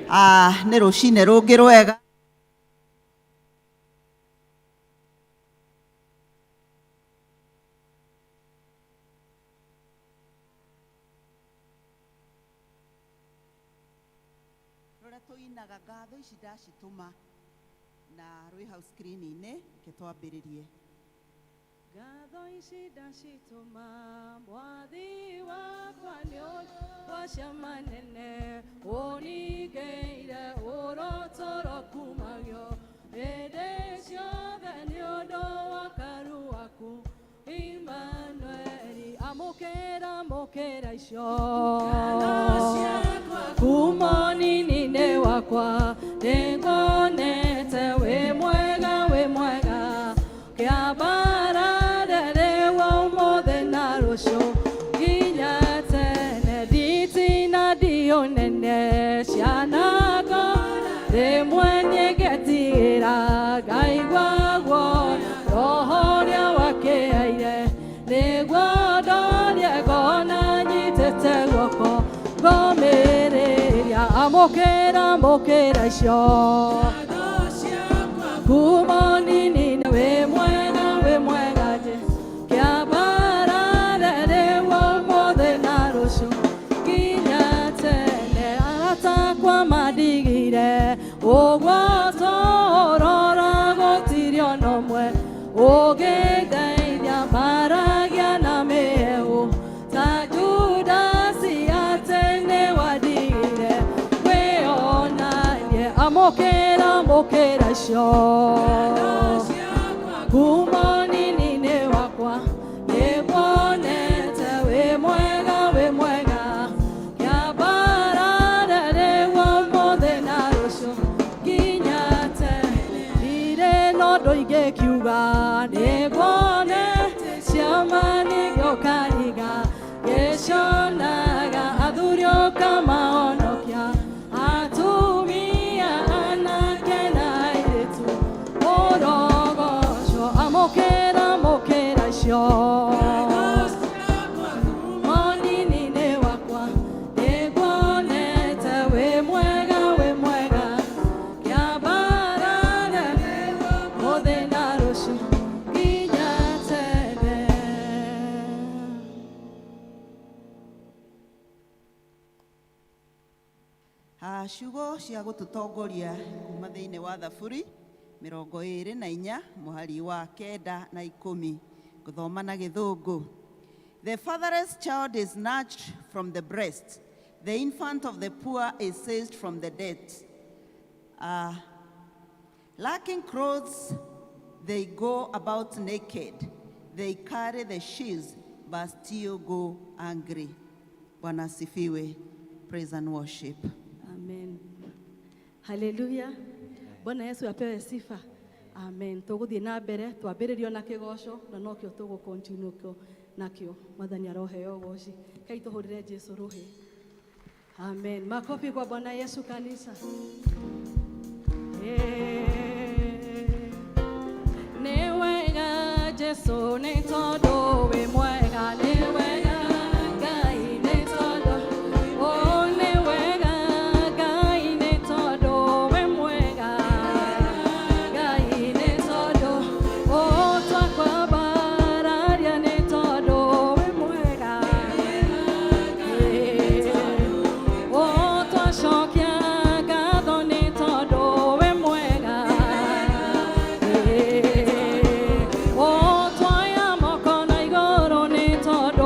Nĩ rũcinĩ rũngĩ rwega. Rũrĩa tũinaga ngatho ici ndacitũma na rwĩ hau screen-inĩ ke twambĩrĩrie. Ngatho ici ndacitũma mwathi wakwa nĩ wa ciama nene ũningĩire ũrotoro kumagio hĩndĩ ciothe nĩ ũndũ wa karu waku Emmanueli amũkĩra icio kuma nini-inĩ wakwa nĩngonete wĩ mwega kĩambara nene cianago rĩmwe nĩngetĩĩra Ngai gwagwo roho ũrĩa wakĩaire nĩguo ndorie ngona nyitĩte guoko ngomĩrĩria amũkĩra icio kuma nini-inĩ wĩ mwega kĩambara rĩrĩwo ũmũthĩ na rũciũ kwa madigire ũgwatwo ũrora gũtirĩ ona ũmwe ũgĩndeithia maragia na mĩeũ ta Judasi atĩ nĩ wadigire wĩonanie amũkĩra icio kuma nini-inĩ wakwa nĩguonete wĩ mwega kiuga nĩguone ciama nĩgĩokariga gĩconaga athuri ũkamahonokia atumia anake na airĩtu ũrogoco amũkĩra icio monini-inĩ wakwa nĩguonete wĩ mwega ciugo cia gũtũtongoria kuma thĩinĩ wa Thaburi 24 mũhari wa 9 na 10 gũthoma na Gĩthũngũ. The fatherless child is snatched from the breast, the infant of the poor is seized from the dead. Lacking clothes, they go about naked. They carry the sheaves, but still go hungry. Bwana asifiwe. Praise and worship. Amen. Hallelujah. Bwana Yesu apewe sifa. Amen. Tũgũthiĩ na mbere twambĩrĩrio na kĩgoco na nokĩo tũgũ-continue nakĩo. Mwathani aroheo ũgooci. Kai tũhũrĩre Jesũ rũhĩ. Amen. Makofi kwa Bwana Yesu kanisa. Nĩ wega Jesũ nĩ tondũ wĩ mwega nĩ wega. Todo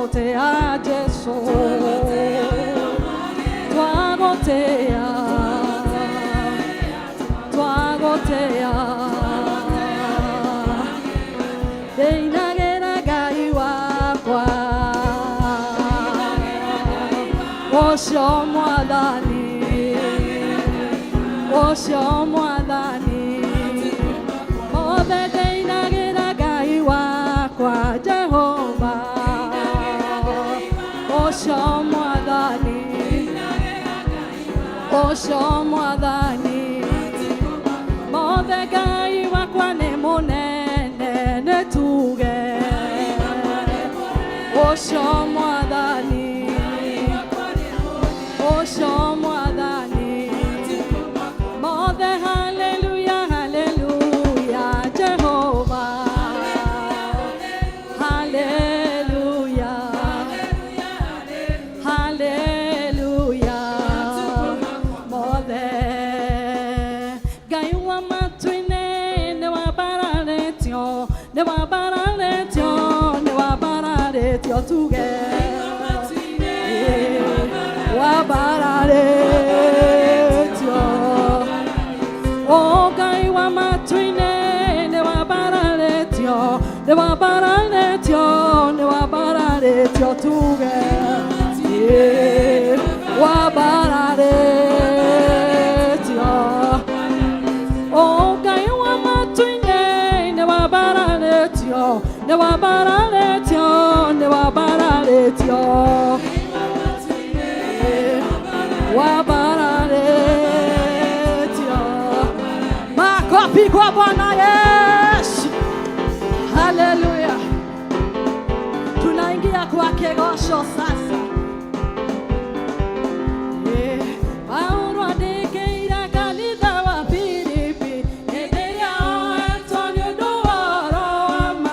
twagotea Jesu, twagotea, twagotea. Ndeinagĩra Ngai wakwa, ũcio Mwathani, ũcio Mwathani. Mothe ndeinagĩra Ngai wakwa Jehova, ũcio Mwathani, ũcio Mwathani. Mothe Ngai wakwa nĩ mũnene, nĩ tuge ũcio Mwathani, ũcio Mwathani. Mothe hallelujah, hallelujah, Jehova, hallelujah, hallelujah. Mothe Ngai wa matu-inĩ nĩ wambararitio, nĩ wambararitio, nĩ wambararitio tuge wambararitio. O Ngai wa matu-inĩ nĩ wambararitio, nĩ wambararitio, nĩ wambararitio tuge wambararitio. O Ngai wa matu-inĩ nĩ wambararitio, nĩ wambararitio, nĩ wambararitio wambararitio. Makofi kwa Bwana Yesu. Haleluya. Tunaingia kwa kegosho sasa. Paulo andĩkĩire kanitha wa Filipi, hĩndĩ ĩrĩa oetwo nĩ ũndũ wa ũhoro wa ma,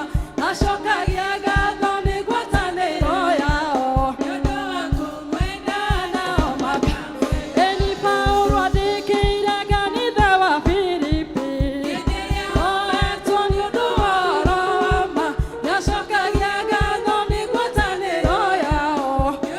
acokagia ngatho nĩ ngwatanĩro yao, nĩ ũndũ wa kũmwenda nao makamwenda. Ĩni Paulo andĩkĩire kanitha wa Filipi, hĩndĩ ĩrĩa oetwo nĩ ũndũ wa ũhoro wa ma, acokagia ngatho nĩ ngwatanĩro yao, nĩ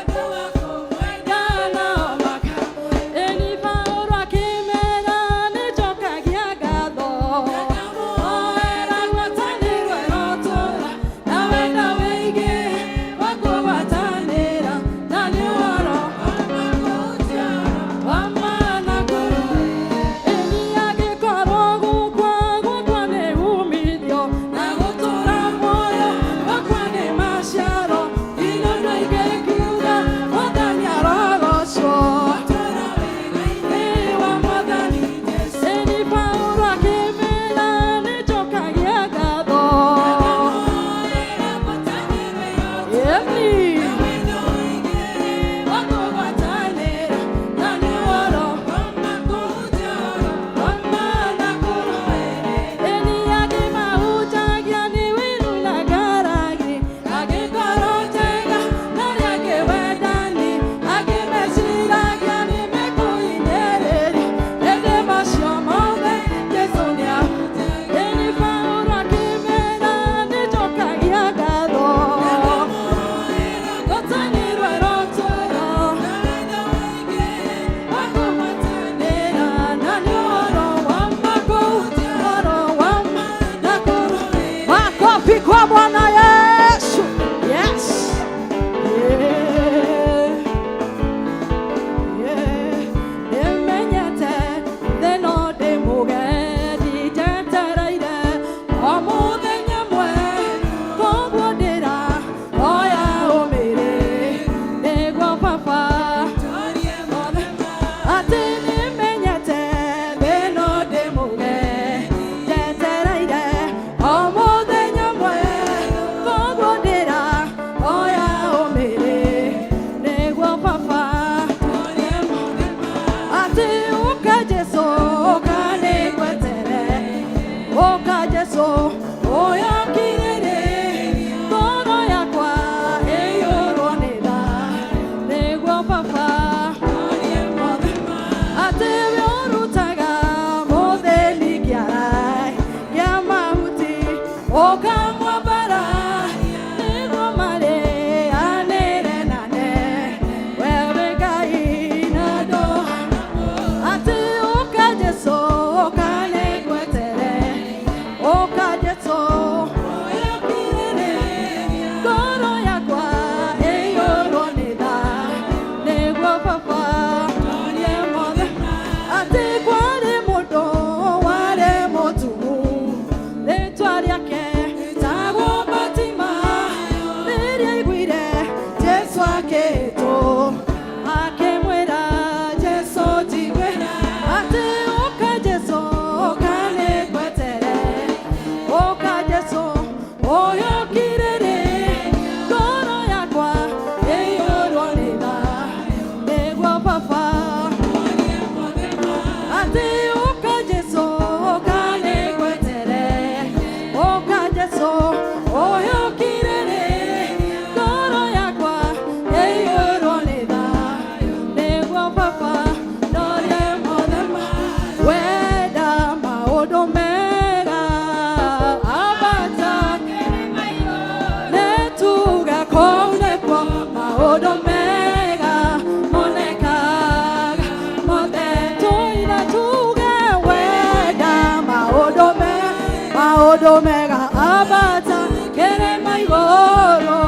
mega abata kere mai goro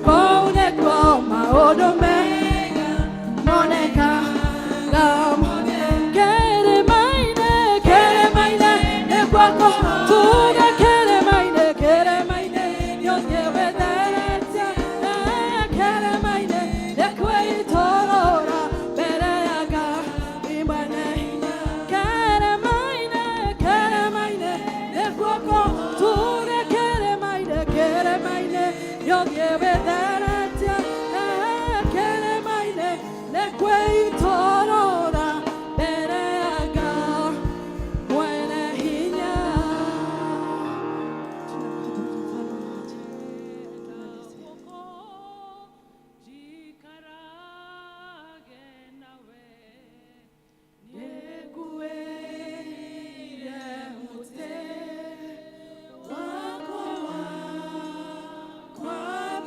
kone kwa maodo mega moneka gam kere maine ne kwako tuga kere maine yo debe derecha kere maine ne kwei torora bere aga imane kere maine ne kwako tuga kere maine yo debe derecha kere maine ne kwei torora bere aga buena hinya. Kwa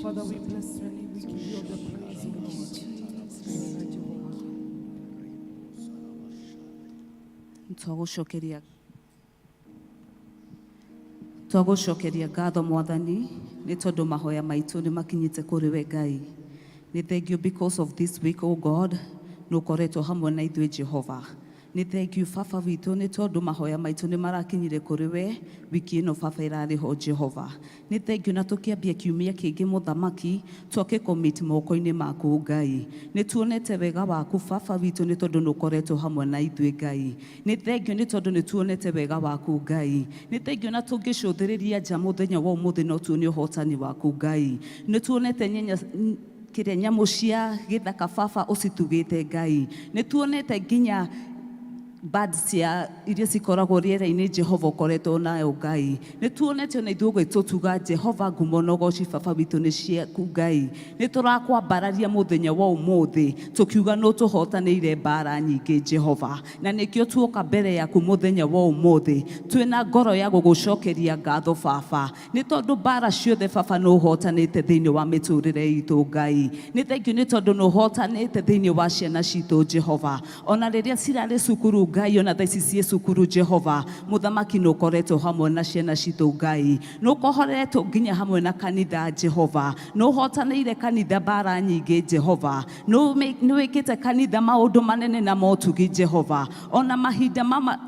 Father, we bless your name. We give you all the praise, Lord. Twagucokeria ngatho Mwathani nĩ tondũ mahoya maitũ nĩ makinyĩte kũrĩ we Ngai. Nĩ thank you because of this week, oh God, nĩ ũkoretwo hamwe na ithuĩ Jehova. Nĩ thank you Baba witũ nĩ tondũ mahoya maitũ nĩ marakinyire kũrĩ we wiki ĩno Baba ĩrarĩ ho Jehova. Nĩ thank you na tũkĩambia kiumia kĩngĩ Mũthamaki tũke commit moko-inĩ maku Ngai. Nĩ tuonete wega waku Baba witũ nĩ tondũ nĩ ũkoretwo hamwe na ithuĩ Ngai. Nĩ thank you nĩ tondũ nĩ tuonete wega waku Ngai. Nĩ thank you na tũngĩcũthĩrĩria nja mũthenya wa ũmũthĩ no tuone ũhotani waku Ngai. Nĩ tuonete kĩrĩa nyamũ cia gĩthaka Baba ũcitugĩte Ngai. Nĩ tuonete nginya birds cia iria cikoragwo rĩera-inĩ Jehova ũkoretwo nayo Ngai. Nĩ tuonete ona ithuĩ ũgĩtũtuga Jehova ngumo na ũgooci Baba witũ nĩ ciaku Ngai. Nĩ tũrakwambararia mũthenya wa ũmũthĩ tũkiuga no tũhotanĩire mbara nyingĩ Jehova. Na nĩkĩo tuoka mbere yaku mũthenya wa ũmũthĩ twĩna ngoro ya gũgũcokeria ngatho Baba. Nĩ tondũ mbara ciothe Baba nĩ ũhotanĩte thĩinĩ wa mĩtũrĩre itũ Ngai. Nĩ thank you nĩ tondũ nĩ ũhotanĩte thĩinĩ wa ciana citũ Jehova. Ona rĩrĩa cirarĩ cukuru Ngai ona thaici ciĩ cukuru Jehova, Mũthamaki nĩ ũkoretwo hamwe na ciana citũ Ngai. Nĩ ũkoretwo nginya hamwe na kanitha Jehova. Nĩ ũhotanĩire kanitha mbara nyingĩ Jehova. Nĩ wĩkĩte kanitha maũndũ manene na motugi Jehova. Ona mahinda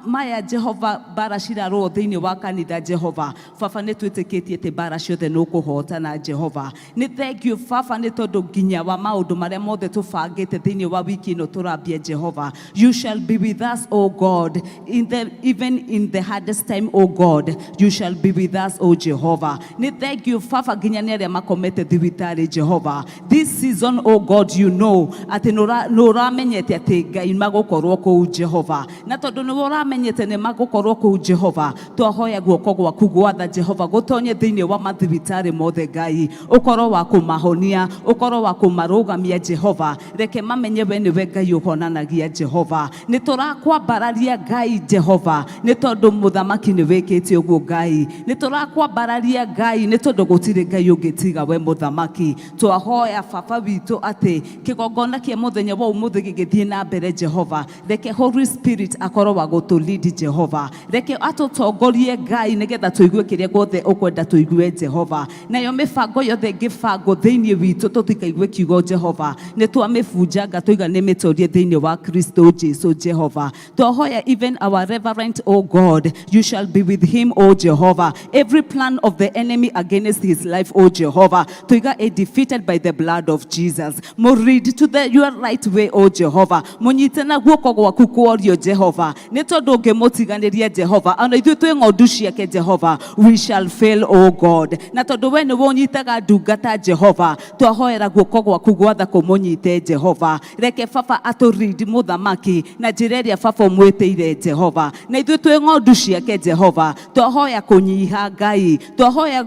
maya Jehova mbara cirarwo thĩinĩ wa kanitha Jehova. Baba nĩ twĩtĩkĩtie atĩ mbara ciothe nĩ ũkũhotana Jehova. Nĩ thank you Baba nĩ tondũ nginya wa maũndũ marĩa mothe tũbangĩte thĩinĩ wa wiki ĩno tũrambia Jehova. You shall be with us, O God, even in the hardest time, O God, you shall be with us, O Jehovah. Nĩ thank you Baba nginya nĩ arĩa makomete thibitarĩ Jehova. This season, O God, you know atĩ nĩ ũramenyete atĩ Ngai magũkorwo kũu Jehova. Na tondũ nĩ ũramenyete nĩ magũkorwo kũu Jehova, twahoya guoko gwaku gwatha Jehova gũtonye thĩinĩ wa mathibitarĩ mothe Ngai. Ũkorwo wa kũmahonia, ũkorwo wa kũmarũgamia Jehova. Reke mamenye we nĩwe Ngai ũhonanagia Jehova. Nĩ tũrakwambararia Ngai Jehova nĩ tondũ Mũthamaki nĩ wĩkĩte ũguo Ngai. Nĩ tũrakwambararia Ngai nĩ tondũ gũtirĩ Ngai ũngĩtiga we Mũthamaki. Twahoya Baba witũ atĩ kĩgongona kĩa mũthenya wa ũmũthĩ gĩgĩthiĩ na mbere Jehova. Reke Holy Spirit akorwo wa gũtũlead Jehova. Reke atũtongorie Ngai nĩgetha tũigue kĩrĩa guothe ũkwenda tũigue Jehova. Nayo mĩbango yothe ĩngĩbangwo thĩinĩ witũ tũtikaigue kiugo Jehova. Nĩ twamĩbunjanga tũiga nĩ mĩtorie thĩinĩ wa Kristo Jesu Jehova. Twahoya even our reverend, O God, you shall be with him, O Jehovah. Every plan of the enemy against his life, O Jehovah, twiga is defeated by the blood of Jesus. Murid to your right way, O Jehovah. Munyitana guoko gwaku kworio Jehova. Nĩ tondũ ũngĩmũtiganĩria Jehova, ona ithuĩ twĩ ng'ondu ciake Jehova, we shall fail, O God. Na tondũ we nĩwe ũnyitaga ndungata Jehova, twahoera guoko gwaku gwatha kũmũnyite Jehova. Reke Baba atũrindi Mũthamaki na njĩra ĩrĩa Baba ũmwĩtĩire Jehova. Na ithuĩ twĩ ng'ondu ciake Jehova, twahoya kũnyiha Ngai, twahoya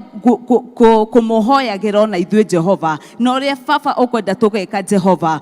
kũmũhoyagĩra ona ithuĩ Jehova. Na ũrĩa Baba ũkwenda tũgeka Jehova,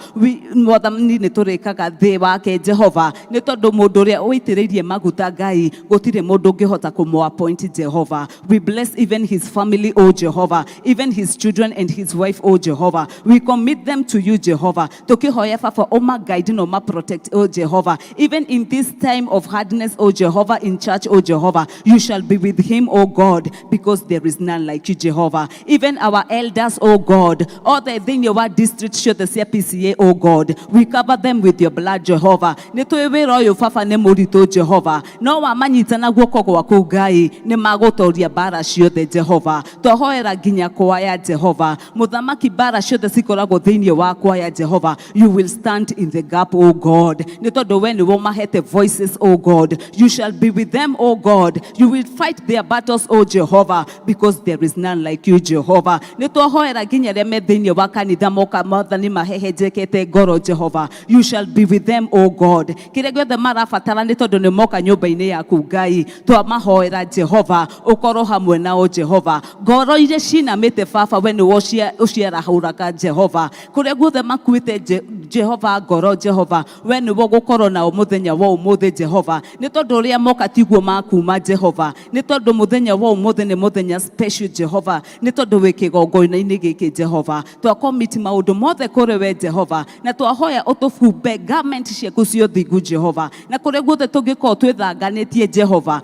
Mwathani nĩ tũrĩkaga thĩ wake Jehova. Nĩ tondũ mũndũ ũrĩa ũitĩrĩirie maguta Ngai, gũtirĩ mũndũ ũngĩhota kũmũ-appoint Jehova. We bless even his family, O Jehovah, even his children and his wife, O Jehovah. We commit them to you Jehovah. Tũkĩhoya Baba ũma-guide na ũma-protect, O Jehovah. Even in this time of hardness, O Jehovah, in church, O Jehovah, you shall be with him, O God, because there is none like you, Jehovah. Even our elders, O God, all the thing your district show the P.C.E.A, O God, we cover them with your blood, Jehovah. Nĩtwĩwĩra ũyũ Baba nĩ mũritũ Jehova, no wamanyitana guoko gwaku Ngai nĩ magũtoria mbara ciothe Jehova. Twahoera nginya kwaya Jehova, Mũthamaki mbara ciothe cikoragwo thĩinĩ wa kwaya Jehova, you will stand in the gap, O God. Nĩ tondũ we nĩwe ũmahete the voices, O God. You shall be with them, O God. You will fight their battles, O Jehovah, because there is none like you, Jehovah. Nitwahoera nginya arĩa me thĩinĩ wa kanitha moka Mwathani mahehenjekete ngoro, Jehovah. You shall be with them, O God. Kĩrĩa gĩothe marabatara nĩ tondũ nĩ moka nyũmba-inĩ yaku Ngai. Twamahoera Jehova, ũkorwo hamwe nao Jehova. Ngoro iria cinamĩte Baba, we nĩwe ũciarahũraga Jehova. Kũrĩa guothe makuĩte Jehova ngoro, Jehova, we nĩwe gũkorwo nao mũthenya wa ũmũthĩ, Jehova. Nĩ tondũ ũrĩa moka tiguo makuma, Jehova. Nĩ tondũ mũthenya wa ũmũthĩ nĩ mũthenya special, Jehova. Nĩ tondũ wĩ kĩgongona-inĩ gĩkĩ, Jehova. Twacommit maũndũ mothe kũrĩ we, Jehova. Na twahoya ũtũhumbe garment ciaku cia ũthingu, Jehova. Na kũrĩa guothe tũngĩkorwo twĩthanganĩtie, Jehova,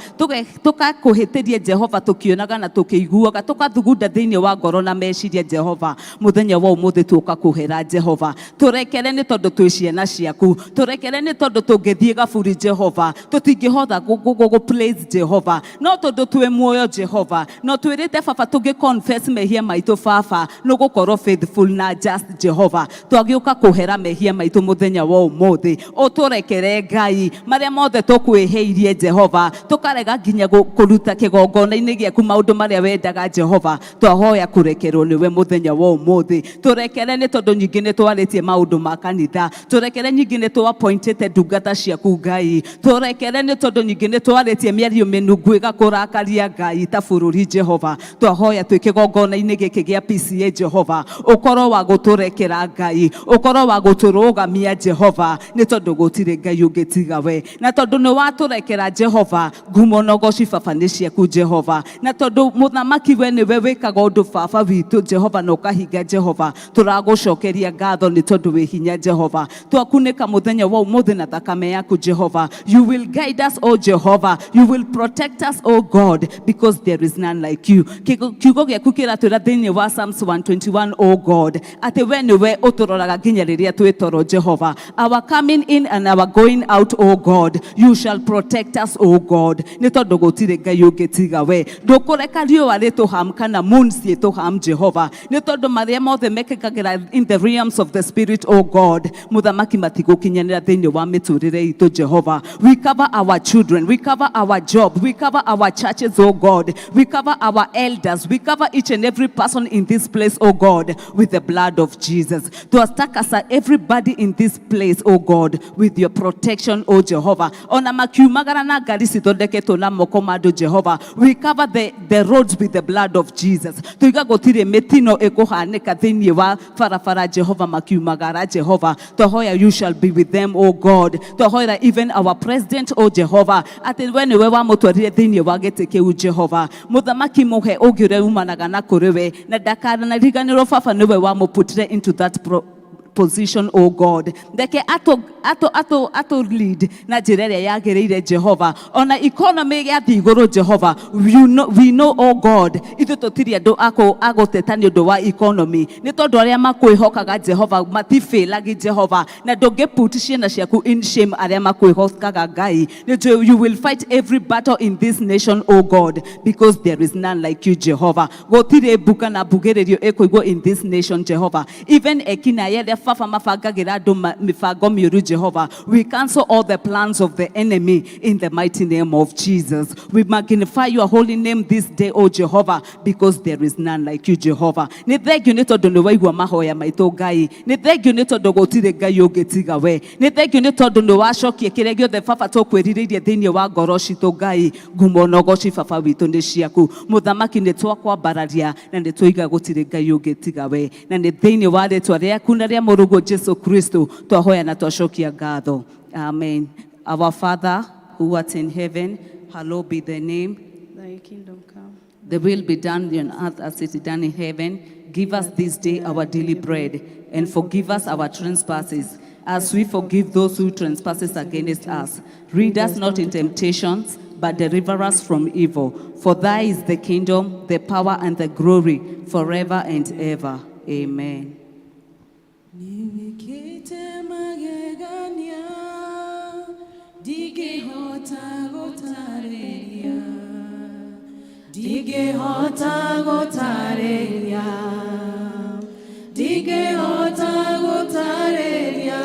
tũgakũhĩtĩria, Jehova, tũkĩonaga na tũkĩiguaga, tũkathugunda thĩinĩ wa ngoro na meciria, Jehova. Mũthenya wa ũmũthĩ tũka kũhera, Jehova. Tũrekere nĩ tondũ twĩ ciana ciaku. Tũrekere nĩ tondũ tũngĩthiĩ gaburi, Jehova, tũtingĩhotha gũgũ-praise, Jehova. No tondũ twĩ muoyo, Jehova. No twĩrĩte Baba tũngĩ-confess mehia maitũ, Baba, nĩ gũkorwo faithful na just, Jehova. Twagĩũka kũhera mehia maitũ mũthenya wa ũmũthĩ. Ũtũrekere Ngai marĩa mothe tũkwĩhĩirie, Jehova. Tũkarega nginya kũruta kĩgongona-inĩ gĩaku maũndũ marĩa wendaga, Jehova. Twahoya kũrekerwo nĩwe mũthenya wa ũmũthĩ. Tũrekere nĩ tondũ nyingĩ nĩ twarĩtie maũndũ ma kanitha. Tũrekere nyingĩ nĩ twa-appointĩte ndungata ciaku, Ngai. Tũrekere nĩ tondũ nyingĩ nĩ twarĩtie mĩario mĩnungu ĩgakũrakaria, Ngai, ta bũrũri, Jehova. Twahoya twĩ kĩgongona-inĩ gĩkĩ gĩa P.C.E.A, Jehova. Ũkorwo wa gũtũrekera, Ngai. Ũkorwo wa gũtũrũgamia, Jehova. Nĩ tondũ gũtirĩ Ngai ũngĩ tiga we. Na tondũ nĩ watũrekera, Jehova, ngumo na ũgooci, Baba, nĩ ciaku, Jehova. Na tondũ mũthamaki we nĩwe wĩkaga ũndũ, Baba witũ, Jehova, na ũkahinga, Jehova. Tũragũcokeria ngatho nĩ tondũ wĩ hinya, Jehova. Twakunĩka mũthenya wa ũmũthĩ na thakame yaku, Jehova. You will guide us, O Jehovah. You will protect us, O God, because there is none like you. Kiugo gĩaku kĩratwĩra thĩinĩ wa Psalms 121, O God, atĩ we nĩwe ũtũroraga nginya rĩrĩa twĩ toro, Jehova. Our coming in and our going out, O God, you shall protect us, O God. Nĩ tondũ gũtirĩ Ngai ũngĩ tiga we. Ndũkũreka riũa rĩtũham kana moon ciĩtũham, Jehova. Nĩ tondũ marĩa mothe mekĩkagĩra in the realms of the Spirit, O God, mũthamaki matigũkinyanĩra thĩinĩ wa mĩtũrĩre itũ, Jehova. We cover our children, we cover our job, we cover our churches, O God. We cover our elders, we cover each and every person in this place, O God, with the blood of Jesus. Twastakasa everybody in this place, O God, with your protection, O Jehovah. Ona makiumagara na ngari cithondeketwo na moko ma andũ, Jehova. We cover the roads with the blood of Jesus. Tuiga gũtirĩ mĩtino ĩkũhanĩka thĩinĩ wa barabara, Jehova, makiumagara, Jehova. Twahoya you shall be with them, O God. Twahoya even our president, O Jehovah, atĩ we nĩwe wamũtwarire thĩinĩ wa gĩtĩ kĩu, Jehova. Mũthamaki mũhe ũngĩ ũrĩa umanaga na kũrĩ we, na ndakanariganĩrwo, Baba, nĩwe wamũputire into that position, O God. Ndeke ato lead na njĩra ĩrĩa yagĩrĩire, Jehova. Ona economy gĩathiĩ igũrũ, Jehova. We know, O God, ithuĩ tũtirĩ andũ agũteta nĩ ũndũ wa economy. Nĩ tondũ arĩa makwĩhokaga, Jehova, matifĩlagi, Jehova. Na ndũngĩput ciana ciaku in shame arĩa makwĩhokaga, Ngai. You will fight every battle in this nation, O God, because there is none like you, Jehovah. Gũtirĩ mbuka na mbugĩrĩrio ĩkũigwo in this nation, Jehovah. Even ekina yele Baba mabangagĩra andũ mĩbango mĩũru, Jehovah. We cancel all the plans of the enemy in the mighty name of Jesus. We magnify your holy name this day, O Jehovah, because there is none like you, Jehovah. Nĩ thengio nĩ tondũ nĩ waigua mahoya maitũ, Ngai. Nĩ thengio nĩ tondũ gũtirĩ Ngai ũngĩ tiga we. Nĩ thengio nĩ tondũ nĩ wacokia kĩrĩa gĩothe, Baba, tũkwĩrirĩirie thĩinĩ wa ngoro citũ, Ngai. Ngumo na ũgooci, Baba witũ, nĩ ciaku. Mũthamaki, nĩ twakwambararia na nĩ twoiga gũtirĩ Ngai ũngĩ tiga we. Na nĩ thĩinĩ wa rĩĩtwa rĩaku na rĩa Mũrũgũ Jesu Kristo twahoya na twacokia ngatho. Amen. Our Father who art in heaven, hallowed be thy name. Thy kingdom come. The will be done on earth as it is done in heaven. Give us this day our daily bread, and forgive us our trespasses, as we forgive those who trespass against us. Lead us not in temptations, but deliver us from evil. For thine is the kingdom, the power, and the glory, forever and ever. Amen. Digehota gotareria, digehota gotareria,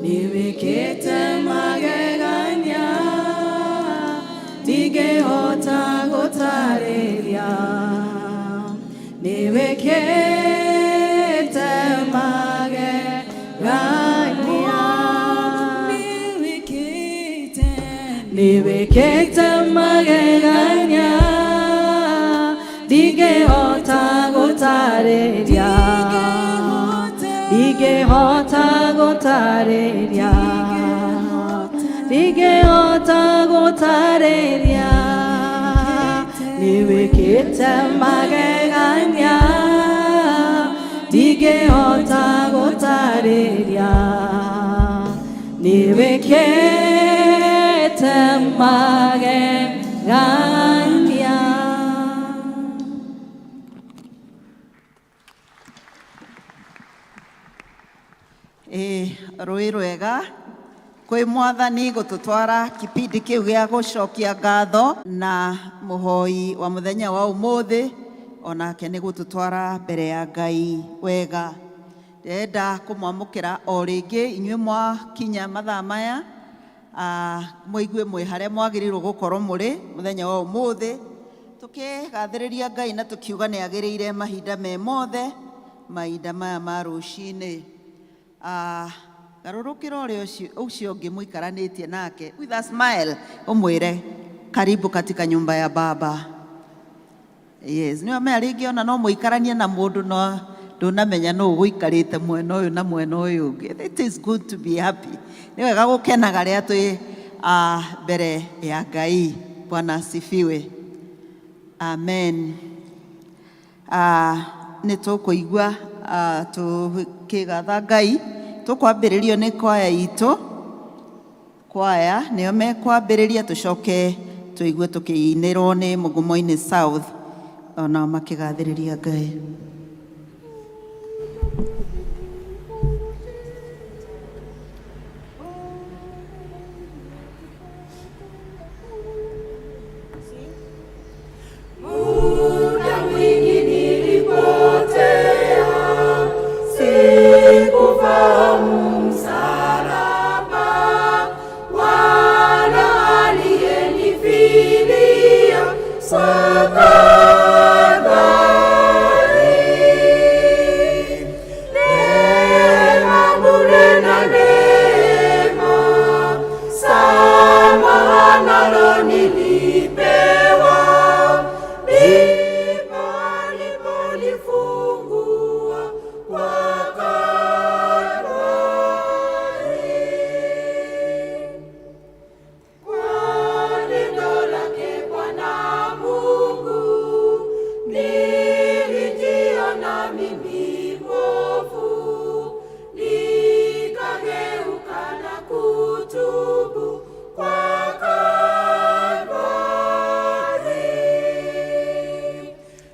niwekete niwekete magegania, niwekete magegania, ndingĩhota gũtarĩria, ndingĩhota gũtarĩria, ndingĩhota gũtarĩria, niwekete magegania, ndingĩhota gũtarĩria, niwekete magegania. Rũĩ rwega kwĩ mwathani gũtũtwara kipindi kĩu gĩa gũcokia ngatho, na mũhoi wa mũthenya wa ũmũthĩ onake nĩ gũtũtwara mbere ya Ngai wega. Ndĩrenda kũmwamũkĩra o rĩngĩ inyuĩ mwakinya mathaa maya, mũigue mwĩ harĩa mwagĩrĩirwo gũkorwo mũrĩ mũthenya wa ũmũthĩ, tũkĩgathĩrĩria Ngai na tũkiuga nĩ agĩrĩire mahinda me mothe, mahinda maya ma rũcinĩ. Garũrũkĩra ũrĩa ũcio ũngĩ mũikaranĩtie nake with a smile, ũmwĩre karibu katika nyumba ya Baba. Yes, nĩwe mea rĩngĩ ona no mũikaranie na mũndũ no ndũnamenya no ũgũikarĩte mwena ũyũ na mwena ũyũ ũngĩ. It is good to be happy. Nĩ wega gũkenaga rĩrĩa twĩ mbere ya Ngai. Bwana asifiwe. Amen. Nĩ tũkũigua tũkĩgatha Ngai. Tũkwambĩrĩrio nĩ kwaya itũ. Kwaya nĩo mekwambĩrĩria, tũcoke tũigue tũkĩinĩrwo nĩ Mũgumo-inĩ South ona makĩgathĩrĩria Ngai. Muda mwingi nilipotea, sikufahamu msalaba, wala aliyenifilia kwa Kalvari. Neema bure na neema, samaha nalo nilipewa, ndipo aliponifungua kwa Kalvari. Kwa neno lake Bwana Mungu, nilijiona mimi mwovu, nikageuka na kutubu kwa Kalvari.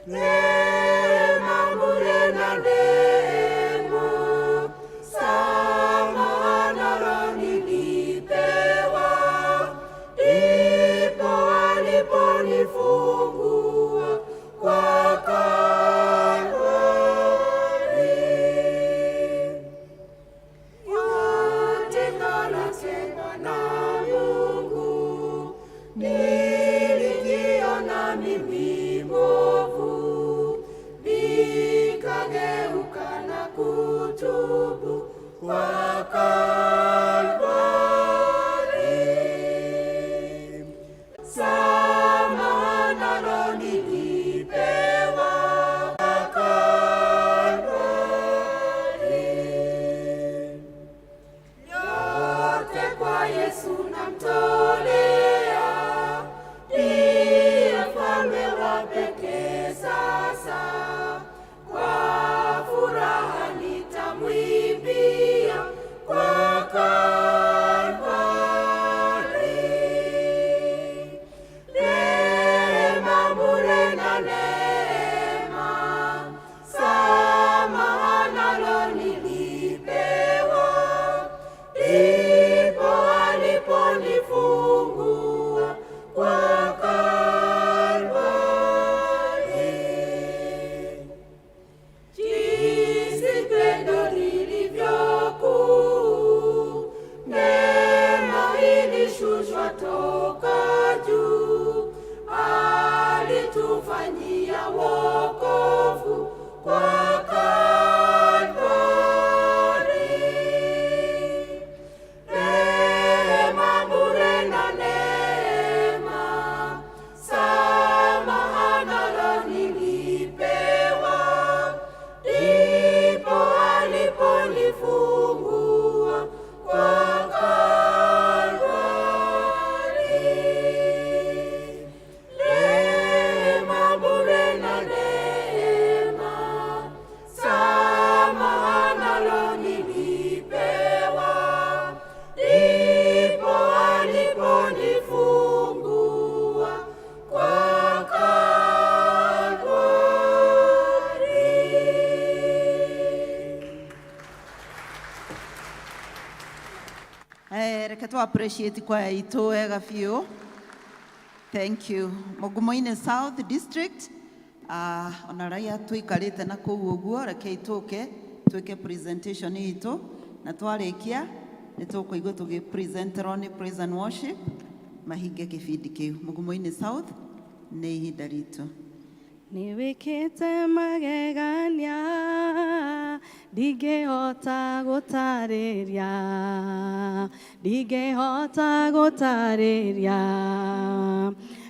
Neema bure na neema, samaha nalo nilipewa, ndipo aliponifungua kwa Kalvari. Katika lake Bwana Mungu, nilijiona mimi mwovu, nikageuka na kutubu kwa Kalvari. Samaha nalo nilipewa kwa Kalvari. Yote kwa Yesu namtolea, ndiye mfalme wa pekee sasa. Kwa furaha nitamwimbia, reke to appreciate kwa itu wega biũ. Thank you. Mugumo-inĩ South District, ona raia tuikarĩte na kũu ũguo, reke ituke twĩke presentation itũ, na twarĩkia nĩ tũkũigua tũgĩ-presenterwo nĩ praise and worship mahinge kĩbindi kĩu. Mugumo-inĩ South nĩ ihinda ritũ. Niwikite magegania ndingĩhota gũtarĩria, ndingĩhota gũtarĩria,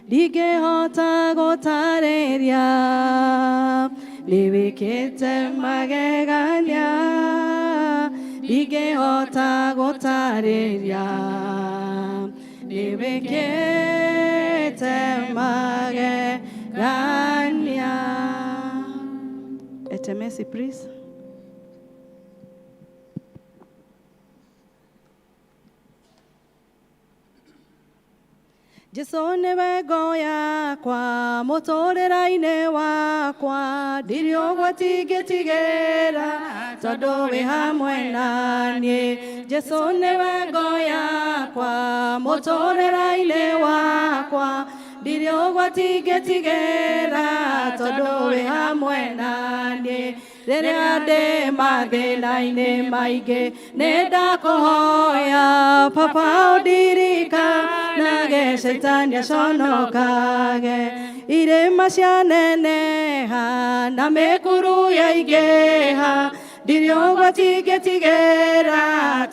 ndingĩhota gũtarĩria. Niwikite magegania ndingĩhota gũtarĩria, niwikite magegania. Etemesi, please. Jesu niwe ngo yakwa mũtũrĩre-inĩ wakwa, ndirĩ ũgwati ingĩtigĩra tondũ wĩ hamwe naniĩ. Jesu niwe ngo yakwa mũtũrĩre-inĩ wakwa, ndirĩ ũgwati ingĩtigĩra tondũ wĩ hamwe naniĩ. Rĩrĩa ndĩ mathĩna-inĩ maingĩ nĩndakũhoya, Baba ũndirikanage, Shaitani aconokage. Irĩma cianeneha na mĩkuru yaingĩha, ndirĩ ũgwati ingĩtigĩra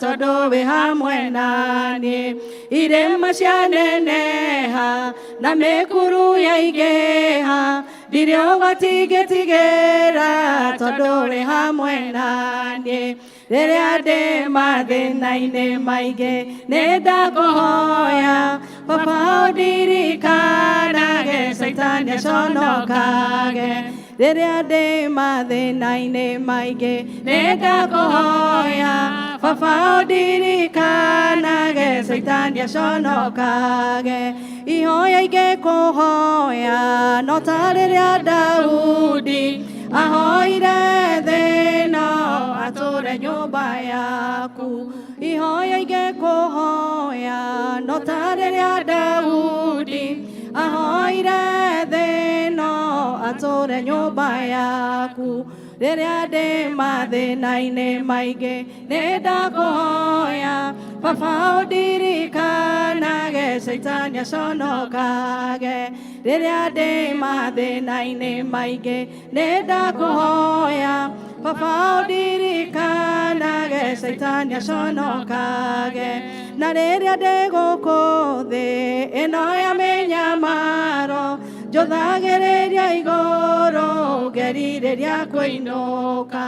tondũ wĩ hamwe naniĩ. Irĩma cianeneha na mĩkuru yaingĩha, ndirĩ ũgwati ingĩtigĩra tondũ wĩ hamwe naniĩ. Rĩrĩa ndĩ mathĩna-inĩ maingĩ nĩndakũhoya, Baba ũndirikanage, Shaitani aconokage. Rĩrĩa ndĩ mathĩna-inĩ maingĩ nĩndakũhoya, Baba ũndirikanage, Shaitani aconokage. Ihoya ingĩkũhoya no ta rĩrĩa Daudi ahoire thĩĩno atũre nyũmba yaku. Ihoya ingĩkũhoya no ta rĩrĩa Daudi ahoire thĩĩno atũre nyũmba yaku. Rĩrĩa ndĩ mathĩna-inĩ maingĩ nĩndakũhoya, Baba ũndirikanage, Shaitani aconokage. Rĩrĩa ndĩ mathĩna-inĩ maingĩ nĩndakũhoya, Baba ũndirikanage, Shaitani aconokage. Na rĩrĩa ndĩ gũkũ thĩ ĩno ya mĩnyamaro, njũthagĩrĩria igũrũ ngerirĩria kũinũka.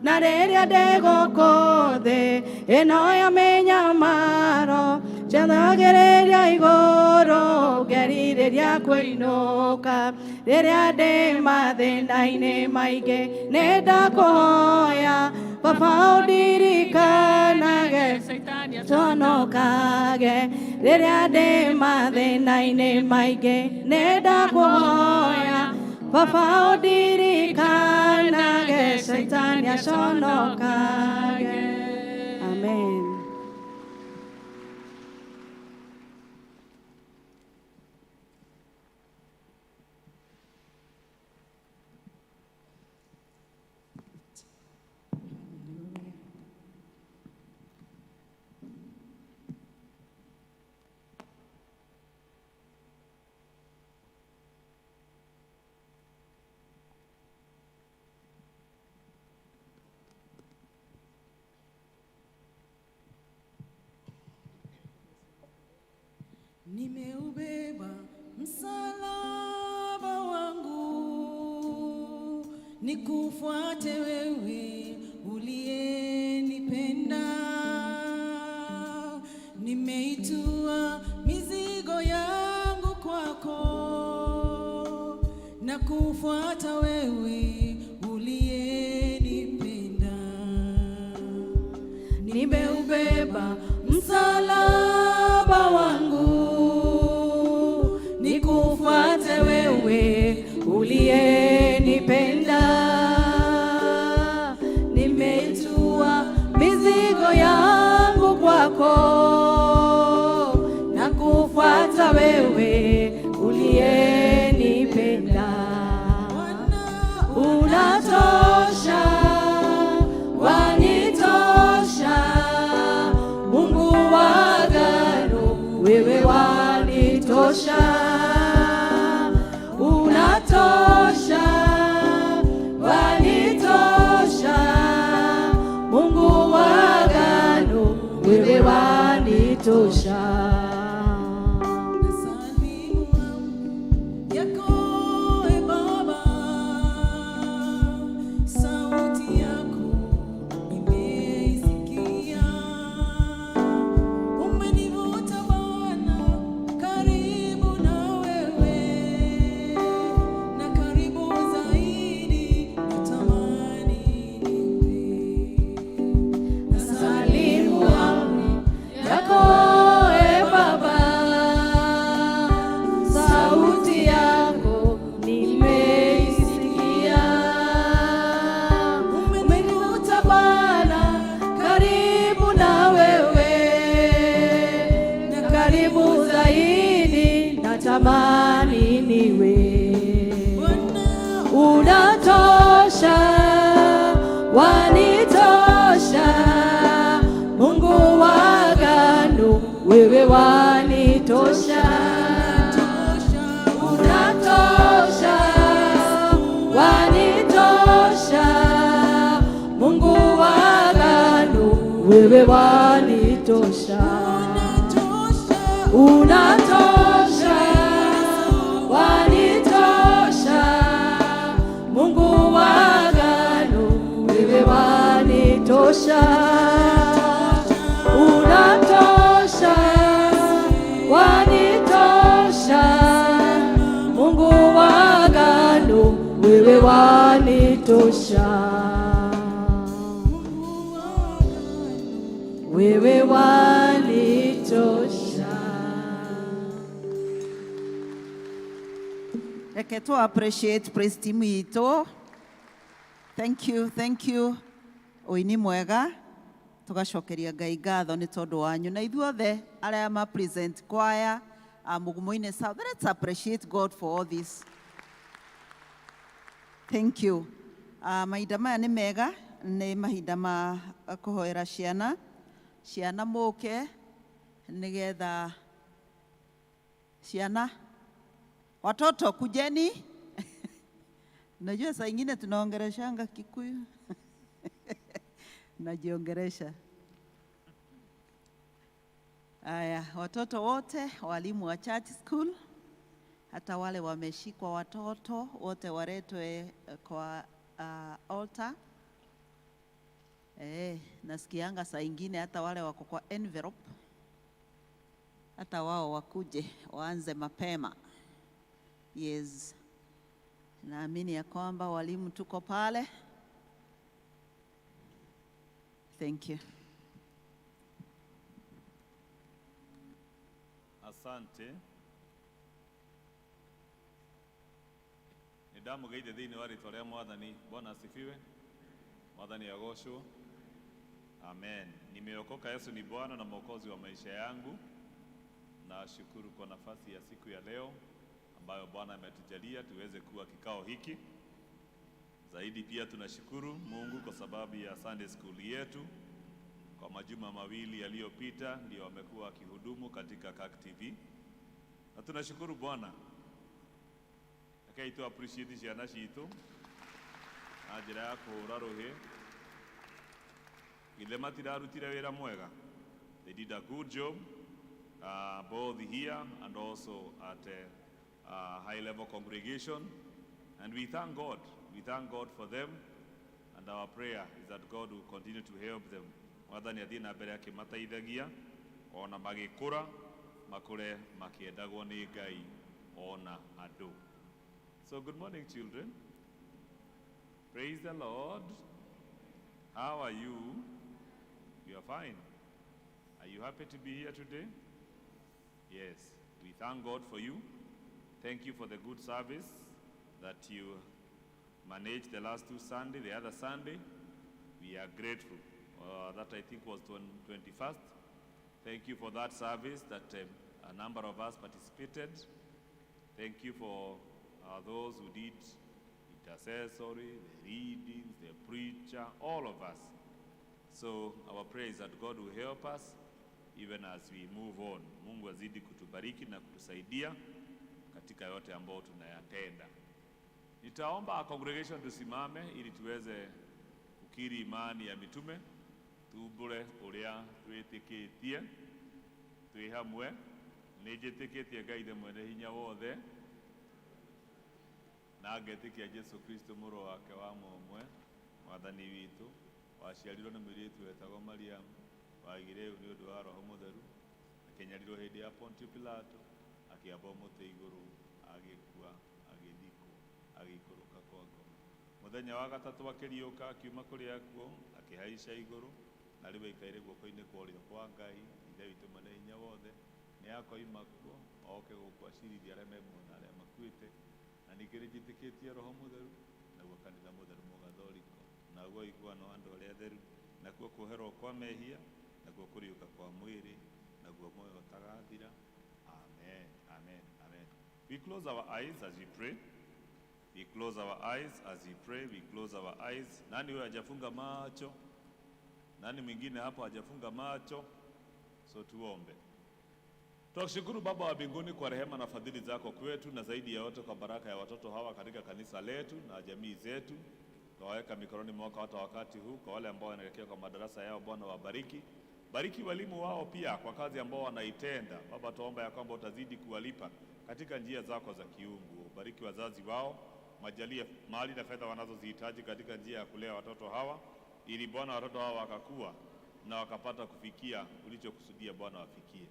Na rĩrĩa ndĩ gũkũ thĩ ĩno ya mĩnyamaro, njũthagĩrĩria igũrũ ngerirĩria kũinũka. Rĩrĩa ndĩ mathĩna-inĩ maingĩ nĩndakũhoya, Baba ũndirikanage, Shaitani aconokage. Rĩrĩa ndĩ mathĩna-inĩ maingĩ nĩndakũhoya, Baba ũndirikanage, Shaitani aconokage. Amen. Nimeubeba msalaba wangu, nikufuate wewe uliyenipenda. Nimeitua mizigo yangu kwako, na kufuata wewe uliyenipenda. Nimeubeba msalaba wangu, nikufuate wewe uliyenipenda. Nimeitua mizigo yangu kwako, wanitosha. Mungu wa agano, wewe wanitosha. Unatosha, wanitosha. Mungu wa agano, wewe wanitosha. Unatosha, wanitosha. Mungu wa agano, wewe wanitosha. Unatosha, wanitosha. Mungu wa agano, wewe wanitosha. Wewe wanitosha. Reke tu appreciate praise team ito. Thank you. Oini mwega. Tugacokeria Ngai ngatho ni tondu wanyu na ithuothe aria ma present choir Mugumo-ini South. Let's appreciate God for all this. Thank you. Mahinda maya ni mega, ni mahinda ma kuhoera ciana muke nigetha ciana watoto kujeni. Najua saa ingine tunaongeleshanga Kikuyu. Najiongelesha. Aya, watoto wote, walimu wa church school, hata wale wameshikwa watoto, wote waletwe kwa altar. Nasikianga saa ingine hata wale wako kwa envelope, hata wao wakuje, waanze mapema. Yes. Naamini ya kwamba walimu tuko pale. Thank you. Asante. Nidamugeithe thiini wa ritwa ria Mwathani. Bwana asifiwe. Mwathani agocwo. Amen. Nimeokoka. Yesu ni Bwana na Mwokozi wa maisha yangu. Nashukuru kwa nafasi ya siku ya leo ambayo Bwana ametujalia tuweze kuwa kikao hiki. Zaidi pia tunashukuru Mungu kwa sababu ya Sunday school yetu. Kwa majuma mawili yaliyopita ndio wamekuwa kihudumu katika KAK TV. Na tunashukuru Bwana. Akaito appreciate ciana citu. Na njira ya kuhura ruhi. Ile matirarutire wira mwega. They did a good job both here and also at a high level congregation. And we thank God. We thank God for them, and our prayer is that God will continue to help them. Mwathani athie na mbere akimataithagia ona magikura makure makiendagwo ni Ngai ona andu. So good morning, children. Praise the Lord. How are you? You are fine. Are you happy to be here today? Yes. We thank God for you. Thank you for the good service that you managed the last two Sundays. The other Sunday, we are grateful. That I think was 21st. Thank you for that service that a number of us participated. Thank you for those who did intercessory, the readings, the preacher, all of us. So our prayer is that God will help us even as we move on. Mungu azidi kutubariki na kutusaidia katika yote ambayo tunayatenda. Nitaomba congregation tusimame ili tuweze kukiri imani ya mitume. Tubure uria twitikitie twi hamwe nijitikitie Ngai the mwene hinya wothe na ngetikia Jesu Kristo muro wake wa mumwe Mwathani witu waciarirwo ni mwiritu wetagwo Mariam wagire ni undu wa Roho Mutheru akinyarirwo hindi ya Pontio Pilato akiamba muti iguru agikua agithikwo agikuruka kwa ngoma. Muthenya wa gatatu akiriuka akiuma kuri akuo akihaica iguru na riwe ikaire guoko-ini kwa urio kwa Ngai ithe witu mwene hinya wothe ni akoima kuo oke gukwacirithia aria memuona aria makuite na nikiri njitikitie Roho Mutheru naguo kanitha mutheru mugatholika naguo iguano andu aria theru naguo kuherwo kwa mehia naguo kuriuka kwa mwiri naguo moyo utagathira. Amen, amen, amen. We close our eyes as we pray. We close our eyes as we pray. We close our eyes. Nani huyo hajafunga macho? Nani mwingine hapo hajafunga macho? So tuombe. Tukushukuru Baba wa mbinguni kwa rehema na fadhili zako kwetu, na zaidi ya yote kwa baraka ya watoto hawa katika kanisa letu na jamii zetu. Tunaweka mikononi mwako hata wakati huu. Kwa wale ambao wanaelekea kwa madarasa yao, Bwana wabariki. Bariki walimu wao pia kwa kazi ambao wanaitenda. Baba, tuomba ya kwamba utazidi kuwalipa katika njia zako za kiungu. Bariki wazazi wao, majalie mali na fedha wanazozihitaji katika njia ya kulea watoto hawa, ili Bwana watoto hawa wakakua na wakapata kufikia ulichokusudia Bwana wafikie.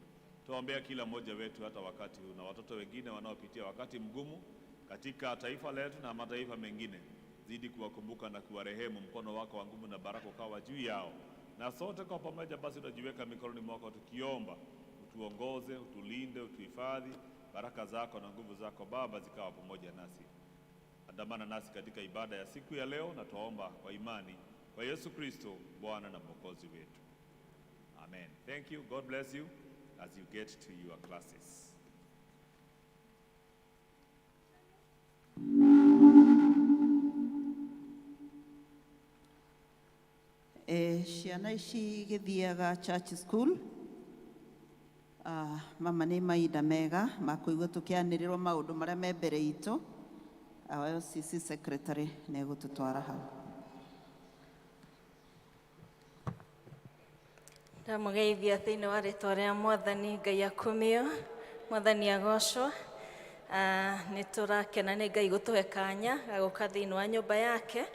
Tuombea kila mmoja wetu hata wakati huu na watoto wengine wanaopitia wakati mgumu katika taifa letu na mataifa mengine. Zidi kuwakumbuka na kuwarehemu, mkono wako wa nguvu na baraka ukawa juu yao. Na sote kwa pamoja basi tunajiweka mikononi mwako tukiomba, utuongoze, utulinde, utuhifadhi. Baraka zako na nguvu zako Baba zikawa pamoja nasi. Andamana nasi katika ibada ya siku ya leo, na tuomba kwa imani kwa Yesu Kristo Bwana na Mwokozi wetu. Amen. Thank you. God bless you as you get to your classes. Ciana ici githiaga church school. Mama nĩ mahinda mega ma kũigua tũkĩanĩrĩrwo maũndũ marĩa me mbere itũ. Our CC secretary nĩ egũtũtwara hau. Ndamugeithia thĩinĩ wa rĩĩtwa rĩa Mwathani Ngai akumio, Mwathani agocwo. Nĩ tũrakena nĩ Ngai gũtũhe kanya ga gũka thĩinĩ wa nyũmba yake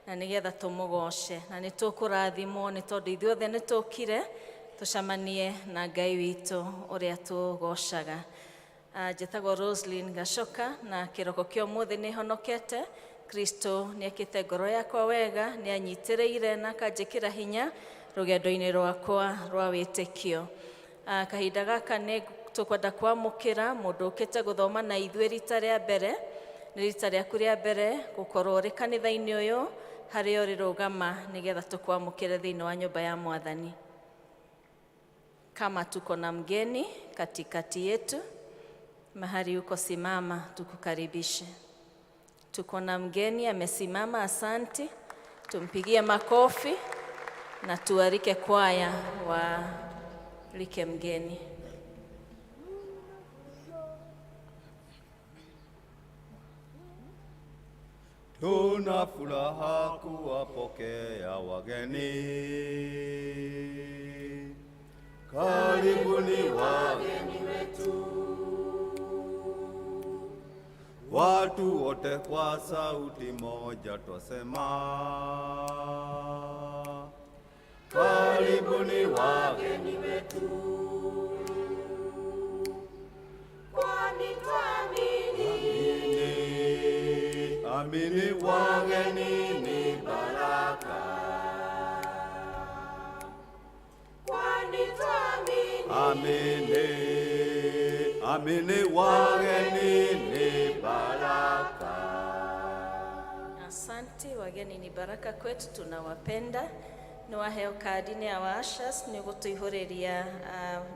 na nĩgetha tũmũgoce, na nĩ tũkũrathimwo nĩ tondũ ithuothe nĩ tũkire tũcemanie na Ngai witũ ũrĩa tũgocaga. Njĩtagwo Roslyn Gacoka, na kĩroko kĩa ũmũthĩ nĩ honokete. Kristo nĩ ekĩte ngoro yakwa wega, nĩ anyitĩrĩire na akanjĩkĩra hinya rũgendo-inĩ rwakwa rwa wĩtĩkio. Kahinda gaka nĩ tũkwenda kwamũkĩra mũndũ ũkĩte gũthoma na ithuĩ rita rĩa mbere. Nĩ rita rĩaku rĩa mbere gũkorwo ũrĩ kanitha-inĩ ũyũ, harĩa ũrĩ rũgama nĩgetha tũkwamũkĩre thĩinĩ wa nyũmba ya Mwathani. Kama tuko na mgeni katikati yetu, mahali uko simama tukukaribishe. Tuko na mgeni amesimama, asanti. Tumpigie makofi na tuarike kwaya wa like mgeni. Tuna furaha kuwapokea wageni. Karibuni wageni wetu. Watu wote kwa sauti moja twasema, karibuni wageni wetu. Kwani tuamini, amini wageni ni baraka. Kwani tuamini, amini wageni ni baraka. Asante, wageni ni baraka kwetu, tunawapenda. Nĩ waheo kadi nĩ our ushers nĩ gũtũihũrĩria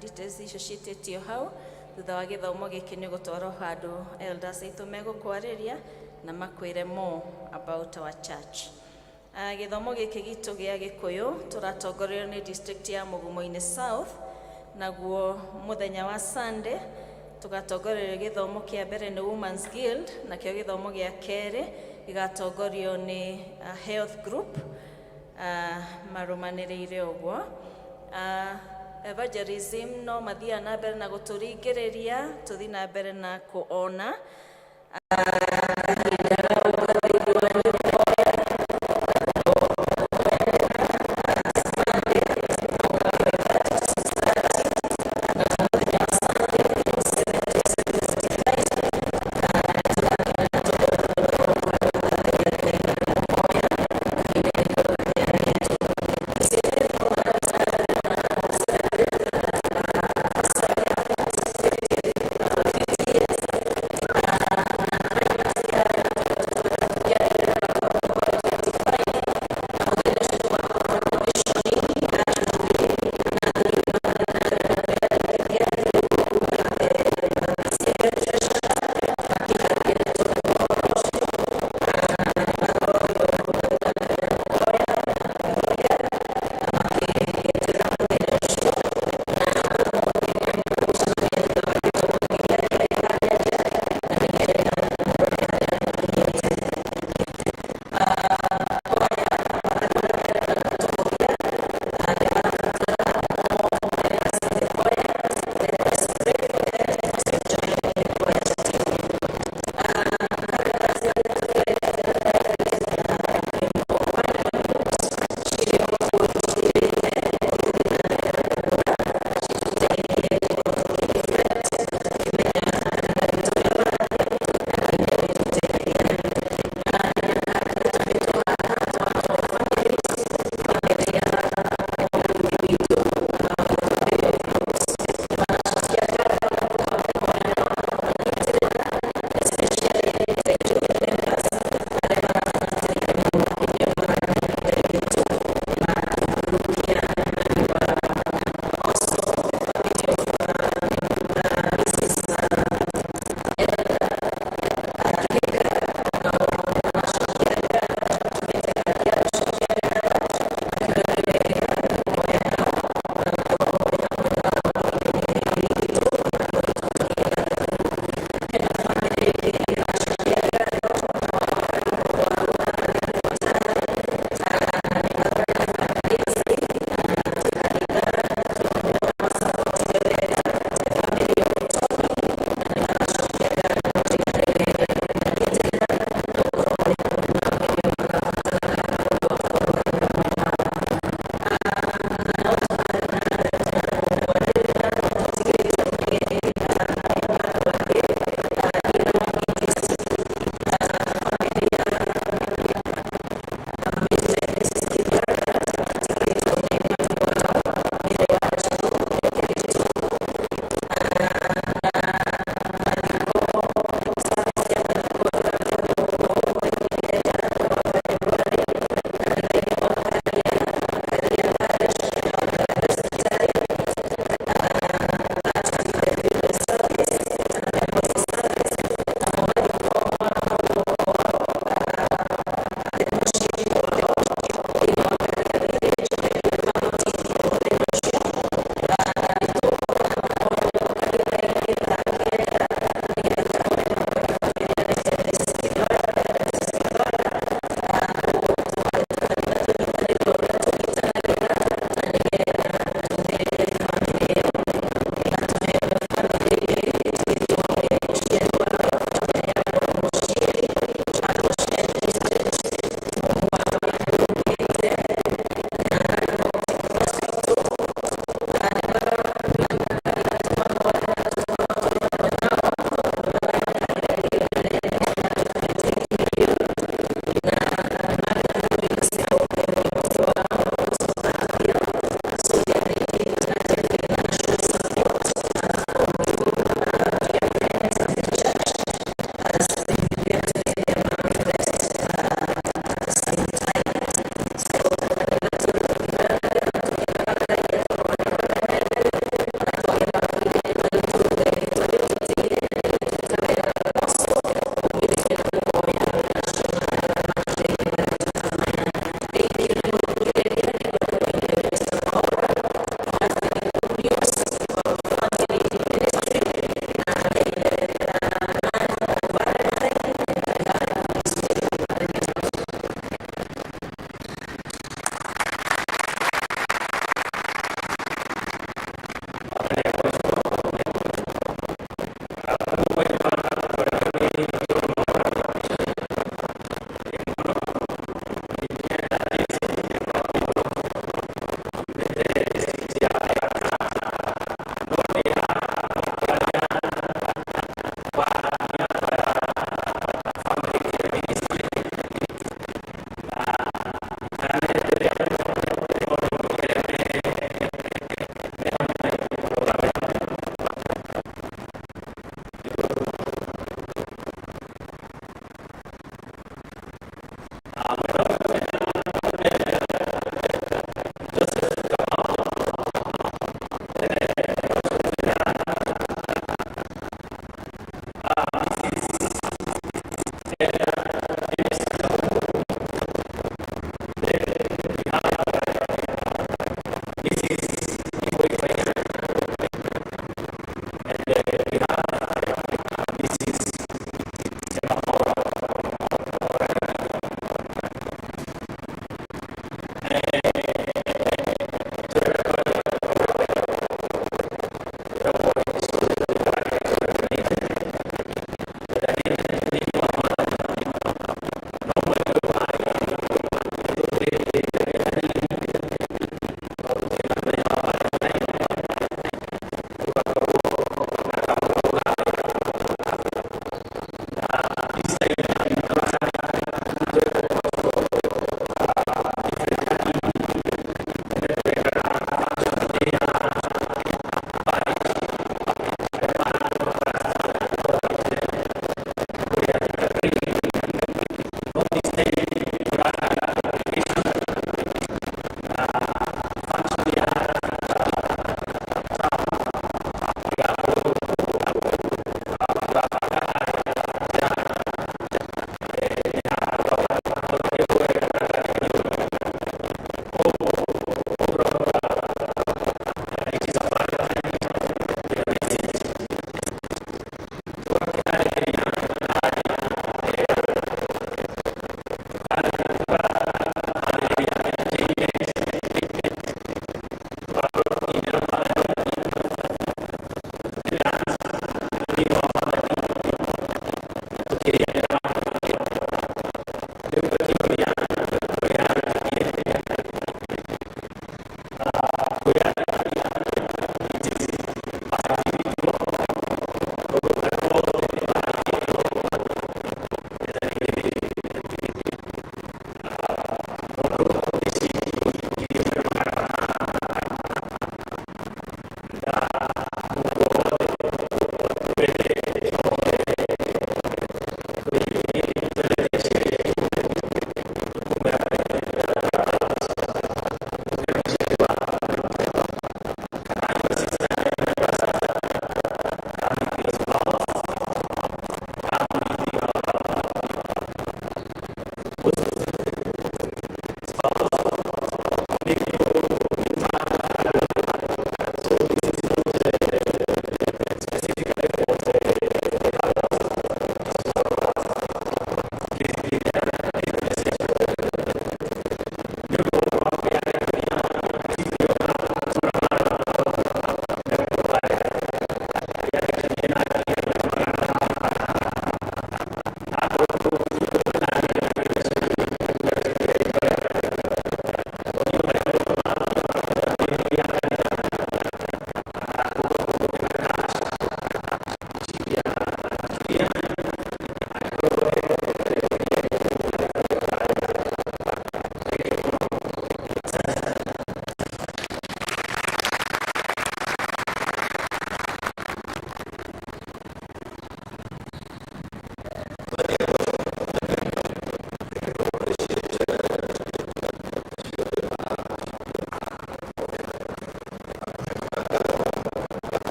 details icio ciĩtĩtio hau. Thutha wa gĩthomo gĩkĩ nĩ gũtwarwo handũ elders aitũ megũkwarĩria na makwĩre more about our church. Gĩthomo gĩkĩ gitũ gĩa Gĩkũyũ tũratongorerio nĩ district ya Mũgumo-inĩ South, naguo mũthenya wa Sunday tũgatongorerio gĩthomo kĩa mbere nĩ Women's Guild, nakĩo gĩthomo gĩa kerĩ gĩgatongorio nĩ health group. Marũmanĩrĩire ũguo. Evangelism no mathiaga na mbere na gũtũringĩrĩria, tũthiĩ na mbere na kuona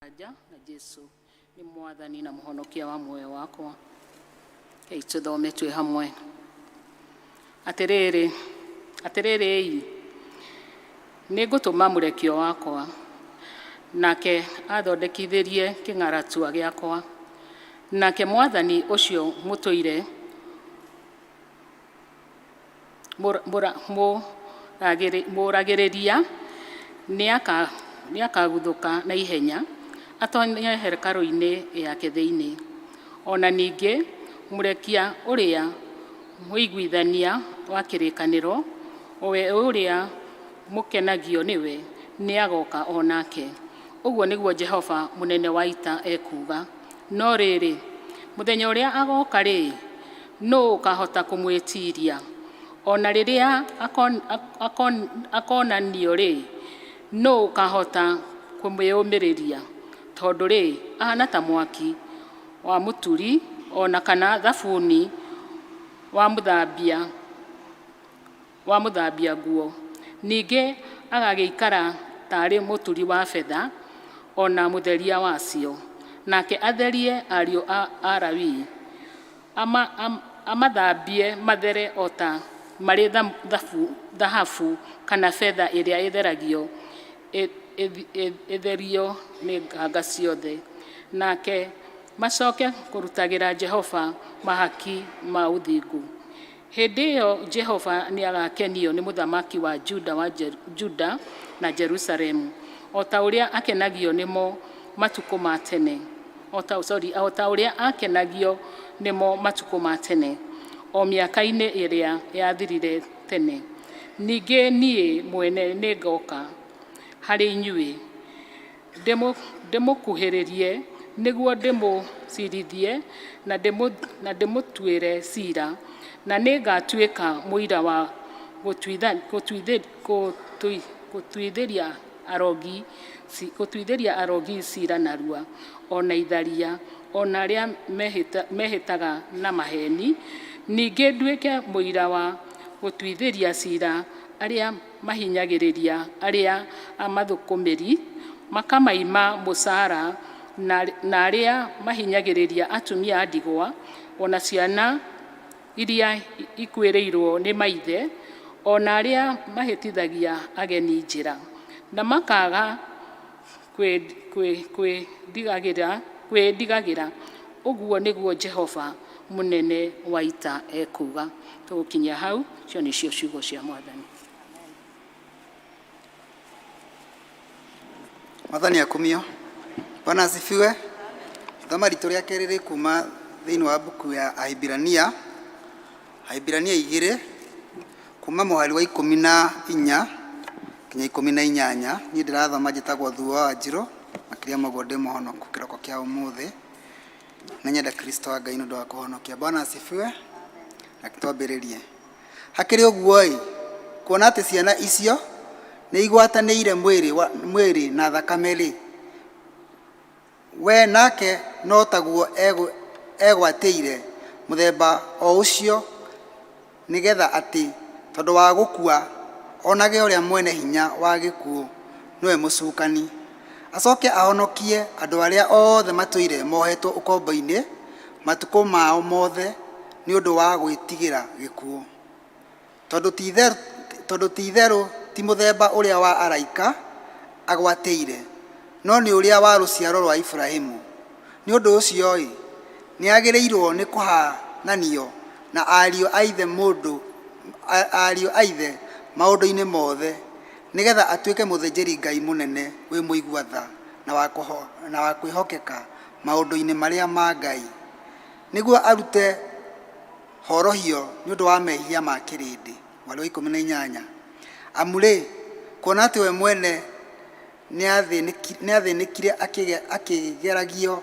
na Jesu ni mwathani na muhonokia wa muoyo wakwa. Hei tuthome twi hamwe. Atiriri ningutuma murekio wakwa, nake athondekithirie king'aratua giakwa, nake mwathani ucio mutuire muragiriria niakaguthuka na ihenya atonye hekarũ-inĩ yake thĩinĩ. Ona ningĩ murekia ũrĩa mũiguithania wa kĩrĩkanĩro, we ũrĩa mũkenagio nĩwe nĩagoka onake. Ũguo nĩguo Jehova mũnene wa ita ekuga. No rĩrĩ, mũthenya ũrĩa agoka rĩ, nũũ ũkahota kũmwĩtiria? Ona rĩrĩa akonanio rĩ, nũũ ũkahota kũmwĩyũmĩrĩria? Tondũ rĩ, ahana ta mwaki wa mũturi, ona kana thabuni wa mũthambia nguo. Ningĩ agagĩikara tarĩ mũturi wa betha, ona mũtheria wacio. Nake atherie ariũ a Lawi, amathambie mathere ota marĩ thahabu kana betha ĩrĩa ĩtheragio ĩtherio nĩ nganga ciothe. Nake macoke kũrutagĩra Jehova mahaki ma ũthingu. Hĩndĩ ĩyo Jehova nĩagakenio nĩ mũthamaki wa Juda na Jerusalemu, o ta ũrĩa akenagio nĩmo matukũ ma tene. O ta ũrĩa akenagio nĩmo matukũ ma tene, o mĩaka-inĩ ĩrĩa yathirire tene. Ningĩ niĩ mwene nĩngoka harĩ inyuĩ, ndĩmũkuhĩrĩrie nĩguo ndĩmũcirithie na ndĩmũtuĩre cira, na nĩngatuĩka mũira wa gũtuithĩria arogi cira narua, ona itharia, ona arĩa mehĩtaga na maheni. Ningĩ nduĩke mũira wa gũtuithĩria cira arĩa mahinyagĩrĩria arĩa amathũkũmĩri, makamaima mũcara, na arĩa mahinyagĩrĩria atumia a ndigwa, ona ciana iria ikuĩrĩirwo nĩ maithe, ona arĩa mahĩtithagia ageni njĩra, na makaga kwĩndigagĩra. Ũguo nĩguo Jehova mũnene wa ita ekuga. Tũgũkinyia hau, cio nĩcio ciugo cia Mwathani. Mwathani akumio. Bwana asifiwe. Thoma ritũ rĩa kerĩ rĩ kuma thĩinĩ wa buku ya Ahibirania 2 kuma mũhari wa 14 nginya 18. Niĩ ndĩrathoma njĩtagwo Thuo wa Njirũ, makĩria maguo ndĩ mũhonoku kĩroko kĩa ũmũthĩ, na nyenda Kristo wa Ngai nĩ ũndũ wa kũhonokia. Bwana asifiwe. Na twambĩrĩrie. Hakĩrĩ ũguo-ĩ, kuona atĩ ciana icio nĩ igwatanĩire mwĩrĩ na thakame-rĩ, we nake no taguo egwatĩire mũthemba o ũcio, nĩgetha atĩ tondũ wa gũkua onage ũrĩa mwene hinya wa gĩkuũ nĩwe mũcukani, acoke ahonokie andũ arĩa othe matũire mohetwo ũkombo-inĩ matukũ mao mothe nĩ ũndũ wa gwĩtigĩra gĩkuũ. Tondũ ti-itherũ ti mũthemba ũrĩa wa araika agwatĩire, no nĩ ũrĩa wa rũciaro rwa Ibrahimu. Nĩ ũndũ ũcio-ĩ, nĩagĩrĩirwo nĩ kũhananio na ariũ a ithe maũndũ-inĩ mothe, nĩgetha atuĩke mũthĩnjĩri Ngai mũnene wĩ mũigua tha na wa kwĩhokeka maũndũ-inĩ marĩa ma Ngai, nĩguo arute horohio nĩ ũndũ wa mehia ma kĩrĩndĩ. Mweri wa 18. Amurĩ, kuona atĩ we mwene nĩathĩnĩkire akĩgeragio,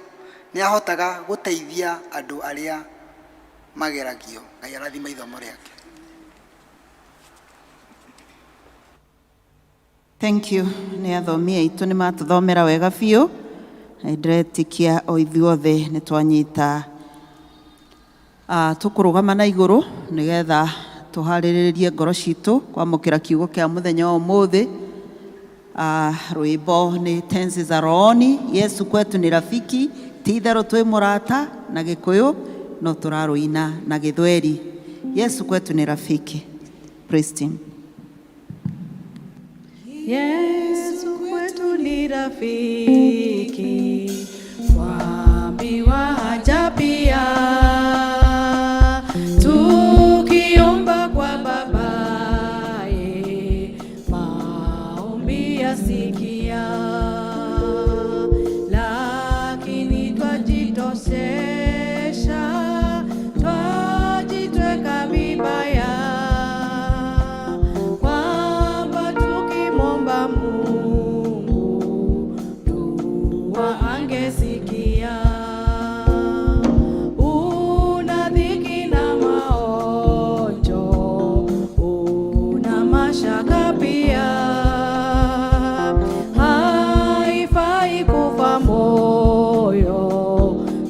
nĩahotaga gũteithia andũ arĩa mageragio. Ngai arathima ithomo rĩake. Thank you. Nĩ athomi aitũ nĩ matũthomera wega biũ. Ndĩretikia o ithuothe nĩ twanyita tũkũrũgama na igũrũ nĩgetha tũharĩrĩrie ngoro citũ kwamũkĩra kiugo kĩa mũthenya wa ũmũthĩ. Rwimbo nĩ tenzi za rohoni. Yesu kwetu ni rafiki, ti itherũ twĩ mũrata na Gĩkũyũ no tũrarũina na Gĩthweri. Yesu kwetu ni rafiki. Praise team. Yesu kwetu ni rafiki, waambiwa haja pia, tukiomba kwa babaye, maombi yasikia, lakini twajitosesha, twajitweka vibaya, kwamba tukimwomba Mungu dua angesikia. Una dhiki na maonjo, una mashaka pia, haifai kufa moyo,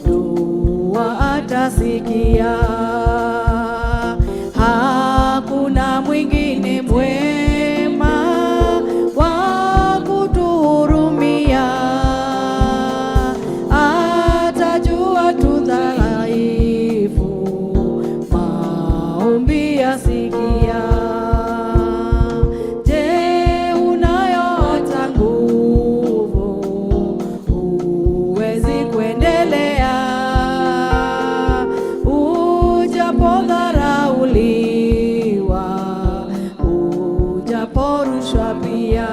dua atasikia. Hakuna mwingine mwema wa kutuhurumia, atajua tu dhaifu, maombi yasikia. Je, unayo hata nguvu, huwezi kuendelea, ujapodharauliwa, ujaporushwa pia,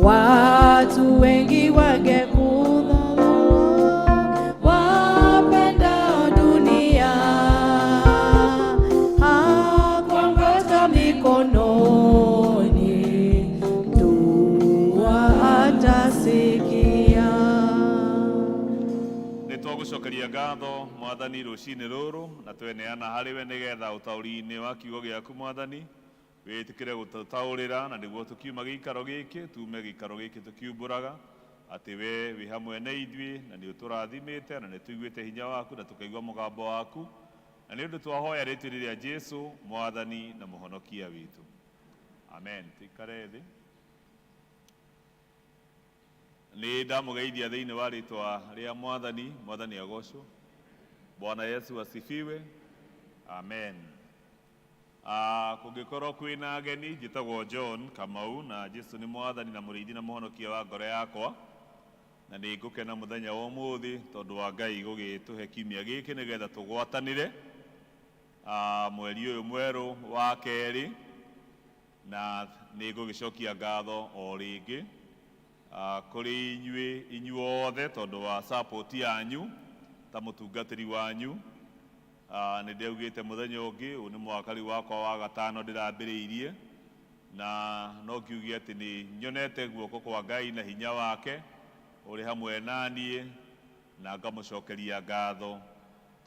watu wengi wangekudharau, wapendao dunia, hakuongoza mikononi, dua atasikia. Nĩ twagũcokeria ngatho Mwathani rũcinĩ rũrũ na tweneana harĩ we nĩgetha ũtaũri-inĩ wa kiugo gĩaku Mwathani wĩtĩkĩre gũtũtaũrĩra, na nĩguo tũkiuma gĩikaro gĩkĩ tume gĩikaro gĩkĩ tũkiumbũraga atĩ we wĩ hamwe na ithuĩ na nĩ ũtũrathimĩte na nĩ tũiguĩte hinya waku na tũkaigua mũgambo waku, na nĩ ũndũ twahoya rĩĩtwa rĩa Jesũ Mwathani na mũhonokia witũ, amen. Tũikare thĩ. Nĩ ndamũgeithia thĩinĩ wa rĩĩtwa rĩa Mwathani. Mwathani agocwo. Bwana Yesu asifiwe. Amen. Kũngĩkorwo kwĩna ageni, njĩtagwo John Kamau na Jesũ nĩ Mwathani na mũrĩithi na mũhonokia wa ngoro yakwa, na nĩ ngũkena mũthenya wa ũmũthĩ tondũ wa Ngai gũgĩtũhe kiumia gĩkĩ nĩgetha tũgwatanĩre mweri ũyũ mwerũ wa kerĩ, na nĩ ngũgĩcokia ngatho o rĩngĩ kũrĩ inyuothe tondũ wa support yanyu ta mũtungatĩri wanyu. Nĩ ndeugĩte mũthenya ũngĩ, ũyũ nĩ mwaka rĩu wakwa wa gatano ndĩrambĩrĩirie, na no ngiuge atĩ nĩ nyonete guoko kwa Ngai na hinya wake ũrĩ hamwe naniĩ, na ngamũcokeria ngatho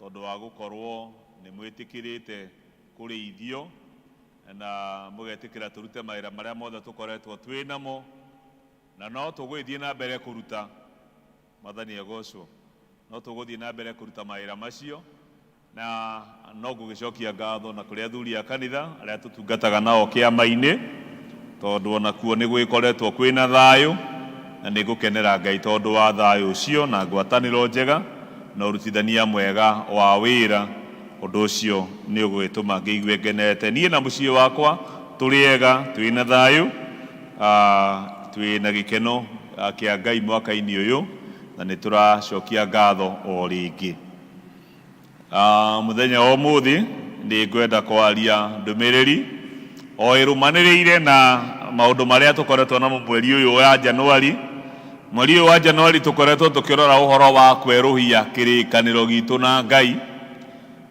tondũ wa gũkorwo nĩ mwĩtĩkĩrĩte kũrĩithio na mũgetĩkĩra tũrute mawĩra marĩa mothe tũkoretwo twĩ namo, na no tũgũthiĩ na mbere kũruta. Mwathani agocwo. No tũgũthiĩ na mbere kũruta mawĩra macio, na no ngũgĩcokia ngatho na kũrĩ athuri a kanitha arĩa tũtungataga nao kĩama-inĩ, tondũ onakuo nĩ gwĩkoretwo kwĩna thayũ, na nĩ ngũkenera Ngai tondũ wa thayũ ũcio na ngwatanĩro njega na ũrutithania mwega wa wĩra. Ũndũ ũcio nĩ ũgũgĩtũma ngĩigue ngenete niĩ na mũciĩ wakwa, tũrĩ ega, twĩna thayũ, twĩna gĩkeno kĩa Ngai mwaka-inĩ ũyũ, na nĩ tũracokia ngatho o rĩngĩ. Mũthenya wa ũmũthĩ nĩ ngwenda kwaria ndũmĩrĩri o ĩrũmanĩrĩire na maũndũ marĩa tũkoretwo namo mweri ũyũ wa Januari. Mweri ũyũ wa Januari tũkoretwo tũkĩrora ũhoro wa kwerũhia kĩrĩkanĩro gitũ na Ngai,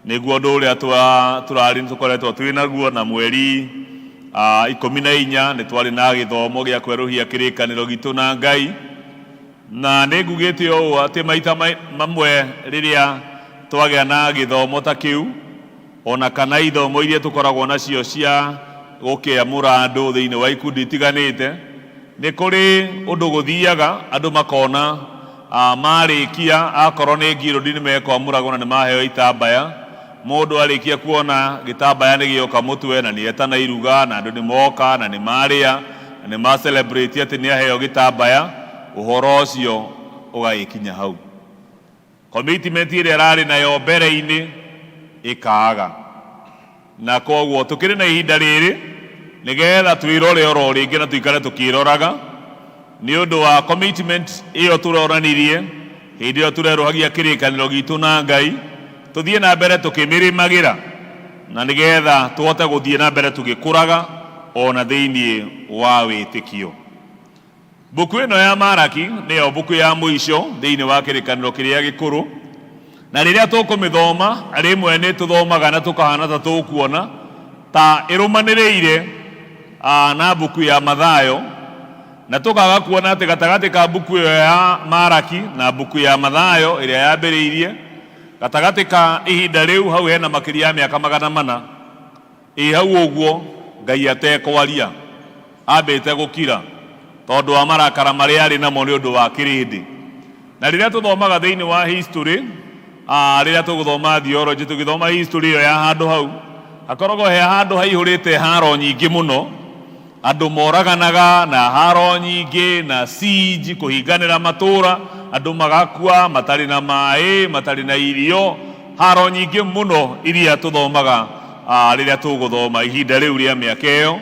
nĩguo ũndũ ũrĩa tũrarĩ tũkoretwo twĩ naguo, na mweri 14 nĩ twarĩ na gĩthomo gĩa kwerũhia kĩrĩkanĩro gitũ na Ngai, na nĩ ngugĩte ũũ atĩ maita mamwe rĩrĩa twagĩa na gĩthomo ta kĩu, ona kana ithomo iria tũkoragwo nacio cia gũkĩamũra andũ thĩinĩ wa ikundi itiganĩte, nĩ kũrĩ ũndũ gũthiaga andũ makona marĩkia akorwo nĩ ngirũndi nĩ mekwamũragwo na nĩ maheo itambaya. Mũndũ arĩkia kuona gĩtambaya nĩ gĩoka mũtwe na nĩ etana iruga na andũ nĩ moka na nĩ marĩa nĩ ma celebrate atĩ nĩ aheo gĩtambaya, ũhoro ũcio ũgagĩkinya hau. Commitment ĩrĩa ararĩ nayo mbere-inĩ ĩkaaga. Na koguo tũkĩrĩ na ihinda rĩrĩ nĩgetha twĩrore oro rĩngĩ na tũikare tũkĩroraga nĩ ũndũ wa commitment ĩyo tũroranirie hĩndĩ ĩyo tũrerũhagia kĩrĩkanĩro gitũ na Ngai, tũthiĩ na mbere tũkĩmĩrĩmagĩra na nĩgetha tũhote gũthiĩ na mbere tũgĩkũraga ona thĩinĩ wa wĩtĩkio. Mbuku ĩno ya Maraki nĩyo mbuku ya mũico thĩinĩ wa kĩrĩkanĩro kĩrĩa gĩkũrũ, na rĩrĩa tũkũmĩthoma rĩmwe nĩ tũthomaga na tũkahana ta tũkuona ta ĩrũmanĩrĩire na mbuku ya Mathayo, na tũkaga kuona atĩ gatagatĩ ka mbuku ĩyo ya Maraki na mbuku ya Mathayo ĩrĩa yambĩrĩirie, gatagatĩ ka ihinda rĩu hau hena makĩria ya mĩaka 400, hau ũguo Ngai atekwaria, ambĩte gũkira tondũ wa marakara marĩa arĩ namo nĩ ũndũ wa kĩrĩndĩ. Na rĩrĩa tũthomaga thĩinĩ wa history, rĩrĩa tũgũthoma theology, tũgĩthoma history ĩyo ya handũ hau, hakoragwo he handũ haihũrĩte haro nyingĩ mũno, andũ moraganaga na haro nyingĩ na siege, kũhinganĩra matũra, andũ magakua matarĩ na maĩ, matarĩ na irio, haro nyingĩ mũno iria tũthomaga rĩrĩa tũgũthoma ihinda rĩu rĩa mĩaka ĩyo,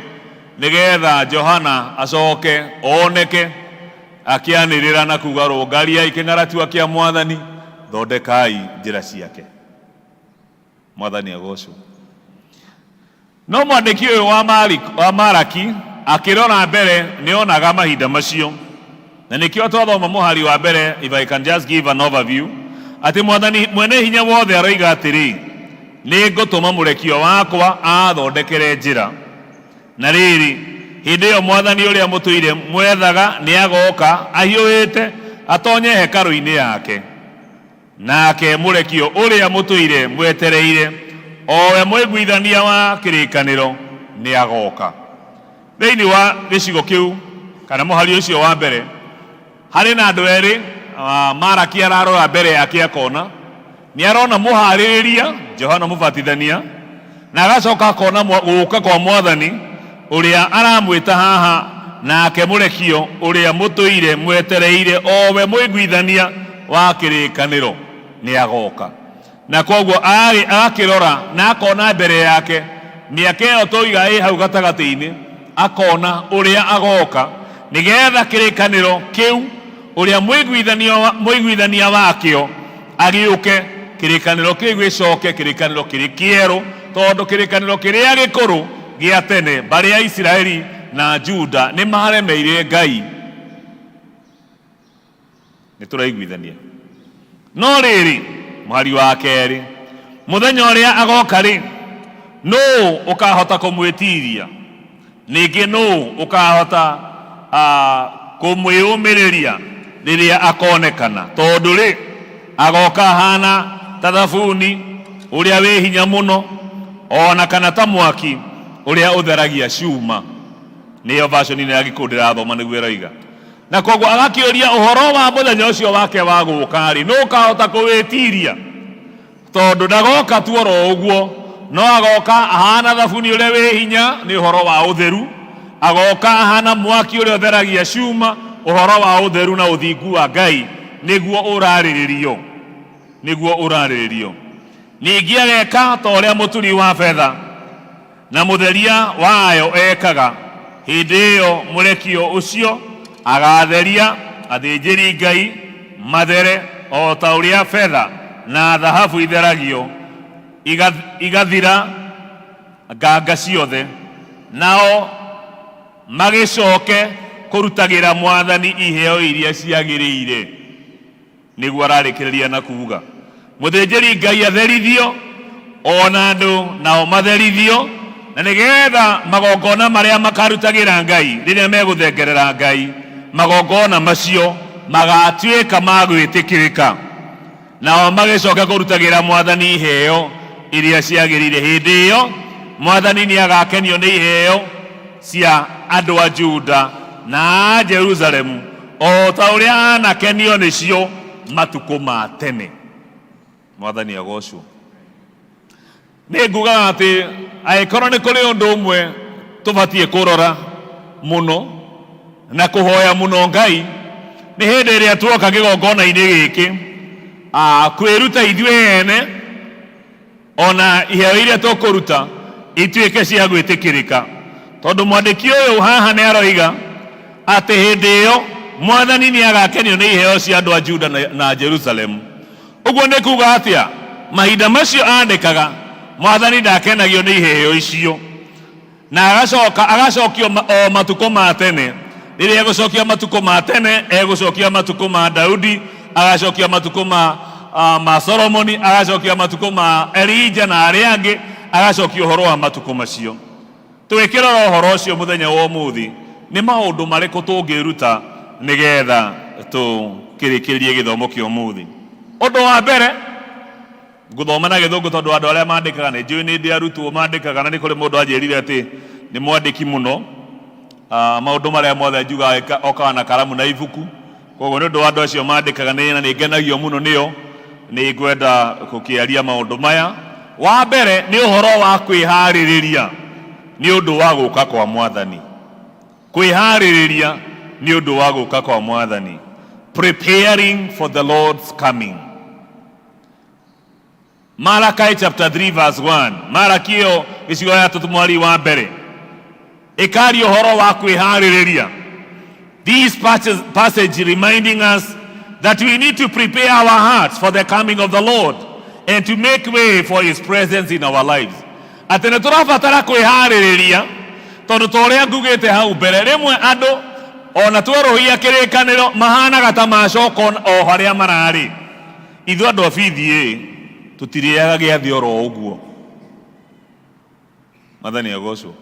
nĩgetha Johana acoke oneke akĩanĩrĩra na kuga rũngariai kĩng'aratua kĩa Mwathani, thondekai njĩra ciake. Mwathani agocwo. No mwandĩki ũyũ wa Maraki akĩrora mbere nĩonaga mahinda macio, na nĩkĩo twathoma mũhari wa mbere, if I can just give an overview, atĩ Mwathani mwene hinya wothe aroiga atĩrĩ, nĩ ngũtũma mũrekio wakwa athondekere njĩra. Na rĩrĩ, hĩndĩ ĩyo Mwathani ũrĩa mũtũire mwethaga nĩ agoka ahiũhĩte atonye hekarũ-inĩ yake, nake mũrekio ũrĩa mũtũire mwetereire, owe mũiguithania wa kĩrĩkanĩro nĩ agoka. Thĩinĩ wa gĩcigo kĩu kana mũhari ũcio wa mbere harĩ na andũ erĩ, Maraki ararora mbere yake akona, nĩ arona mũharĩrĩria Johana Mũbatithania, na agacoka akona gũka kwa Mwathani ũrĩa aramwĩta haha, nake mũrekio ũrĩa mũtũire mwetereire, owe mũiguithania wa kĩrĩkanĩro nĩ agoka. Na koguo agakĩrora na akona mbere yake mĩaka ĩyo tũiga ĩ hau gatagatĩ-inĩ, akona ũrĩa agoka nĩgetha kĩrĩkanĩro kĩu ũrĩa mũiguithania wakĩo agĩũke, kĩrĩkanĩro kĩu gĩcoke, kĩrĩkanĩro kĩrĩ kĩerũ, tondũ kĩrĩkanĩro kĩrĩa gĩkũrũ gĩa tene mbarĩ ya Isiraeli na Juda nĩ maremeire Ngai. Nĩ tũraiguithania. No rĩrĩ, mũhari wa kerĩ, mũthenya ũrĩa agoka rĩ, nũũ ũkahota kũmwĩtiria? Ningĩ nũũ ũkahota kũmwĩyũmĩrĩria rĩrĩa akonekana? Tondũ rĩ, agoka hana ta thabuni ũrĩa wĩ hinya mũno, ona kana ta mwaki ũrĩa ũtheragia cuma. Nĩyo version ya Gĩkũyũ ndĩrathoma nĩguo ĩroiga. Na koguo agakĩũria ũhoro wa mũthenya ũcio wake wa gũka rĩ, nũũ ũkahota kũwĩtiria? Tondũ ndagoka tu oro ũguo, no agoka ahana thabuni ũrĩa wĩ hinya, nĩ ũhoro wa ũtheru, agoka ahana mwaki ũrĩa ũtheragia cuma, ũhoro wa ũtheru na ũthingu wa Ngai, nĩguo ũrarĩrĩrio. Ningĩ ageka ta ũrĩa mũturi wa betha na mũtheria wayo ekaga, hĩndĩ ĩyo mũrekio ũcio agatheria athĩnjĩri Ngai mathere o ta ũrĩa betha na thahabu itheragio, igathira nganga ciothe, nao magĩcoke kũrutagĩra Mwathani iheo iria ciagĩrĩire. Nĩguo ararĩkĩrĩria na kuga mũthĩnjĩri Ngai atherithio, ona andũ nao matherithio, na nĩgetha magongona marĩa makarutagĩra Ngai rĩrĩa megũthengerera Ngai, magongona macio magatuĩka ma gwĩtĩkĩrĩka, nao magĩcoka kũrutagĩra Mwathani iheo iria ciagĩrĩire. Hĩndĩ ĩyo Mwathani nĩ agakenio nĩ iheo cia andũ a Juda na Jerusalemu, o ta ũrĩa anakenio nĩcio matukũ ma tene. Mwathani agocwo. Nĩ ngugaga atĩ angĩkorwo nĩ kũrĩ ũndũ ũmwe tũbatiĩ kũrora mũno na kuhoya muno Ngai ni hindi iria tuoka kigongona-ini giki kwiruta ithuĩ ene ona iheo iria tukuruta ituĩke cia gwĩtĩkĩrĩka, tondu mwandĩki ũyũ haha nĩ aroiga atĩ hĩndĩ ĩyo Mwathani nĩ agakenio nĩ iheo cia andũ a Juda na Jerusalemu. Ũguo nĩ kuuga atĩa? Mahinda macio andĩkaga Mwathani ndakenagio nĩ iheo icio, na agacokio matukũ ma tene. Rĩrĩa egũcokia matukũ ma tene, egũcokia matukũ ma Daudi, agacokia matukũ ma Solomoni, agacokia matukũ ma Elija na arĩa angĩ, agacokia ũhoro wa matukũ macio. Twĩkĩrora ũhoro ũcio mũthenya wa ũmũthĩ, nĩ maũndũ marĩkũ tũngĩruta nĩgetha tũkĩrĩkĩrĩrie gĩthomo kĩa ũmũthĩ? Ũndũ wa mbere, ngũthoma na Gĩthũngũ tondũ andũ arĩa mandĩkaga nĩ njũĩ nĩ ndĩ arutwo mandĩkaga, na nĩ kũrĩ mũndũ anjĩrire atĩ nĩ mwandĩki mũno. Maũndũ marĩa mothe njugaga okaga na karamu na ibuku, koguo nĩ ũndũ wa andũ acio mandĩkaga nĩ ngenagio mũno nĩo, nĩ ngwenda gũkĩaria maũndũ maya. Wa mbere nĩ ũhoro wa kwĩharĩrĩria nĩ ũndũ wa gũka kwa Mwathani. Kwĩharĩrĩria nĩ ũndũ wa gũka kwa Mwathani. Preparing for the Lord's coming. Malachi chapter 3 verse 1. Malaki ĩyo gĩcigo gĩa tatu mweri wa mbere ĩkaria ũhoro wa kwĩharĩrĩria. This passage reminding us that we need to prepare our hearts for the coming of the Lord and to make way for His presence in our lives. Atĩ nĩ tũrabatara kwĩharĩrĩria tondũ ta ũrĩa ngugĩte hau mbere, rĩmwe andũ ona twerũhia kĩrĩkanĩro mahanaga ta macoka o harĩa mararĩ. Ithuĩ andũ a P.C.E.A tũtirĩaga gĩathĩ oro ũguo. Mwathani agocwo.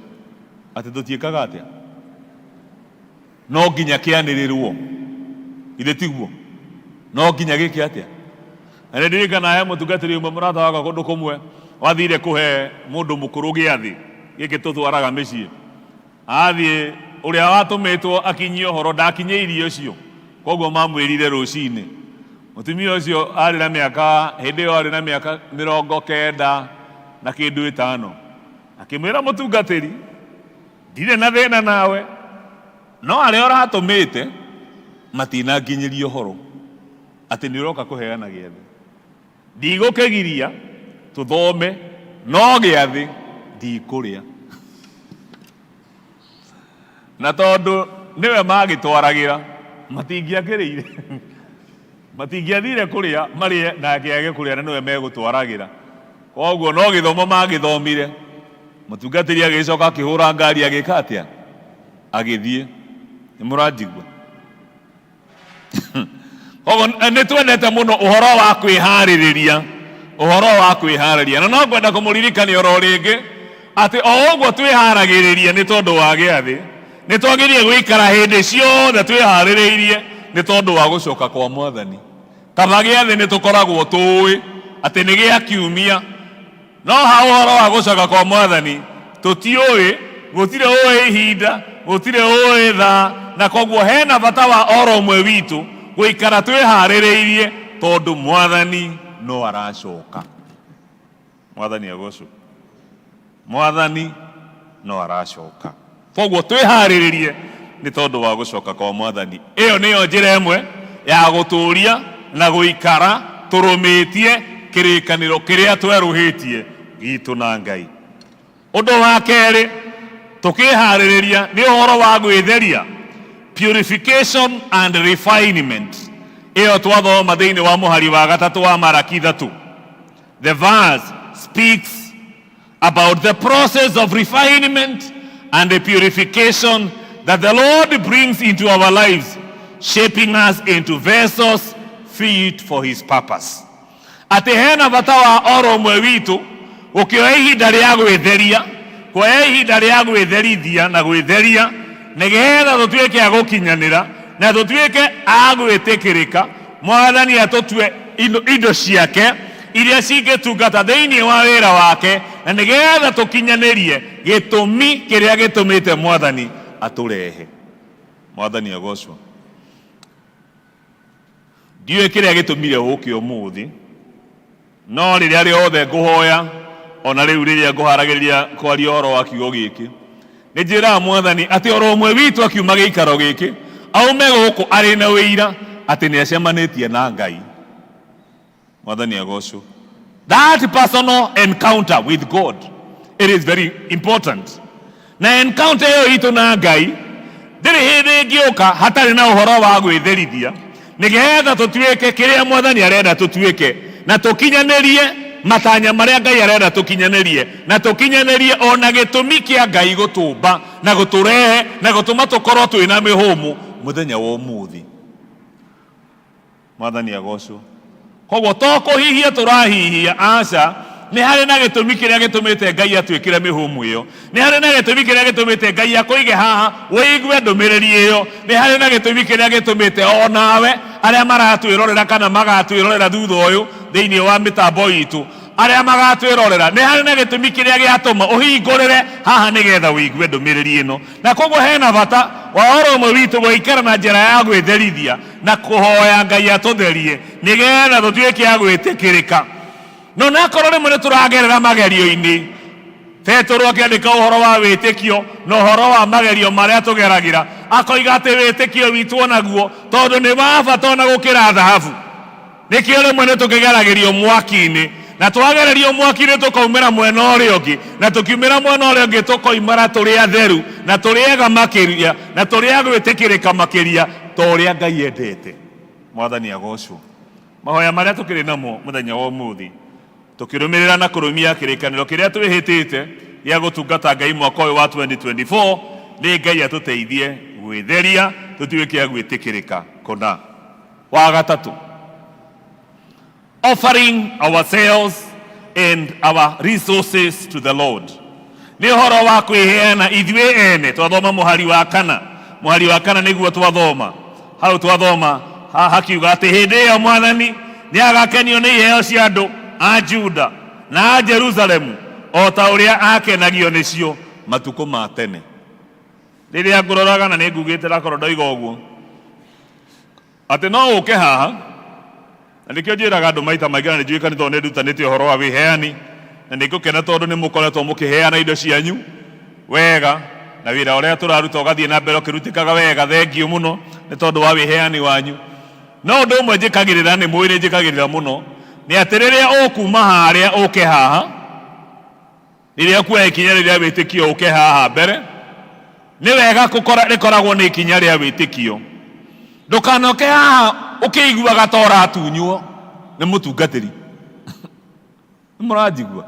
Atĩ tũtiĩkaga atĩa? No nginya kĩanĩrĩrwo. Ithe tiguo. No nginya gĩkĩ atĩa? Na nĩ ndirikana he mũtungatĩri ũmwe mũrataga kũndũ kũmwe wathire kũhe mũndũ mũkũrũ gĩathĩ gĩkĩ tũtwaraga mĩciĩ. Athiĩ ũrĩa watũmĩtwo akinyie ũhoro ndakinyĩirie ũcio, koguo mamwĩrire rũcinĩ. Mũtumia ũcio arĩ na mĩaka, hĩndĩ ĩyo arĩ na mĩaka 95 na kĩndũ 5. Akĩmwĩra mũtungatĩri, ndirĩ na thĩna nawe, no arĩa ũratũmĩte matinanginyĩria ũhoro atĩ nĩ ũroka kũheana gĩathĩ. Ndigũkĩgiria tũthome, no gĩathĩ ndikũrĩa. Na tondũ nĩwe magĩtwaragĩra matingĩakĩrĩire matingĩathire kũrĩa marĩe nake age kũrĩa, na nĩwe megũtwaragĩra. Koguo no gĩthomo magĩthomire. Mũtungatĩri agĩcoka akĩhũra ngari agĩka atĩa? Agĩthiĩ. Nĩ mũranjigua? Koguo nĩ twendete mũno ũhoro wa kwĩharĩrĩria, ũhoro wa kwĩharĩrĩria. Na no ngwenda kũmũririkania oro rĩngĩ atĩ o ũguo twĩharagĩrĩria nĩ tondũ wa gĩathĩ, nĩ twagĩrĩire gũikara hĩndĩ ciothe twĩharĩrĩirie nĩ tondũ wa gũcoka kwa Mwathani. Kaba gĩathĩ nĩ tũkoragwo tũĩ atĩ nĩ gĩa kiumia, no ha ũhoro wa gũcoka kwa Mwathani tũtiũĩ, gũtirĩ ũĩ ihinda, gũtirĩ ũĩ thaa, na koguo hena bata wa oro ũmwe witũ gũikara twĩharĩrĩirie tondũ Mwathani no aracoka. Mwathani agocwo. Mwathani no aracoka. Koguo twĩharĩrĩrie nĩ tondũ wa gũcoka kwa Mwathani. Ĩyo nĩyo njĩra ĩmwe ya gũtũũria na gũikara tũrũmĩtie kĩrĩkanĩro kĩrĩa twerũhĩtie gitũ na Ngai. Ũndũ wa kerĩ, tũkĩharĩrĩria nĩ ũhoro wa gwĩtheria, purification and refinement. Ĩyo twathoma thĩinĩ wa mũhari wa gatatũ wa Malaki 3. The verse speaks about the process of refinement and the purification that the Lord brings into our lives, shaping us into vessels fit for His purpose. Atĩ hena bata wa oro ũmwe witũ gũkĩoya ihinda rĩa gwĩtheria, kuoya ihinda rĩa gwĩtherithia na gwĩtheria nĩgetha tũtuĩke a gũkinyanĩra na tũtuĩke a gwĩtĩkĩrĩka, Mwathani atũtue indo ciake iria cingĩtungata thĩinĩ wa wĩra wake, na nĩgetha tũkinyanĩrie gĩtũmi kĩrĩa gĩtũmĩte Mwathani atũrehe. Mwathani agocwo. Ndiũĩ kĩrĩa gĩtũmire ũke ũmũthĩ, no rĩrĩa rĩothe ngũhoya, ona rĩu rĩrĩa ngũharagĩrĩria kwaria ũhoro wa kiugo gĩkĩ, nĩ njĩra Mwathani atĩ oro ũmwe witũ akiuma gĩikaro gĩkĩ aume gũkũ arĩ na wĩira atĩ nĩ acemanĩtie na Ngai. Mwathani agocwo. That personal encounter with God, it is very important. Na encounter ĩyo itũ na Ngai ndĩrĩ hĩndĩ ĩngĩũka hatarĩ na ũhoro wa gwĩtherithia, nĩgetha tũtuĩke kĩrĩa Mwathani arenda tũtuĩke, na tũkinyanĩrie matanya marĩa Ngai arenda tũkinyanĩrie, na tũkinyanĩrie ona gĩtũmi kĩa Ngai gũtũmba na gũtũrehe na gũtũma tũkorwo twĩna mĩhũmũ mũthenya wa ũmũthĩ. Mwathani agocwo. Koguo to kũhihia tũrahihia, aca, nĩ harĩ na gĩtũmi kĩrĩa gĩtũmĩte Ngai atwĩkĩre mĩhũmũ ĩyo. Nĩ harĩ na gĩtũmi kĩrĩa gĩtũmĩte Ngai akũige haha wĩigue ndũmĩrĩri ĩyo. Nĩ harĩ na gĩtũmi kĩrĩa gĩtũmĩte onawe arĩa maratwĩrorera kana magatwĩrorera thutha ũyũ thĩinĩ wa mĩtambo itũ, arĩa magatwĩrorera, nĩ harĩ na gĩtũmi kĩrĩa gĩatũma ũhingũrĩre haha nĩgetha wĩigue ndũmĩrĩri ĩno. Na koguo hena bata wa oro ũmwe witũ gũikara na njĩra ya gwĩtherithia na kũhoya Ngai atũtherie nĩgetha tũtuĩke a gwĩtĩkĩrĩka. No nakorwo rĩmwe nĩ tũragerera magerio-inĩ, Petero akĩandĩka ũhoro wa wĩtĩkio na ũhoro wa magerio marĩa tũgeragĩra, akoiga atĩ wĩtĩkio witũ onaguo tondũ nĩ wa bata ona gũkĩra thahabu, nĩkĩo rĩmwe nĩ tũkĩgeragĩrio mwaki-inĩ, na twagererio mwaki-inĩ tũkaumĩra mwena ũrĩa ũngĩ, na tũkiumĩra mwena ũrĩa ũngĩ tũkoimĩra tũrĩ atheru na tũrĩ ega makĩria na tũrĩ a gwĩtĩkĩrĩka makĩria ta ũrĩa Ngai endete. Mwathani agocwo. Mahoya marĩa tũkĩrĩ namo mũthenya wa ũmũthĩ, tũkĩrũmĩrĩra na kũrũmia kĩrĩkanĩro kĩrĩa twĩhĩtĩte gĩa gũtungata Ngai mwaka ũyũ wa 2024, nĩ Ngai atũteithie gwĩtheria tũtuĩke a gwĩtĩkĩrĩka kũna. Wa gatatũ, offering ourselves and our resources to the Lord. Nĩ ũhoro wa kwĩheana ithuĩ ene. Twathoma mũhari wa kana nĩguo twathoma. Hau twathoma hakiuga atĩ hĩndĩ ĩyo Mwathani nĩ agakenio nĩ iheo cia andũ a Juda na a Jerusalemu o ta ũrĩa akenagio nĩcio matukũ ma tene. Rĩrĩa ngũroraga na nĩ ngugĩte ndakorwo ndoiga ũguo atĩ no ũke haha, na nĩkĩo njĩraga andũ maita maingĩ na nĩnjuĩka tondũ nĩndutanĩte ũhoro wa wĩheani, na nĩngũkena tondũ nĩ mũkoretwo mũkĩheana indo cianyu wega, na wĩra ũrĩa tũraruta ũgathiĩ na mbere ũkĩrutĩkaga wega. Thengiũ mũno nĩ tondũ wa wĩheani wanyu. No ũndũ ũmwe njĩkagĩrĩra, nĩ mũĩ njĩkagĩrĩra mũno, nĩ atĩ rĩrĩa ũkuma harĩa ũke haha, rĩrĩa kuoya ikinya rĩrĩa wĩtĩkio ũke haha mbere, nĩ wega rĩkoragwo nĩ ikinya rĩa wĩtĩkio. Ndũkanoke haha ũkĩiguaga ta ũratunywo nĩ mũtungatĩri. Nĩ mũranjigua?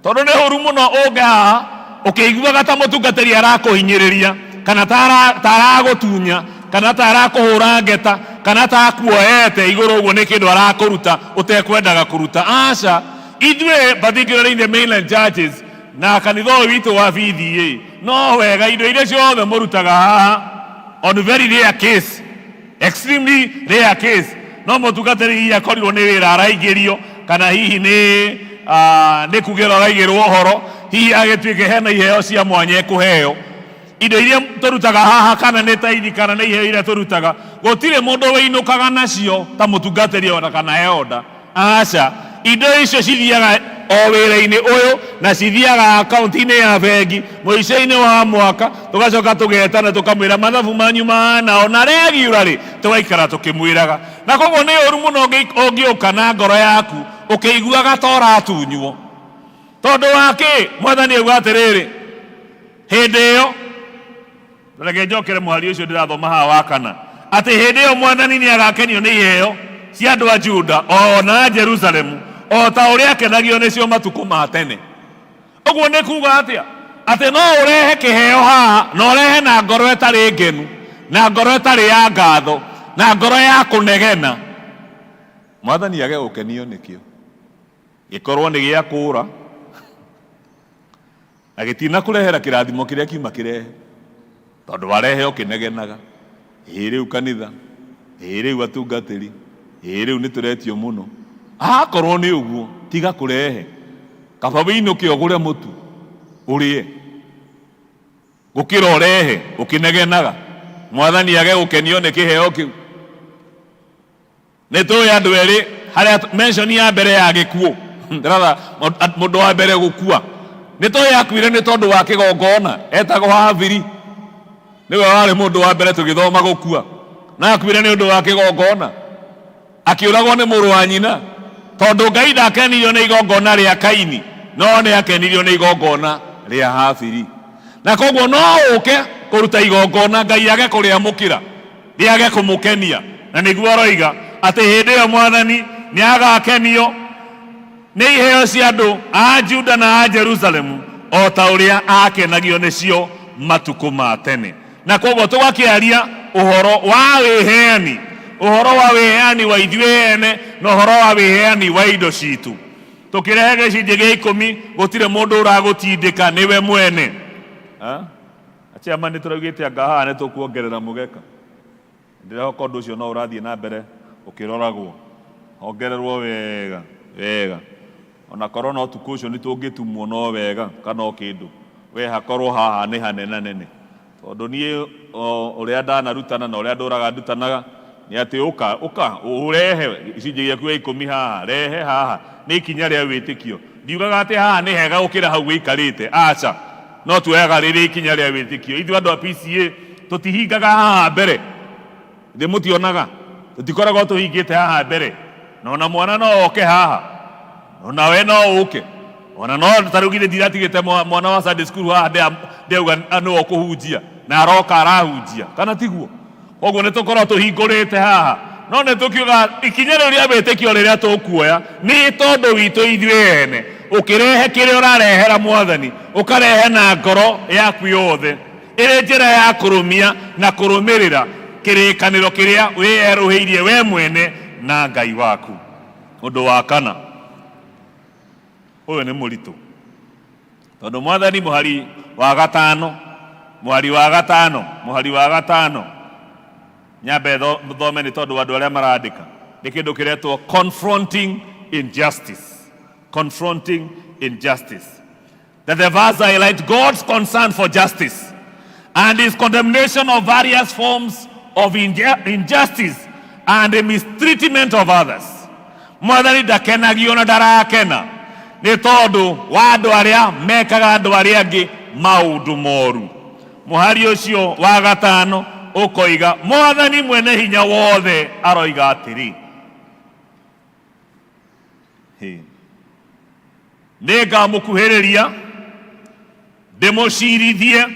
Tondũ nĩ ũru mũno ũnge haha ũkĩiguaga ta mũtungatĩri arakũhinyĩrĩria, kana ta aragũtunya, kana ta arakũhũra ngeta, kana ta akuoete igũrũ ũguo nĩ kĩndũ arakũruta ũtekwendaga kũruta. Aca, ithuĩ particularly in the mainland churches na kanitha ũyũ witũ wa P.C.E.A, no wega indo iria ciothe mũrutaga haha, on very rare case, extremely rare case, no mũtungatĩri hihi akorirwo nĩ wĩra araingĩrio, kana hihi nĩ kugĩra araigĩrwo ũhoro, hihi agĩtuĩke hena iheo cia mwanya ekũheo. Indo iria tũrutaga haha, kana nĩ taithi kana nĩ iheo iria tũrutaga, gũtirĩ mũndũ wĩinũkaga nacio ta mũtungatĩri ona kana eonda. Aca, indo icio cithiaga o wĩra-inĩ ũyũ na cithiaga akaunti-inĩ ya bengi mũico-inĩ wa mwaka, tũgacoka tũgetana tũkamwĩra mathabu manyu mahana ona regularly, tũgaikara tũkĩmwĩraga. Na koguo nĩ ũru mũno ũngĩũka na ngoro yaku ũkĩiguaga ta ũratunywo. Tondũ wakĩ Mwathani auga atĩrĩrĩ, hĩndĩ ĩyo, reke njokere mũhari ũcio ndĩrathoma haha wa kana, atĩ hĩndĩ ĩyo Mwathani nĩ agakenio nĩ iheo cia andũ a Juda o na Jerusalemu o ta ũrĩa akenagio nĩcio matukũ ma tene. Ũguo nĩ kuuga atĩa? Atĩ no ũrehe kĩheo haha na ũrehe na ngoro ĩtarĩ ngenu, na ngoro ĩtarĩ ya ngatho, na ngoro ya kũnegena, Mwathani age gũkenio nĩkĩo. Gĩkorwo nĩ gĩa kũũra na gĩtina kũrehera kĩrathimo kĩrĩa kiuma kĩrehe, tondũ warehe ũkĩnegenaga. Rĩu kanitha, rĩu atungatĩri, rĩu nĩ tũretio mũno. Akorwo nĩ ũguo, tiga kũrehe. Kaba wĩinũke ũgũre mũtu ũrĩe, gũkĩra ũrehe ũkĩnegenaga. Mwathani age gũkenio nĩ kĩheo kĩu. Nĩ tũĩ andũ erĩ harĩa mention ya mbere ya gĩkuũ, mũndũ wa mbere gũkua nito yakuire ni tondu wa kigongona etagwo Haviri niwe wari mundu wa mbere tugithoma gukua na akuire ni undu wa kigongona akiuragwo ni muru wa nyina tondu Ngai ndakenirio ni igongona ria Kaini no ni akenirio ni igongona ria Haviri na koguo no uke kuruta igongona Ngai age kuriamukira riage kumukenia na niguo aroiga ati hindi iyo Mwathani ni agakenio ni iheo cia andu a Juda na a Jerusalemu o ta uria akenagio nicio matuku ma tene na koguo tugakiaria uhoro wa wiheani wa ithuĩ ene na uhoro wa wiheani wa indo citu tukirehe gĩcunjĩ gĩa 10 gũtirĩ mũndũ ũragũtindĩka niwe mwene aciama nĩ tũraugĩte anga haha nĩ tũkuongerera mũgeka ndĩrehoka ũndũ ũcio no ũrathiĩ na mbere ũkĩroragwo ongererwo wega wega ona korwo no ũtukũ ũcio nĩ tũngĩtumwo no wega kana o kĩndũ we hakorwo haha nĩ hanene nene tondũ niĩ ũrĩa ndanarutana na ũrĩa ndũraga ndutanaga nĩ atĩ ũka ũrehe gĩcunjĩ gĩaku gĩa 10 haha rehe haha nĩ ikinya rĩa wĩtĩkio ndiugaga atĩ haha nĩ hega gũkĩra hau wĩikarĩte aca no tuoyaga rĩrĩ ikinya rĩa wĩtĩkio ithuĩ andũ a P.C.E.A tũtihingaga haha mbere thĩ mũtionaga tũtikoragwo tũhingĩte haha mbere na ona mwana no oke haha ona we no ũke ona no tarugire ndiratigĩte mwana wa Sunday school haha ndeuga nĩwe ũkũhunjia na aroka arahunjia kana tiguo koguo nĩ tũkorwo tũhingũrĩte haha no nĩ tũkiuga ikinya rĩu rĩa wĩtĩkio rĩrĩa tũkuoya nĩ tondũ witũ ithuĩ ene ũkĩrehe kĩrĩa ũrarehera Mwathani ũkarehe na ngoro yaku yothe ĩrĩ njĩra ya kũrũmia na kũrũmĩrĩra kĩrĩkanĩro kĩrĩa wĩerũhĩirie we mwene na Ngai waku ũndũ wa kana ũyũ nĩ mũritũ tondũ Mwathani mũhari wa gatano nyambe thome nĩ tondũ andũ arĩa marandĩka nĩ kĩndũ kĩretwo confronting injustice that the verse highlights God's concern for justice and his condemnation of various forms of injustice and the mistreatment of others. Mwathani ndakenagio na ndarakena nĩ tondũ wa andũ arĩa mekaga andũ arĩa angĩ maũndũ moru. Mũhari ũcio wa gatano ũkoiga Mwathani mwene hinya wothe aroiga atĩrĩ nĩngamũkuhĩrĩria ndĩmũcirithie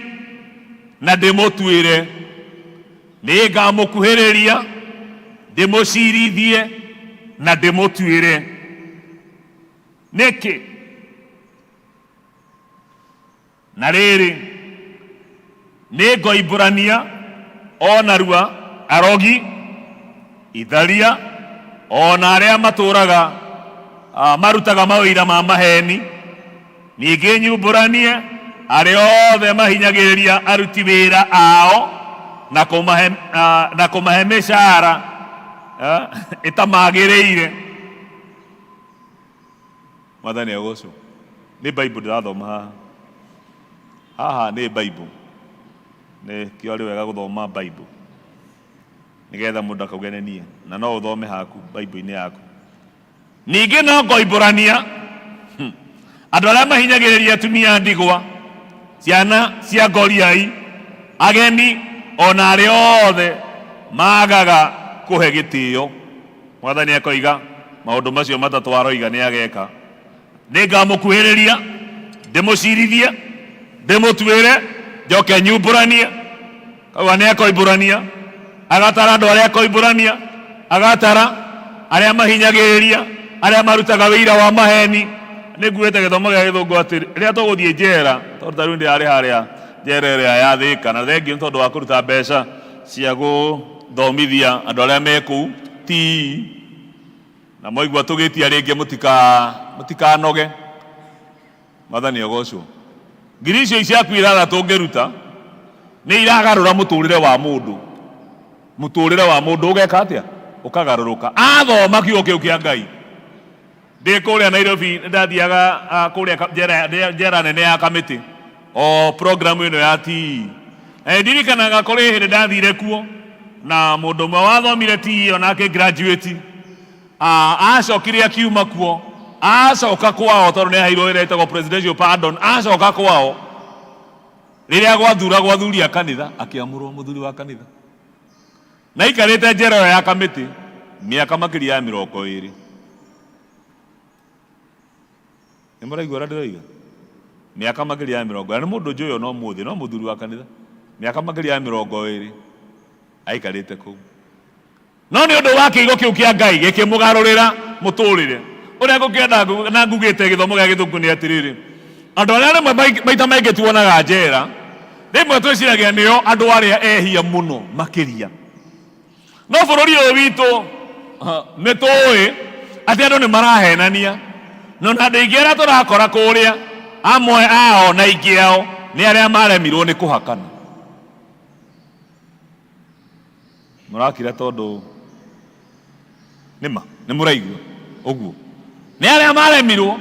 na ndĩmũtuĩre nĩngamũkuhĩrĩria ndĩmũcirithie na ndĩmũtuĩre nĩkĩ na rĩrĩ nĩngoimbũrania onarua arogi itharia ona arĩa matũraga marutaga mawĩra ma maheni ningĩ nyumbũranie arĩa othe mahinyagĩrĩria aruti wĩra ao na kũmahe mĩcara ĩtamagĩrĩire. Mwathani agocwo nĩ Bible ndĩrathoma haha nĩ Bible nĩ kĩo arĩ wega gũthoma Bible nĩgetha mũndũ akauge nĩ niĩ na no ũthome haku Bible-inĩ yaku. Ningĩ no ngoimbũrania andũ arĩa mahinyagĩrĩria atumia ndigwa ciana cia ngoriai ageni ona arĩa othe magaga kũhe gĩtĩo. Mwathani akoiga maũndũ macio matatũ aroiga nĩ ageka. Nĩngamũkuhĩrĩria ndĩmũcirithie ndĩmũtuĩre njoke nyumbũranie. Kauga nĩ akoimbũrania agatara andũ arĩa akoimbũrania agatara arĩa mahinyagĩrĩria arĩa marutaga wĩira wa maheni. Nĩnguĩte gĩthomo gĩa Gĩthũngũ atĩ rĩrĩa tũgũthiĩ njera tondũ tarĩu ndĩrarĩ harĩa njera ĩrĩa ya Thika na thengiũ nĩ tondũ wa kũruta mbeca cia gũthomithia andũ arĩa me kũu ti na mwaigua tũgĩtia rĩngĩ mũtikanoge. Mwathani agocwo ngiri icio ciaku ithathatũ ũngĩruta nĩ iragarũra mũtũrĩre wa mũndũ ũgeka atĩa ũkagarũrũka athoma kiugo kĩu kĩa Ngai. Ndĩ kũrĩa Nairobi ndathiaga kũrĩa njera nene ya Kamĩtĩ o programu ĩno ya P.C.E.A. Ndirikanaga kũrĩ hĩndĩ ndathire kuo na mũndũ ũmwe wathomire P.C.E.A. onake graduate acokire akiuma kuo acoka kwao tondu ni hairwo wira itagwo presidential pardon, acoka kwao riria gwathuragwo athuri a kanitha, akiamurwo muthuri wa kanitha na ikarite njera ya kamiti miaka makiria ya 20. Ni muraigua ura ndiroiga miaka makiria ya 20, ni mundu njuyo no muthi no muthuri wa kanitha, miaka makiria ya 20 aikarite kuu. No ni undu wa kiugo kiu kia Ngai gikimugarurira muturire uria ngukenda na ngugite githomo gia githungu ni atiriri, andu aria rimwe maita maingi tuonaga njera rimwe twiciragia nio andu aria ehia muno makiria, no bururi uyu witu ni tuwi ati andu ni marahenania, no na andu aingi aria turakora kuria amwe ao na aingi ao ni aria maremirwo ni kuhakana. Murakira tondu nima ni muraigua uguo, ni aria maremirwo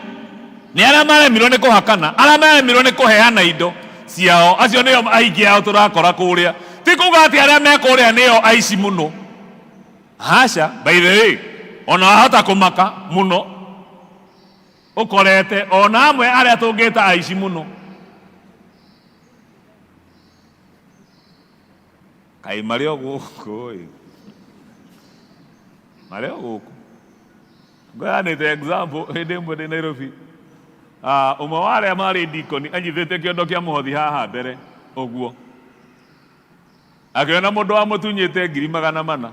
ni kuhakana, aria maremirwo ni kuheana indo ciao, acio nio aingi ao turakora kuria, ti kuga ati aria me kuria nio aici muno. Hasha, by the way, ona hata kumaka muno ukorete ona amwe aria tungita aici muno. Kai mario guku mario guku ngoyanite example hindi imwe ndi Nairobi, umwe wa aria mari dikoni anyithite kiondo kia muhothi haha mbere uguo, akiona mundu wa mutunyite 400,000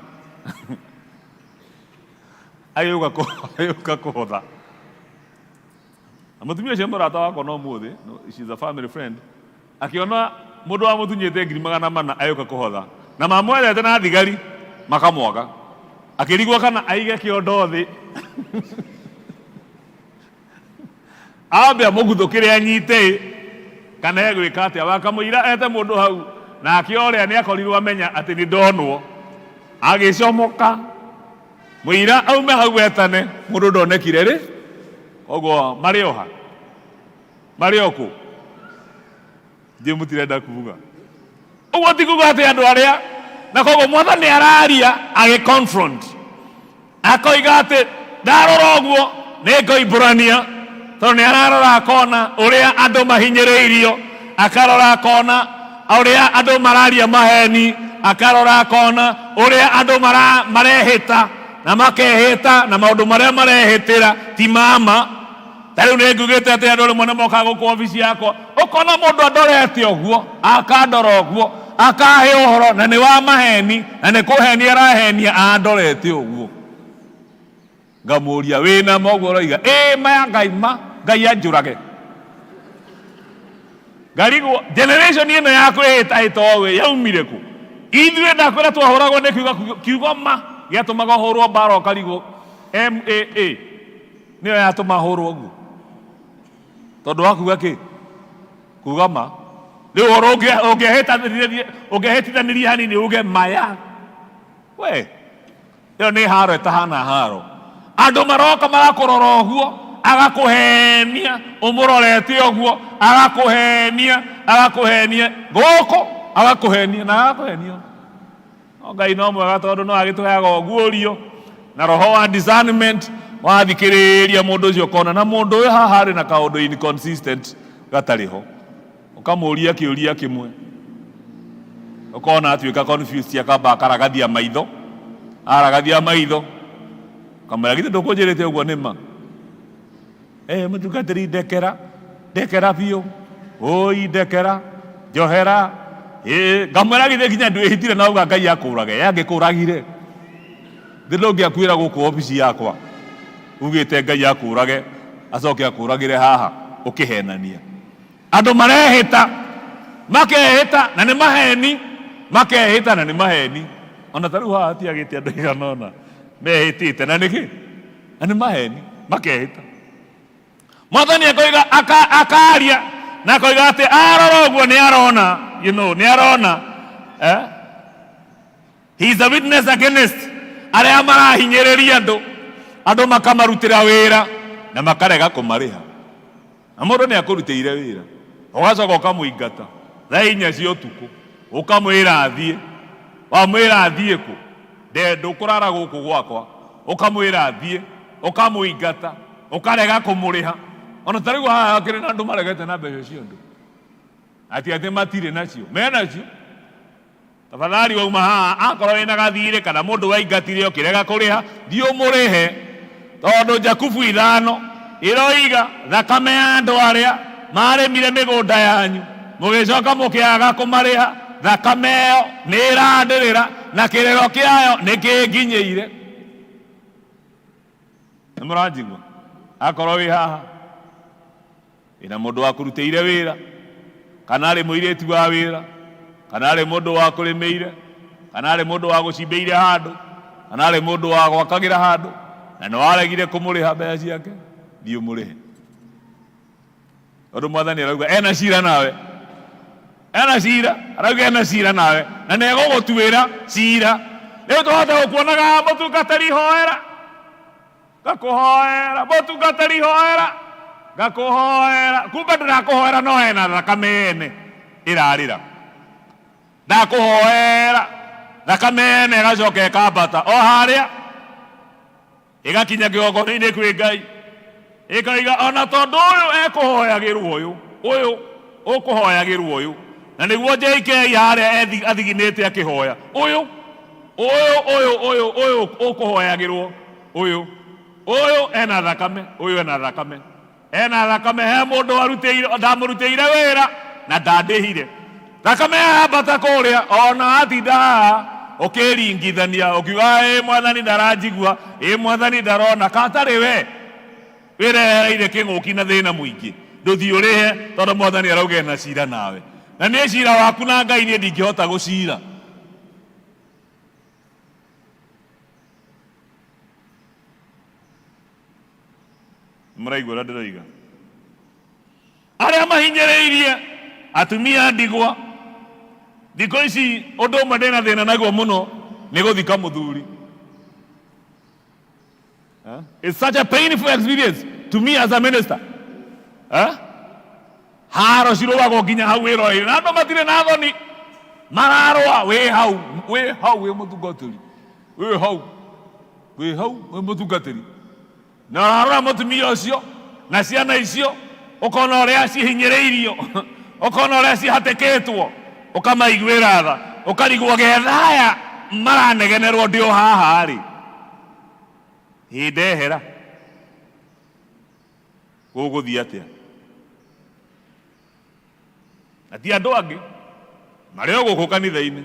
ayuka kuhotha. Mutumia ucio murata wakwa no muthi, she's a family friend, akiona mundu wa mutunyite 400,000 ayuka kuhotha na mamwelete na thigari makamwaga, akirigwo kana aige kiondo thi ambe amuguthukiria anyite kana egwika atia, wakamwira ete mundu hau na akioria ni akorirwo amenya ati ni ndonwo, agicomoka mwira aume hau etane mundu ndonekire ri ogo marioha marioku je mutirenda kuvuga uguo ti kuga ati andu aria na kogo mwathani araria agi confront akoiga ati ndarora uguo ni ngoiburania tondu ni ararora akona uria andu mahinyiriirio, akarora akona uria andu mararia maheni, akarora akona uria andu marehita na makehita na maundu maria marehitira ti mama. Tariu ni ngugite ati andu rimwe moka guku ofisi yakwa ukona mundu andorete uguo akandora uguo akahe uhoro na ni wa maheni na ni kuhenia arahenia andorete uguo, ngamuria wina moguo roiga maya ngai anjurage ngarigo generation ino yaku itaitowe yaumire ku ithuĩ ndakwĩra twahũragwo nĩ kiugo ma gĩatũmaga hũrwo mbara ũkarigwo MAA nĩyo yatũma hũrwo ũguo tondũ wa kuga kĩ kuga ma rĩu ũhoro ũngĩhĩtithanĩria hanini uge maya we ĩyo nĩ haro ĩtahana haro, andũ maroka magakũrora ũguo agakuhenia umurorete ũguo agakuhenia gũkũ agakuhenia na agakuhenia. Ngai no mwega tondũ no agĩtũheaga ũguũrio na roho wa discernment wathikĩrĩria mũndũ ũcio ũkona na mũndũ ũyũ haha arĩ na kaũndũ inconsistent gatarĩ ho, ũkamũria kĩũria kĩmwe ũkona atuĩka confused, akamba akaragathia maitho, aragathia maitho kamera githĩ ndũkũnjĩrĩte ũguo nĩma mũtungatĩri ndekera biũ ũi ndekera njohera ngamwĩra githĩ nginya ndwĩhĩtire na uga Ngai akũrage, angĩkũragire thĩ ndũngĩakuĩra gũkũ obici yakwa ugĩte Ngai akũrage acoke akũragĩre haha ũkĩhenania. Andũ marehĩta makehĩta na nĩ maheni, makehĩta na nĩ maheni. Ona tarĩu haha hatiagĩte andũ aigana ũna mehĩtĩte na nĩkĩ na nĩ maheni makehĩta. Mwathani akoiga akaria na akoiga atĩ arora ũguo nĩ arona, you know, nĩ arona he is a witness against arĩa marahinyĩrĩria andũ makamarutĩra wĩra na makarega kũmarĩha, na mũndũ nĩ akũrutĩire wĩra ũgacoka ũkamũingata thaa 4 cia ũtukũ ũkamwĩra athiĩ, wamwĩra athiĩ kũ ndũkũrara gũkũ gwakwa, ũkamwĩra athiĩ ũkamũingata ukarega kumuriha ona tarigo haha kire na andu maregete na mbeca cio ndu ati matire nacio mena cio tafadhali wauma haha akorwo wina gathire kana mundu waingatire ukirega kuriha thio murihe tondu Jakubu 5 iroiga thakame ya andu aria maremire migunda yanyu mugicoka mukiaga kumariha thakame ĩyo nĩ ĩrandirĩra na kĩrĩro kĩayo nĩ kĩnginyĩire. Nĩ mũranjigua? Akorwo wĩ haha ĩna mũndũ wakũrutĩire wĩra kana arĩ mũirĩtu wa wĩra kana arĩ mũndũ wa kũrĩmĩire kana arĩ mũndũ wa gũcimbĩire handũ kana arĩ mũndũ wa gwakagĩra handũ na nĩ waregire kũmũrĩha mbeca ciake, thiĩ ũmũrĩhe. Tondũ Mwathani arauga ena cira nawe, ena cira, arauga ena cira nawe na nĩ egũgũtuĩra cira. Rĩu tũhote gũkuonaga mũtungatĩri hoera ngakũhoera, mũtungatĩri hoera ngakũhoera, kumbe ndĩrakũhoera no hena thakame yene ĩrarĩra. Ndakũhoera thakame yene ĩgacoka ĩkambata o harĩa ĩgakinya kĩgongona-inĩ kwĩ Ngai ĩkaiga ona tondũ ũyũ ekũhoyagĩrwo ũyũ ũkũhoyagĩrwo ũyũ, na nĩguo JK harĩa athiginĩte akĩhoya ũyũ ũkũhoyagĩrwo ũyũ ena thakame, ũyũ ena thakame, ena thakame. He mũndũ ndamũrutĩire wĩra na ndandĩhire, thakame yambata kũrĩa ona atinda haha ũkĩringithania ũkiuga ĩ Mwathani ndaranjigua, ĩ Mwathani ndarona. Katarĩ we wĩrehereire kĩng'ũki na thĩna mũingĩ, ndũthiĩ ũrĩhe tondũ Mwathani arauga ena cira nawe, na nĩ cira waku na Ngai niĩ ndingĩhota gũcira. Mũraigua ũrĩa ndĩroiga? Arĩa mahinyĩrĩirie atumia ndigwa thikũ ici ũndũ ũmwe ndĩna thĩna naguo mũno nĩ gũthika mũthuri. It's such a painful experience to me as a minister. Haro cirũagwo nginya hau wĩra-inĩ na andũ matirĩ na thoni, mararũa wĩ hau wĩ mũtungatĩri, wĩ hau wĩ mũtungatĩri, na ũrarora mũtumia ũcio na ciana icio ũkona ũrĩa cihinyĩrĩirio, ũkona ũrĩa cihatĩkĩtwo, ũkamaiguĩra tha, ũkarigwo gethaya maranegenerwo ndĩ o haha rĩ, hĩndehera gũgũthiĩ atĩa? Na ti andũ angĩ marĩ o gũkũ kanitha-inĩ,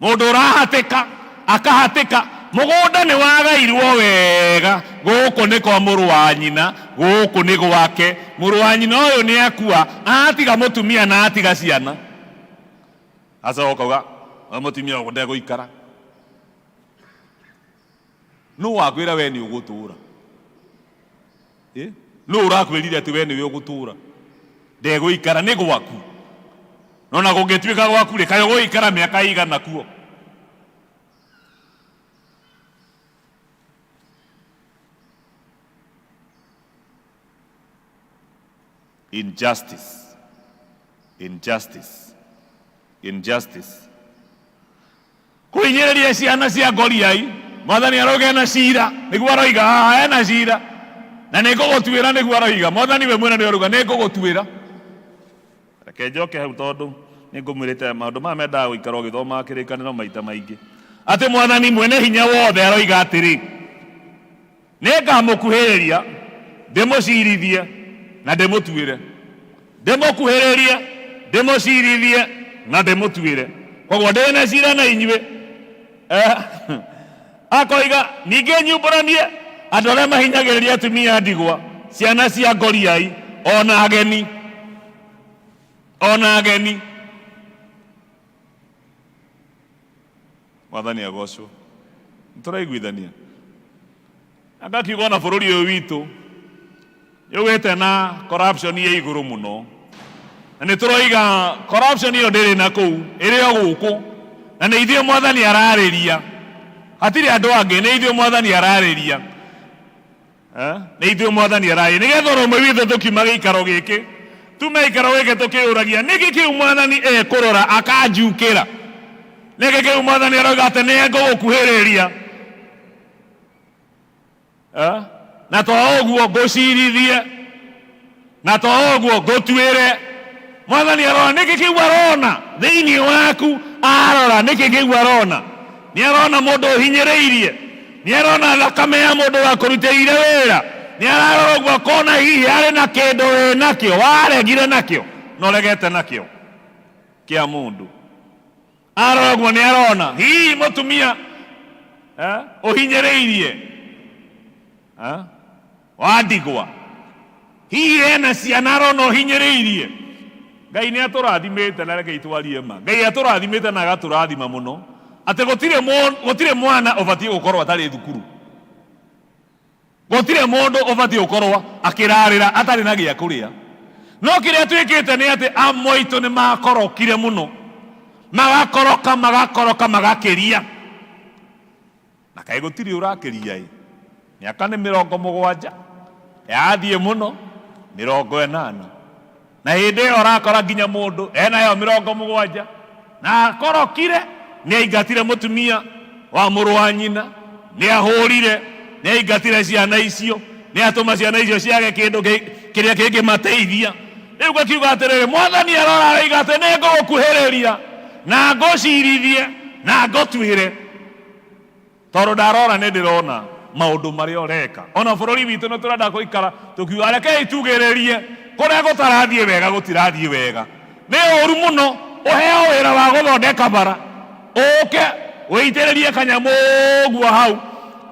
mũndũ ũrahatĩka akahatĩka, mũgũnda nĩ wagairwo wega, gũkũ nĩ kwa mũrũ wa nyina, gũkũ nĩ gwake, mũrũ wa nyina ũyũ nĩ akua, atiga mũtumia na atiga ciana, acoka ũkauga mũtumia ũyũ ndegũikara. Nũ wakwĩra we nĩ ũgũtũũra? Nũ ũrakwĩrire atĩ we nĩwe ũgũtũũra? Ndegũikara, nĩ gwaku. Nona gũngĩtuĩka gwaku rĩ, kaĩ ũgũikara mĩaka igana kuo? Injustice, injustice, injustice. Kũhinyĩrĩria ciana cia ngoriai, Mwathani arauga ena cira, nĩguo aroiga haha ena cira na nĩ ngũgũtuĩra, nĩguo aroiga. Mwathani we mwene nĩ arauga nĩ ngũgũtuĩra. Reke njoke hau tondũ nĩ ngũmwĩrĩte maũndũ maya mendaga gũikara ũgĩthomaga kĩrĩkanĩro maita maingĩ. Atĩ Mwathani mwene hinya wothe aroiga atĩrĩ, nĩ ngamũkuhĩrĩria ndĩmũcirithie na ndĩmũtuĩre, ndĩmũkuhĩrĩrie ndĩmũcirithie na ndĩmũtuĩre. Koguo ndĩna cira na inyuĩ. Akoiga ningĩ nyumbũranie andũ arĩa mahinyagĩrĩria atumia ndigwa, ciana cia ngoriai, ona ageni, ona ageni. Mwathani agocwo. Tũraiguithania. Angakiuga ona bũrũri ũyũ witũ yũgĩte na corruption ĩ igũrũ mũno, na nĩ tũroiga corruption ĩyo ndĩrĩ na kũu, ĩrĩ o gũkũ, na nĩ ithuĩ Mwathani ararĩria, hatirĩ andũ angĩ, nĩ ithuĩ Mwathani ararĩria, nĩ ithuĩ Mwathani ararĩria. Nĩgetha ũrũmwe witũ tũkiuma gĩikaro gĩkĩ, tume gĩikaro gĩkĩ tũkĩũragia nĩkĩ kĩu Mwathani ekũrora akanjukĩra, nĩkĩ kĩu Mwathani arauga atĩ nĩ ngũgũkuhĩrĩria, na to oguo ngocirithie na to oguo ngotwire mwathani arona niki kiu arona thiini waku arora niki kiu arona ni arona mundu uhinyiriirie ni arona thakame ya mundu wa kurutĩire wĩra ni ararora uguo akona hihi arĩ na kĩndũ wĩ nakĩo waregire nakĩo no regete nakĩo kia mundu arora uguo ni arona hihi mutumia uhinyiriirie wandigwa hihi ena ciana arona uhinyiriirie Ngai ni atũrathimĩte na reke itwarie ma Ngai atũrathimĩte na agatũrathima mũno ate gũtirĩ mwana ũbatiĩ gũkorwo atarĩ thukuru gũtirĩ mũndũ ũbatiĩ gũkorwo akĩrarĩra atarĩ na gĩa kũrĩa no kĩrĩa twĩkĩte nĩ atĩ amwe aitũ nĩ makorokire mũno magakoroka magakĩria na kaĩ gũtirĩ ũrakĩria mĩaka nĩ 70 yathiĩ mũno 80 na hĩndĩ ĩyo ũrakora nginya mũndũ enayo 70 na akorokire nĩ aingatire mũtumia wa mũrũ wa nyina nĩ ahũrire nĩ aingatire ciana icio nĩ atũma ciana icio ciage kĩndũ kĩrĩa kĩngĩmateithia rĩu gakiuga atĩrĩrĩ mwathani arora aroiga atĩ nĩ ngũgũkuhĩrĩria na ngũcirithie na ngũtuĩre tondũ ndarora nĩ ndĩrona maũndũ marĩa ũreka ona bũrũri witũ nĩ tũrenda gũikara tũkiuga rekei tugĩrĩrie kũrĩa gũtarathiĩ wega gũtirathiĩ wega nĩ ũru mũno ũheo wĩra wa gũthondeka bara ũke wĩitĩrĩrie kanyamũ ũguo hau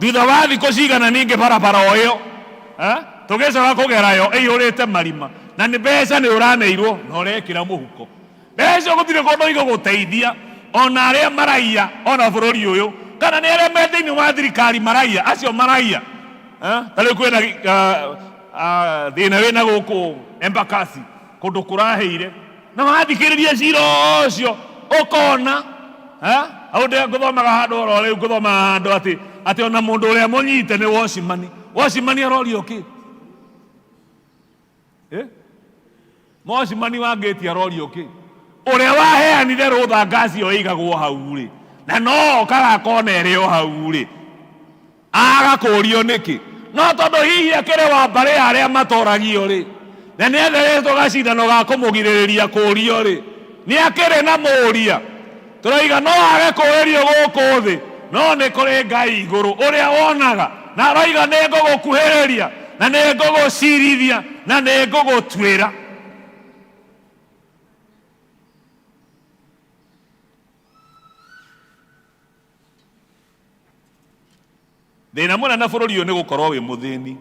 thutha wa thikũ cigana ningĩ barabara o ĩyo tũgĩcoka kũgera yo ĩihũrĩte marima na nĩ mbeca nĩ ũraneirwo na ũrekĩra mũhuko mbeca gũtirĩ kũndũ igũgũteithia ona arĩa maraiya ona bũrũri ũyũ kana nĩ arĩa me thĩinĩ wa thirikari maraiya acio maraiya ta rĩu kwĩna thĩna wĩna gũkũ Embakasi kũndũ kũrahĩire na wathikĩrĩria cira ũcio ũkona hau ndĩ ngũthomaga handũ oro rĩu ngũthoma handũ atĩ ona mũndũ ũrĩa mũnyite nĩ wocimani arorio kĩ mocimani wa ngĩti arorio kĩ ũrĩa waheanire rũtha ngaci ĩyo ĩigagwo hau rĩ na no kagakona ĩrĩ o hau rĩ agakũrio nĩkĩ no tondũ hihi akĩrĩ wa mbarĩ arĩa matoragio rĩ na nĩ etherĩtwo gacindano ga kũmũgirĩrĩria kũũrio rĩ nĩ akĩrĩ na mũũria tũroiga no age kũũrio gũkũ thĩ no nĩ kũrĩ Ngai igũrũ ũrĩa wonaga na aroiga nĩ ngũgũkuhĩrĩria na nĩ ngũgũcirithia na nĩ ngũgũtuĩra thĩna mũnene bũrũri ũyũ nĩ gũkorwo wĩ mũthĩni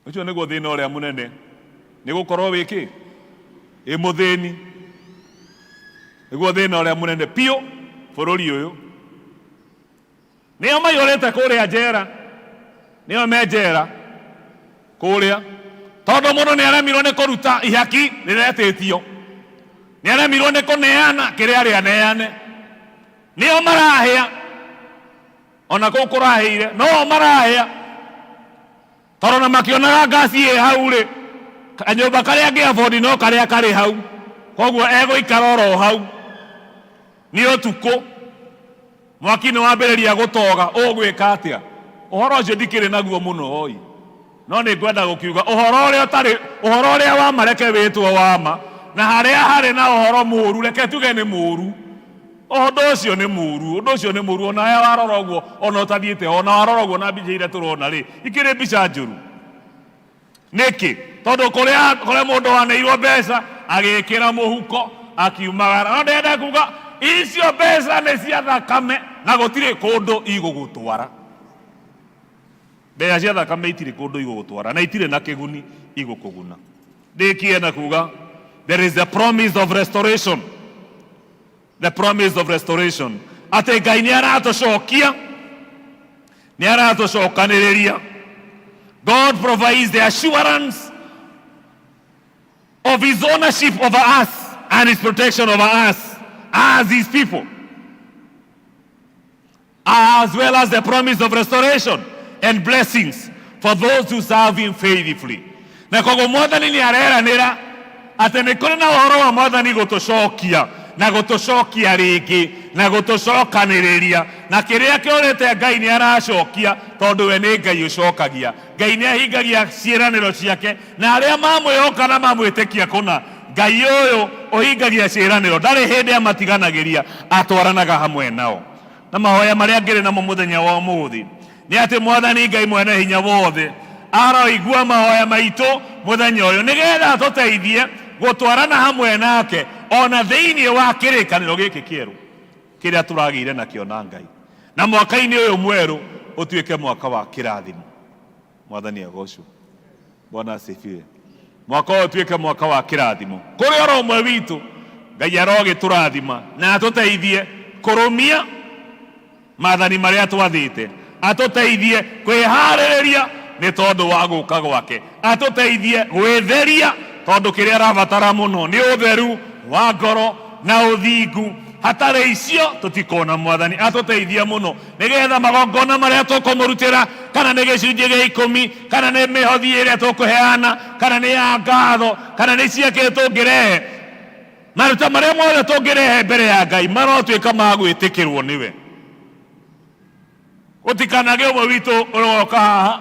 ũcio nĩguo thĩna ũrĩa mũnene nĩ gũkorwo wĩ kĩ ĩ mũthĩni nĩguo thĩna ũrĩa mũnene biũ bũrũri ũyũ nĩo maihũrĩte kũrĩa njera nĩo me njera kũrĩa tondũ mũndũ nĩ aremirwo nĩ kũruta ihaki rĩretĩtio nĩ aremirwo nĩ kũneana kĩrĩa rĩaneane nĩo marahĩa ona kũu kũrahĩire no marahĩa tondũ na makĩonaga ngaci ĩ hau rĩ kanyũmba karĩa angĩ-afford no karĩa karĩ hau koguo egũikara oro hau nĩ ũtukũ mwaki nĩ wambĩrĩria gũtoga ũgwĩka atĩa ũhoro ũcio ndikĩrĩ naguo mũno oi no nĩ ngwenda gũkiuga ũhoro ũrĩa wa mareke wĩtwo wama na harĩa harĩ na ũhoro mũũru reke tuge nĩ mũũru ũndũ ũcio nĩ mũũru ona aya warora ũguo ona ũtathiĩte ona warora ũguo na mbica iria tũrona rĩ ikĩrĩ mbica njũru nĩkĩ tondũ kũrĩa mũndũ waneirwo mbeca agĩkĩra mũhuko akiumagara no ndenda kuga icio mbeca nĩ cia thakame na gũtirĩ kũndũ igũgũtwara mbeca cia thakame itirĩ kũndũ igũgũtwara na itirĩ na kĩguni igũkũguna ndĩkie na kuga there is the promise of restoration atĩ Ngai nĩ aratũcokia nĩ aratũcokanĩrĩria God provides the assurance of his ownership over us and his protection over us as his people, as well as the promise of restoration and blessings for those who serve him faithfully. Na koguo Mwathani nĩ areranĩra atĩ nĩ kũrĩ na ũhoro wa Mwathani gũtũcokia na gutucokia ringi na gutucokaniriria na kiria kiorete Ngai ni aracokia tondu we ni Ngai ucokagia. Ngai ni ahingagia ciiraniro ciake na aria mamwihoka na mamwitikia kuna Ngai uyu uhingagia ciiraniro ndari hindi amatiganagiria atwaranaga hamwe nao. Na mahoya maria ngiri namo muthenya wa umuthi ni ati Mwathani Ngai mwene hinya wothe aroigua mahoya maitu muthenya uyu nigetha atuteithie gutwarana hamwe nake ona thiini wa kirikaniro giki kieru kiria turagire nakio na Ngai, na mwaka-ini uyu mweru utuike mwaka wa kirathimo. Mwathani agocwo. Bwana asifiwe. Mwaka uyu utuike mwaka wa kirathimo kuri oro umwe witu. Ngai arogiturathima na atuteithie kurumia maathani maria twathite, atuteithie kwihariria ni tondu wa guka gwake, atuteithie gwitheria tondu kiria arabatara muno ni utheru wa ngoro na uthingu. Hatari icio tutikona Mwathani atuteithie muno nigetha magongona maria tukumurutira kana ni gicunjĩ gĩa 10 kana ni mihothi iria tukuheana kana ni ya ngatho kana ni ciake tungirehe maruta maria mothe tungirehe mbere ya Ngai marotuika ma gwitikirwo niwe. Gutikanage umwe witu uroka haha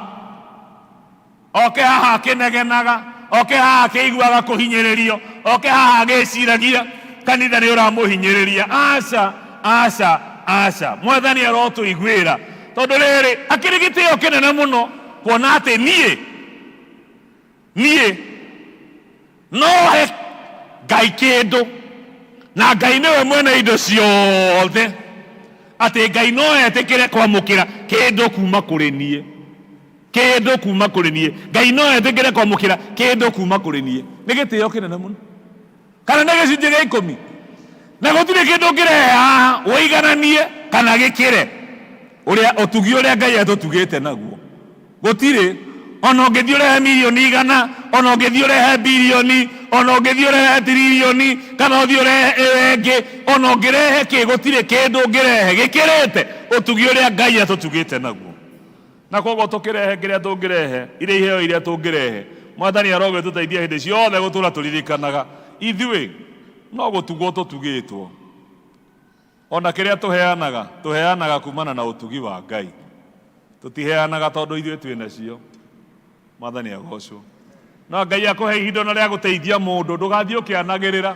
oke haha akinegenaga, oke haha akiguaga kuhinyiririo, oke haha agiciragia kanitha ni uramuhinyiriria. Aca aca aca. Mwathani arotuiguira tondu riri akiri gitio kinene muno kuona ati nie no he Ngai kindu na Ngai niwe mwene indo ciothe, ati Ngai no etikire kwamukira kindu kuma kuri nie, kindu kuma kuri nie. Ngai no etikire kwamukira kindu kuma kuri nie. Ni gitio kinene muno kana ni gicunjĩ gĩa 10 na gutire kindu ngirehe haha uigananie kana gikire uria utugi uria Ngai atutugite naguo. Gutire ona ungithii urehe milioni 100 ona ungithii urehe bilioni ona ungithii urehe trilioni kana uthii urehe ewengi ona ungirehe ki gutire kindu ngirehe gikirite utugi uria Ngai atutugite naguo. Na koguo tukirehe kiria tungirehe iria iheo iria tungirehe Mwathani aroge tuteithie hindi ciothe gutura turirikanaga ithui no gutugwo tutugitwo. Ona kiria tuheanaga kumana na utugi wa Ngai, tutiheanaga tondu ithui twina cio. Mwathani agocwo. No Ngai akuhe ihinda no ria guteithia mundu ndugathii ukianagirira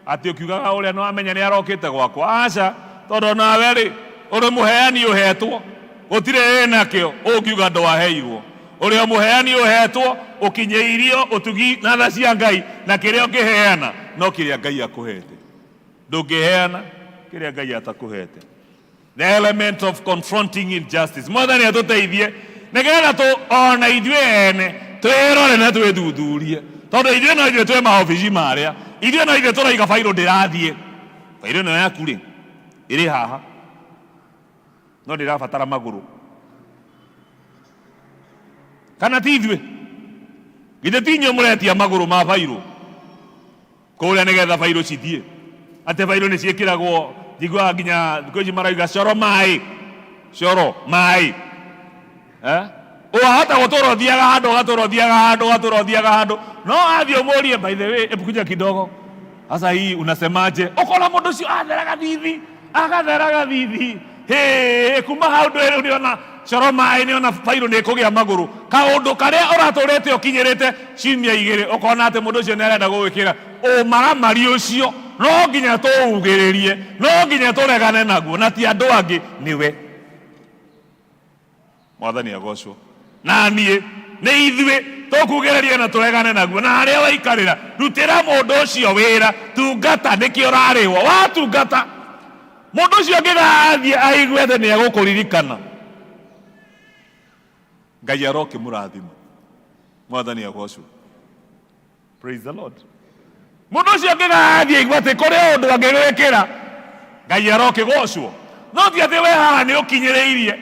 ati ukiugaga uria no amenya ni arokite gwakwa. Aca tondu nawe ri uri muheani uhetwo gutire nakio ukiuga ndwaheirwo. Uri muheani uhetwo ukinyeirio utugi na tha cia Ngai na kiria ukiheana no kiria Ngai akuhete. Ndungiheana kiria Ngai atakuhete. The element of confronting injustice. Mwathani atuteithie nigetha tu ona ithuĩ ene twirore na twithuthurie tondu ithuĩ no ithuĩ twi maobici maria, ithuĩ no ithuĩ turaiga bairo ndirathie. Bairo no yaku ri iri haha no ndirabatara maguru kana ti ithuĩ githĩ ti inyuĩ mũretia maguru ma bairo kuria nigetha bairo cithie ati bairo ni ciĩkĩragwo njiguaga nginya thikũ ici marauga coro mai uhota gutura uthiaga handu no athie umurie by the way epukuja kidogo sasa hii unasemaje ukona mundu cio agatheraga thithi kuma hau ndwere uniona coro mai ni ona bairo ni kugia maguru kaundu karia uraturite ukinyirite ciumia 2 ukona ati mundu cio ni arenda gugwikira umaramari ucio no nginya tuugiririe no nginya turegane naguo na ti andu angi niwe. Mwathani agocwo. Na nie ni ithuĩ tukugereria na turegane naguo na haria waikarira rutira mundu ucio wira tungata nikio rariwa watungata mundu ucio ngigathie aigue atĩ ni agukuririkana Ngai aroke murathima. Mwathani agocwo. Praise the Lord. Mundu ucio ngigathie aigue atĩ kuri undu angigwikira Ngai aroke gocwo no ti atĩ we haha ni ukinyiriirie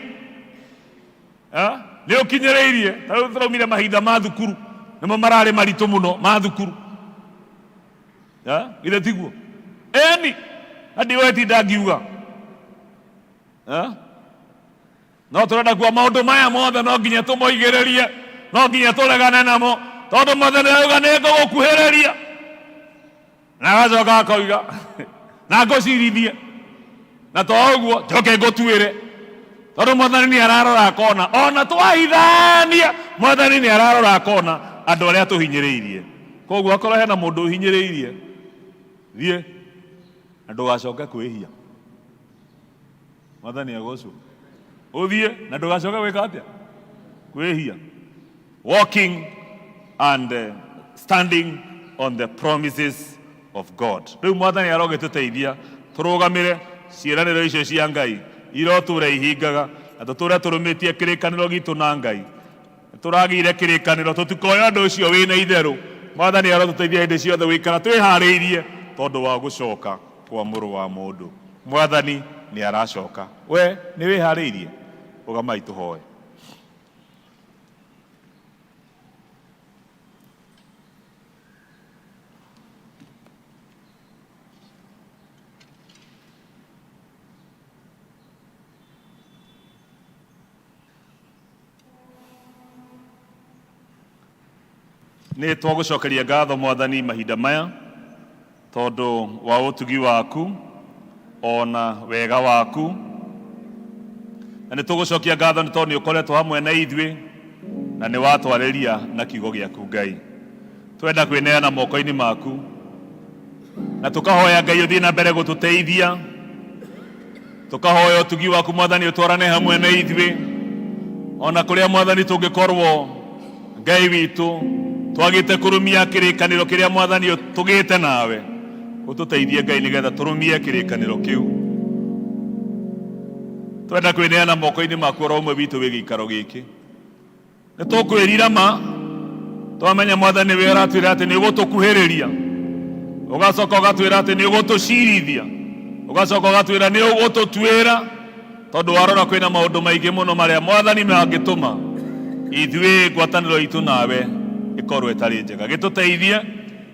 ni ukinyiriirie turaumire mahinda ma thukuru nimo marari maritu muno ma thukuru ile tiguo eni hadi wewe tindangiuga no turenda kwa maundu maya mothe no nginya tumoigiririe no nginya turegane namo tondu Mwathani auga ni ngugukuhiriria na gacoka akoiga na ngocirithie na toguo njoke ngũtuĩre tondu Mwathani nĩ ararora akona ona twahithania Mwathani nĩ ararora akona andũ arĩa tũhinyĩrĩirie. Koguo akorwo hena mũndũ ũhinyĩrĩirie thiĩ na ndũgacoke kwĩhia. Mwathani agocwo ũthiĩ na ndũgacoke gwĩka atĩa kwĩhia. Walking and standing on the promises of God. Rĩu Mwathani arogĩtũteithia tũrũgamĩre ciĩranĩro icio cia Ngai irotũra ihingaga na tũtũre tũrũmĩtie kĩrĩkanĩro gitũ na Ngai. Tũragĩire kĩrĩkanĩro tũtikoya ũndũ ũcio wĩna itherũ. Mwathani arotũteithia hĩndĩ ciothe gũikara twĩharĩirie tondũ wa gũcoka kwa mũrũ wa mũndũ. Mwathani nĩ aracoka. We nĩ wĩharĩirie? Ũgamai tũhoe. Nĩ twagũcokeria ngatho Mwathani mahinda maya tondũ wa ũtugi waku ona wega waku, na nĩ tũgũcokia ngatho nĩ tondũ nĩ ũkoretwo hamwe na ithuĩ na nĩ watwarĩria na kiugo gĩaku Ngai. Twenda kwĩneana moko-inĩ maku na tũkahoya Ngai ũthiĩ na mbere gũtũteithia, tũkahoya ũtugi waku Mwathani ũtwarane hamwe na ithuĩ ona kũrĩa Mwathani tũngĩkorwo Ngai witũ twagĩte kũrũmia kĩrĩkanĩro kĩrĩa Mwathani tũgĩte nawe. Ũtũteithie Ngai nĩgetha tũrũmie kĩrĩkanĩro kĩu. Twenda kwĩneana moko-inĩ maku oro ũmwe witũ wĩ gĩikaro gĩkĩ. Nĩ tũkwĩrira ma twamenya Mwathani wĩ ũratwĩra atĩ nĩ ũgũtũkuhĩrĩria, ũgacoka ũgatwĩra atĩ nĩ ũgũtũcirithia, ũgacoka ũgatwĩra nĩ ũgũtũtuĩra tondũ warora kwĩna maũndũ maingĩ mũno marĩa Mwathani mangĩtũma ithuĩ ngwatanĩro itũ nawe ikorwo ĩtarĩ njega. Gĩtũteithie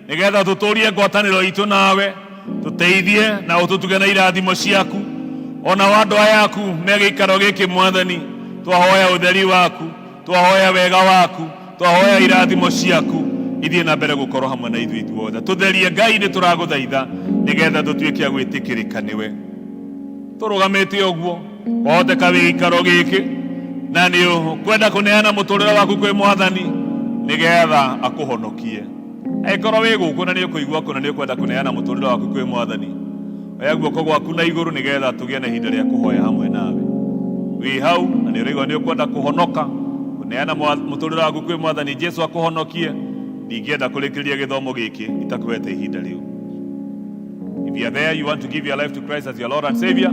nĩgetha tũtũrie ngwatanĩro itũ nawe, tũteithie na ũtũtuge na irathimo ciaku ona wa andũ aya aku me gĩikaro gĩkĩ Mwathani. Twahoya ũtheri waku, twahoya wega waku, twahoya irathimo ciaku ithiĩ na mbere gũkorwo hamwe na ithuĩ ithuothe. Tũtherie Ngai nĩ tũragũthaitha nĩgetha tũtuĩke a gwĩtĩkĩrĩka nĩwe. Tũrũgamĩte ũguo wahoteka wĩ gĩikaro gĩkĩ na nĩ ũkwenda kũneana mũtũrĩre waku kwĩ Mwathani nĩgetha akũhonokie. Angĩkorwo wĩ gũkũ na nĩ ũkũigua kũ na nĩ ũkwenda kũneana mũtũrĩre waku kwĩ Mwathani, oya guoko gwaku na igũrũ nĩgetha tũgĩe na ihinda rĩa kũhoya hamwe nawe. Wĩ hau na nĩ ũraigua nĩ ũkwenda kũhonoka, kũneana mũtũrĩre waku kwĩ Mwathani Jesũ akũhonokie, ndingĩenda kũrĩkĩrĩria gĩthomo gĩkĩ itakuhete ihinda rĩu. If you are there, you want to give your life to Christ as your Lord and Savior,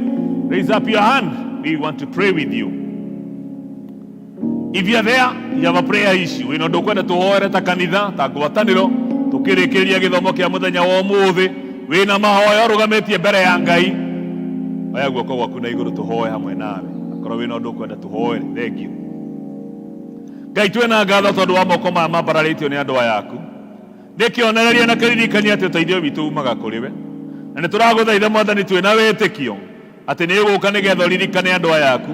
raise up your hand. We want to pray with you. If you are there, you have a prayer issue. We know kwenda tuhoere ta kanitha ta ngwatanĩro tukĩrĩkĩrĩria gĩthomo kĩa mũthenya wa ũmũthĩ. Wĩna mahoya ũrũgamĩtie mbere ya Ngai, oya guoko gwaku na igũrũ tũhoe hamwe nawe. Akorwo wĩna ũndũ kwenda tũhoere. Thank you. Ngai twĩna ngatho tondũ wa moko maya mambararĩtio nĩ andũ aya aku. Nĩ kĩonereria na kĩririkania atĩ ũteithio witũ umaga kũrĩ we, na nĩ tũragũthaitha Mwathani twĩna wĩtĩkio atĩ nĩ ũgũka nĩgetha ũririkane andũ aya aku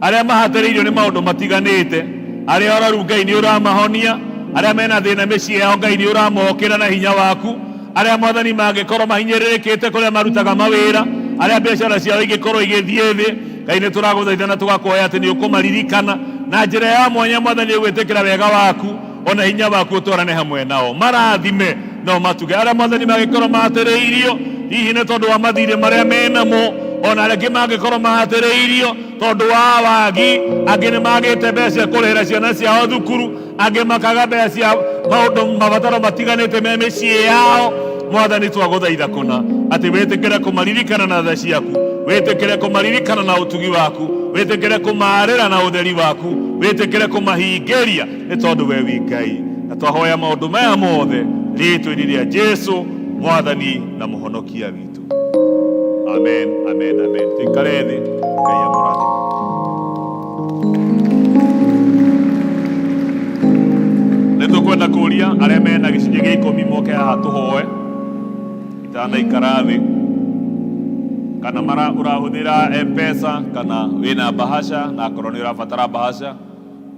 arĩa mahatĩrĩirio nĩ maũndũ matiganĩte, arĩa oraru Ngai nĩ ũramahonia, arĩa mena thĩna mĩciĩ yao Ngai nĩ ũramokĩra na hinya waku, arĩa Mwathani mangĩkorwo mahinyĩrĩrĩkĩte kũrĩa marutaga mawĩra, arĩa biacara ciao ingĩkorwo igĩthiĩ thĩ, Ngai nĩ tũragũthaitha na tũgakũhoya atĩ nĩ ũkũmaririkana na njĩra ya mwanya Mwathani ũgwĩtĩkĩra wega waku ona hinya waku ũtwarane hamwe nao. Marathime no matuge arĩa Mwathani mangĩkorwo mahatĩrĩirio hihi nĩ tondũ wa mathirĩ marĩa menamo, ona arĩa angĩ mangĩkorwo mahatĩrĩirio tondũ wa wagi, angĩ nĩ magĩte mbeca kũrĩhĩra ciana ciao thukuru, angĩ makaga mbeca cia maũndũ mabataro matiganĩte me mĩciĩ yao. Mwathani twagũthaitha kũna atĩ wĩtĩkĩre kũmaririkana na tha ciaku, wĩtĩkĩre kũmaririkana na ũtugi waku, wĩtĩkĩre kũmaarĩra na ũtheri waku, wĩtĩkĩre kũmahingĩria nĩ tondũ we wĩ Ngai. Na twahoya maũndũ maya mothe rĩĩtwa-inĩ rĩa Jesũ Mwathani na mũhonokia witũ. Amen, amen, amen. Tũikare thĩ. Ngai amũrathime. Nĩ tũkwenda kũria arĩa mena gĩcunjĩ gĩa 10 moke haha tũhoe itanaikara thĩ, kana ũrahũthĩra M-Pesa kana wĩna bahasha na akorwo nĩ ũrabatara bahasha,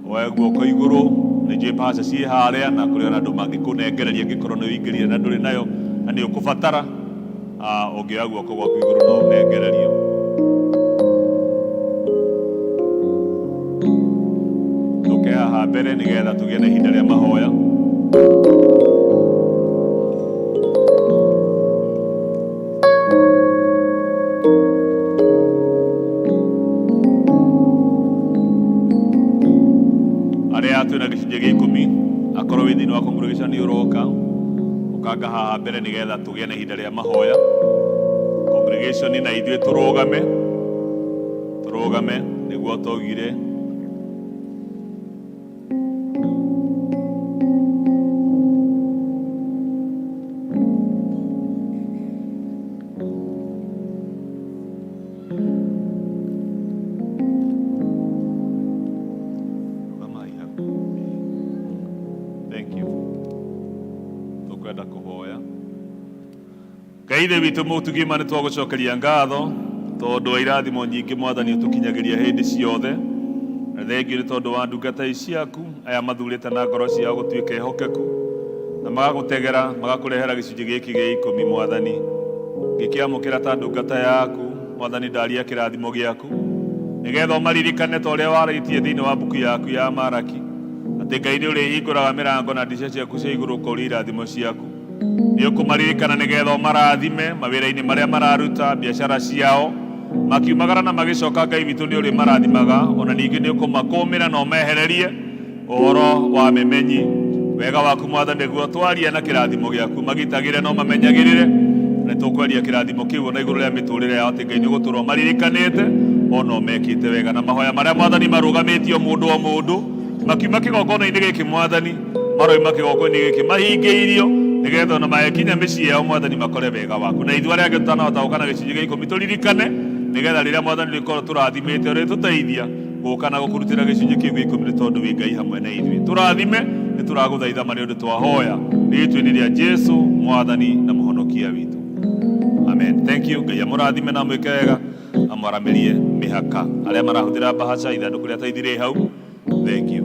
oya guoko igũrũ. Nĩ njũĩ bahasha ciĩ harĩa na kũrĩ ona andũ mangĩkũnengereria angĩkorwo nĩ ũingĩrire na ndũrĩ nayo na nĩ ũkũbatara. Ũngĩoya guoko gwaku igũrũ no ũnengererio. Tũke haha mbere nĩgetha tũgĩe na ihinda rĩa mahoya. Arĩa twĩna gĩcunjĩ gĩa 10 akorwo wĩ thĩinĩ wa congregation nĩ ũroka ũkanga haha mbere nĩgetha tũgĩe na ihinda rĩa mahoya. Congregation na ithuĩ tũrũgame nĩguo tũgire. Ithe witũ mũtugima nĩ twagũcokeria ngatho tondũ wa irathimo nyingĩ Mwathani ũtũkinyagĩria hĩndĩ ciothe. Na thengiũ nĩ tondũ wa ndungata ici ciaku aya mathurĩte na ngoro ciao gũtuĩka ehokeku na magagũtegera magakũrehera gĩcunjĩ gĩkĩ gĩa 10 Mwathani. Ngĩkĩamũkĩra ta ndungata yaku Mwathani ndaria kĩrathimo gĩaku nĩgetha ũmaririkane ta ũrĩa warĩtie thĩinĩ wa mbuku yaku ya Maraki atĩ Ngai nĩ ũrĩhingũraga mĩrango na ndirica ciaku cia igũrũ ũkauria irathimo ciaku. Nĩ ũkũmaririkana nĩgetha ũmarathime mawĩra-inĩ marĩa mararuta biacara ciao makiumagara na magĩcoka. Ngai witũ nĩ ũrĩ marathimaga ona ningĩ nĩ ũkũmakũmĩra na ũmehererie ũhoro wa memenyi. Wega waku Mwathani nĩguo twaria na kĩrathimo gĩaku magitagĩre no mamenyagĩrĩre. Nĩ tũkweria kĩrathimo kĩu ona igũrũ rĩa mĩtũrĩre yao atĩ Ngai nĩ ũgũtũra maririkanĩte ona ũmekĩte wega. Na mahoya marĩa Mwathani marũgamĩtio mũndũ o mũndũ makiuma kĩgongona-inĩ gĩkĩ Mwathani maroima kĩgongona-inĩ gĩkĩ mahingĩirio nĩgetha ona makinya mĩciĩ yao Mwathani makore wega waku. Na ithuĩ arĩa angĩ tũtanahota gũka na gĩcunjĩ gĩa 10 tũririkane nĩgetha rĩrĩa Mwathani rĩkorwo tũrathimĩte ũrĩtũteithia gũka na gũkũrutĩra gĩcunjĩ kĩu gĩa 10 nĩ tondũ wĩ Ngai hamwe na ithuĩ. Tũrathime nĩ tũragũthaitha marĩ ũndũ twahoya rĩĩtwa-inĩ rĩa Jesũ Mwathani na mũhonokia witũ. Amen. Thank you. Ngai amũrathime na mwĩke wega amwaramĩrie mĩhaka. Arĩa marahũthĩra mbahaca ithandũkũ rĩa taithirĩ hau. Thank you.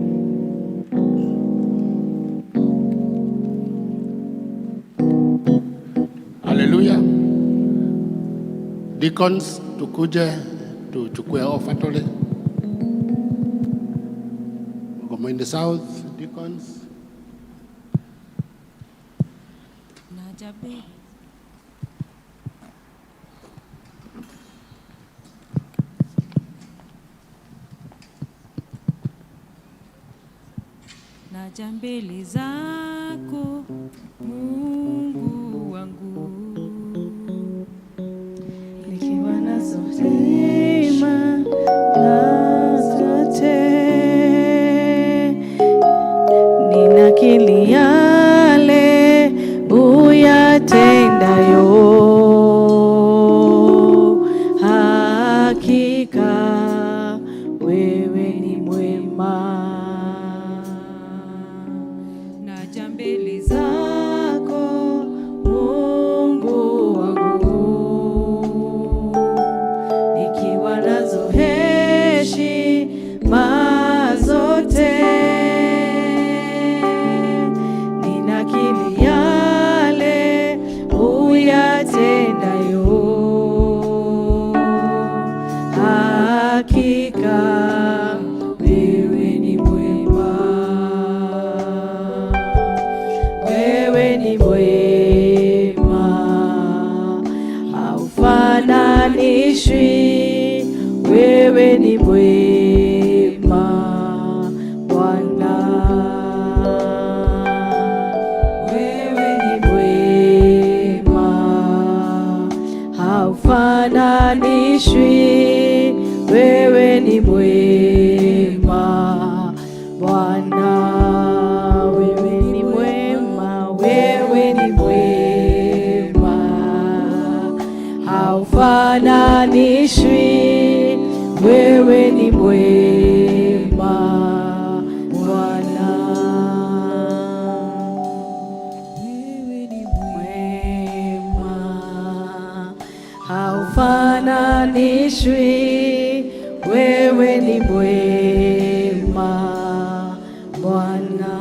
Hallelujah. Deacons, tukuje tuchukue offertory. Come in the south, deacons. Naja mbele zako Mungu wangu nikiwa nazo heshima na zote, ninakiri yale uyatendayo, hakika wewe ni mwema. Naja mbele zako Mungu wangu nikiwa nazo heshima zote, ninakiri yale uyatendayo, hakika wewe ni mwema. Wewe ni mwema, haufananishwi. Wewe ni mwema Bwana, wewe ni mwema, haufananishwi. Wewe ni mwema Bwana, wewe ni mwema, wewe ni mwema, haufananishwi. Wewe ni mwema Bwana, wewe ni mwema, haufananishwi. Wewe ni mwema Bwana.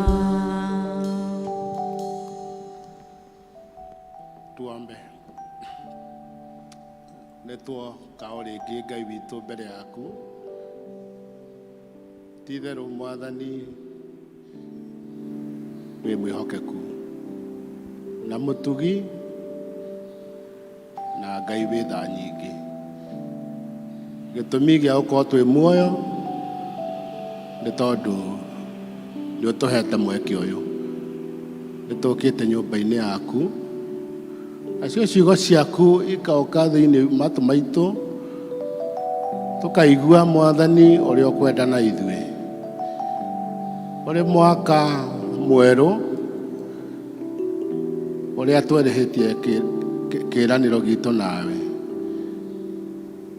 Tuombe. kao rĩngĩ Ngai witũ mbere yaku. Ti itherũ Mwathani wĩ mwĩhokeku na mũtugi na Ngai wĩ tha nyingĩ. Gĩtũmi gĩa gũkorwo twĩ muoyo nĩ tondũ nĩ ũtũhete mweke ũyũ. Nĩ tũkĩte nyũmba-inĩ yaku, nacio ciugo ciaku ikaũka thĩinĩ matũ maitũ, tũkaigua Mwathani ũrĩa ũkwenda na ithuĩ. Ũrĩ mwaka mwerũ ũrĩa twerĩhĩtie kĩĩranĩro gitũ nawe.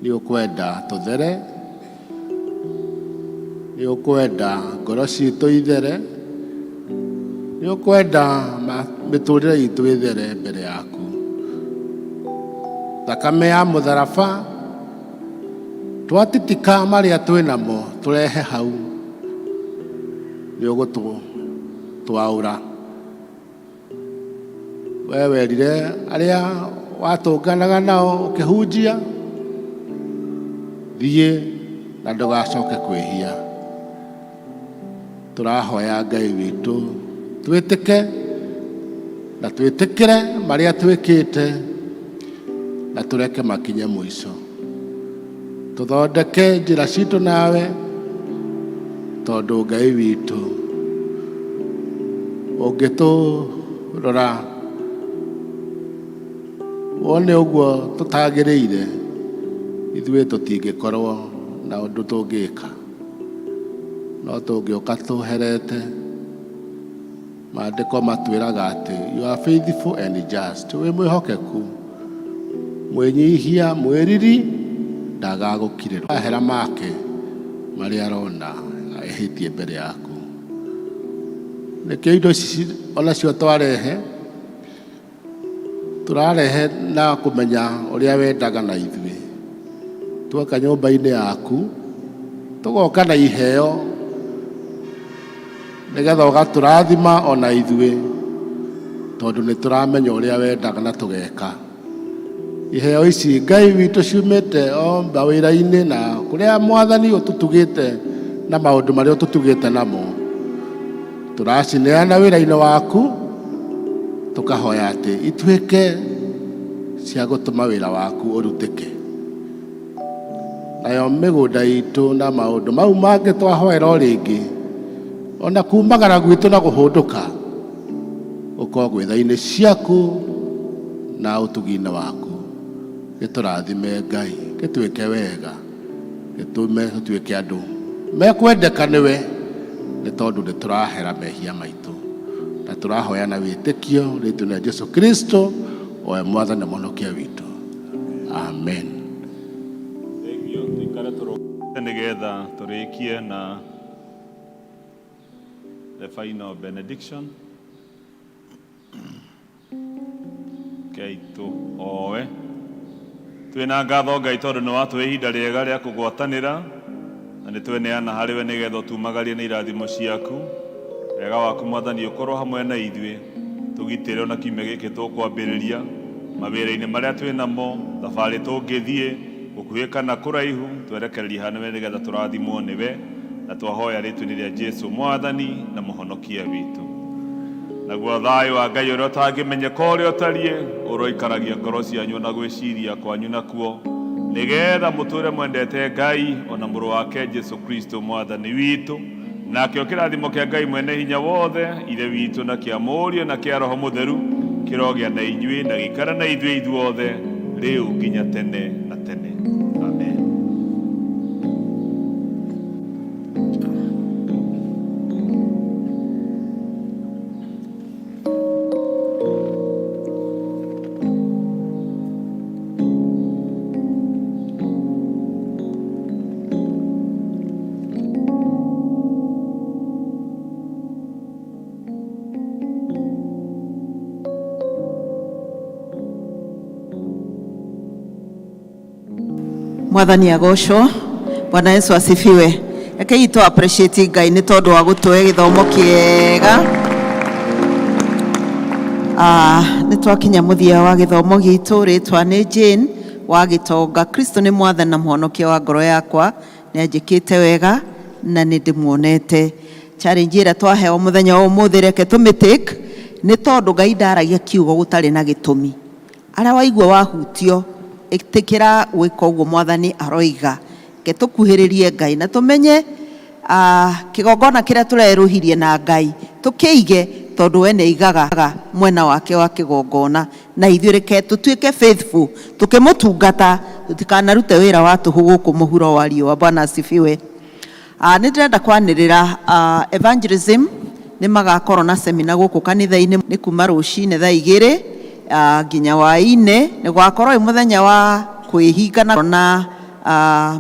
Nĩ ũkwenda tũthere, nĩ ũkwenda ngoro citũ ithere, nĩ ũkwenda mĩtũrĩre itũ ĩthere mbere yaku. Thakame ya mũtharaba twatitika marĩa twĩ namo tũrehe hau, nĩ ũgũtwaũra. Wee werire arĩa watũnganaga nao ũkĩhunjia, thiĩ na ndũgacoke kwĩhia. Tũrahoya Ngai witũ twĩtĩke na twĩtĩkĩre marĩa twĩkĩte na tũreke makinye mũico. Tũthondeke njĩra citũ nawe, tondũ Ngai witũ ũngĩtũrora wone ũguo tũtagĩrĩire, ithuĩ tũtingĩkorwo na ũndũ tũngĩka, no tũngĩũka tũherete. Maandĩko matwĩraga atĩ you are faithful and just. Wĩ mwĩhokeku, mwĩnyihia, mwĩriri, ndagagũkirĩrwo. Ahera make marĩa arona ehĩtie mbere yaku. Nĩkĩo indo ici onacio twarehe, tũrarehe na kũmenya ũrĩa wendaga na ithuĩ. Tuoka nyũmba-inĩ yaku, tũgoka na iheo nĩgetha ũgatũrathima ona ithuĩ, tondũ nĩ tũramenya ũrĩa wendaga na tũgeka. Iheo ici Ngai witũ ciumĩte o mawĩra-inĩ na kũrĩa Mwathani ũtũtugĩte na maũndũ marĩa ũtũtugĩte namo. Tũracineana wĩra-inĩ waku, tũkahoya atĩ ituĩke cia gũtũma wĩra waku ũrutĩke. Nayo mĩgũnda itũ na maũndũ mau mangĩ twahoera o rĩngĩ, ona kumagara gwitũ na kũhũndũka, ũkorwo gwĩtha-inĩ ciaku na ũtugi-inĩ waku. Gĩtũrathime Ngai, gĩtwĩke wega, gĩtũme tũtuĩke andũ mekwendeka nĩwe, nĩ tondũ nĩ tũrahera mehia maitũ na tũrahoya na wĩtĩkio rĩĩtwa rĩa Jesũ Kristo, owe Mwathani na Mũhonokia witũ. Amen. Tũikare tũrũgame nĩgetha tũrĩkie na the final benediction. Ngai tũhoe. Twĩna ngatho Ngai tondũ nĩ watũhe ihinda rĩega rĩa kũgwatanĩra, na nĩ tweneana harĩ we nĩgetha ũtumagarie na irathimo ciaku. Wega waku Mwathani ũkorwo hamwe na ithuĩ, tũgitĩre ona kiumia gĩkĩ tũkwambĩrĩria, mawĩra-inĩ marĩa twĩ namo, thabarĩ tũngĩthiĩ gũkuhĩ kana kũraihu, twerekererie hanwe nĩgetha tũrathimwo nĩwe, na twahoya rĩĩtwa-inĩ rĩa Jesũ Mwathani na Mũhonokia witũ. Naguo thayũ wa Ngai ũrĩa ũtangĩmenyeka ũrĩa ũtariĩ, ũroikaragia ngoro cianyu na gwĩciria kwanyu nakuo, nĩgetha mũtũũre mwendete Ngai ona mũrũ wake Jesũ Kristo Mwathani witũ, nakĩo kĩrathimo kĩa Ngai mwene hinya wothe, ithe witũ na kĩa Mũriũ na kĩa Roho Mũtheru, kĩrogĩa na inyuĩ na gĩikara na ithuĩ ithuothe, rĩu nginya tene na tene. Amen. Mwathani agocwo. Bwana Yesu asifiwe. Rekei tu appreciate Ngai nĩ tondũ wa gũtũhe gĩthomo kĩega. Nĩ twakinya mũthia wa gĩthomo gitũ, rĩtwa nĩ Jane wa gitonga. Kristo nĩ mwathani na mũhonokia wa ngoro yakwa, nĩ anjĩkĩte wega na nĩ ndĩmuonete. Challenge ĩrĩa twaheo mũthenya wa ũmũthĩ reke tũmĩtake nĩ tondũ Ngai ndaragia kiugo gũtarĩ na gĩtũmi. Arĩa waigua wahutio ĩtĩkĩra gwĩka ũguo mwathani aroiga. Ke tũkuhĩrĩrie Ngai na tũmenye kĩgongona kĩrĩa tũrerũhirie na Ngai tũkĩige tondũ we nĩ aigaga mwena wake wa kĩgongona, na ithuĩ reke tũtuĩke faithful tũkĩmũtungata, tũtikanarute wĩra wa tũhũ gũkũ mũhuro wa riũa. Bwana asifiwe. Nĩ ndĩrenda kwanĩrĩra evangelism nĩ magakorwo na semina gũkũ kanitha-inĩ nĩ kuma rũcinĩ thaa 2 nginya hwaĩ-inĩ. Nĩ gwakorwo wĩ mũthenya wa kwĩhinga na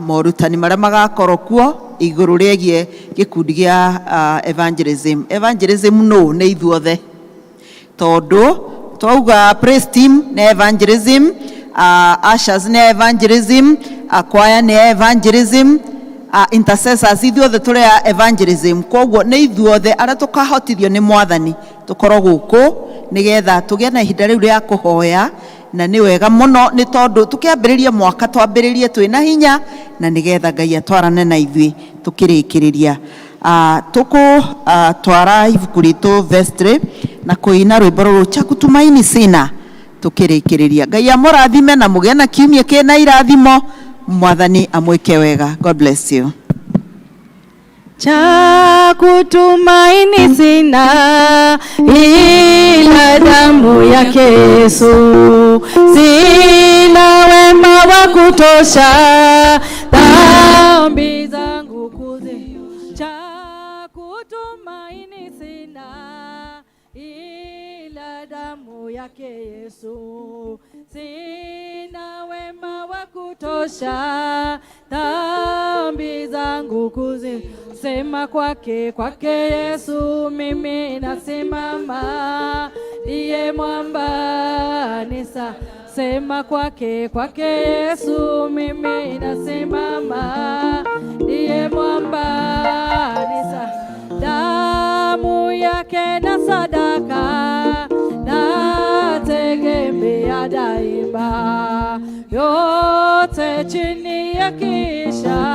morutani marĩa magakorwo kuo igũrũ rĩgiĩ gĩkundi gĩa evangelism. Evangelism no nĩ ithuothe, tondũ twauga praise team nĩ evangelism, ushers nĩ evangelism, choir nĩ evangelism, intercessors ithuothe tũrĩ evangelism. Koguo nĩ ithuothe arĩa tũkahotithio nĩ mwathani tũkorwo gũkũ nĩgetha tũgĩe na ihinda rĩu rĩa kũhoya. Na nĩ wega mũno nĩ tondũ tũkĩambĩrĩria mwaka twambĩrĩrie twĩna hinya na nĩgetha Ngai atwarane na ithuĩ tũkĩrĩkĩrĩria. Twara ibuku ritũ vestry na kũina rwĩmbo rũrũ cha kutumaini sina tũkĩrĩkĩrĩria. Ngai amũrathime na mũgĩe na kiumia kĩna irathimo. Mwathani amwĩke wega. God bless you. Cha kutumaini sina ila damu yake Yesu, sina wema wa kutosha dhambi zangu kuzi. Cha kutumaini sina ila damu yake Yesu, sina wema wa kutosha dhambi zangu kuzi. Sema kwake Yesu mimi nasimama, ndiye mwamba nisa. Sema kwake Yesu mimi nasimama, ndiye mwamba nisa. Damu yake na sadaka nategemea daima, yote chini ya kisha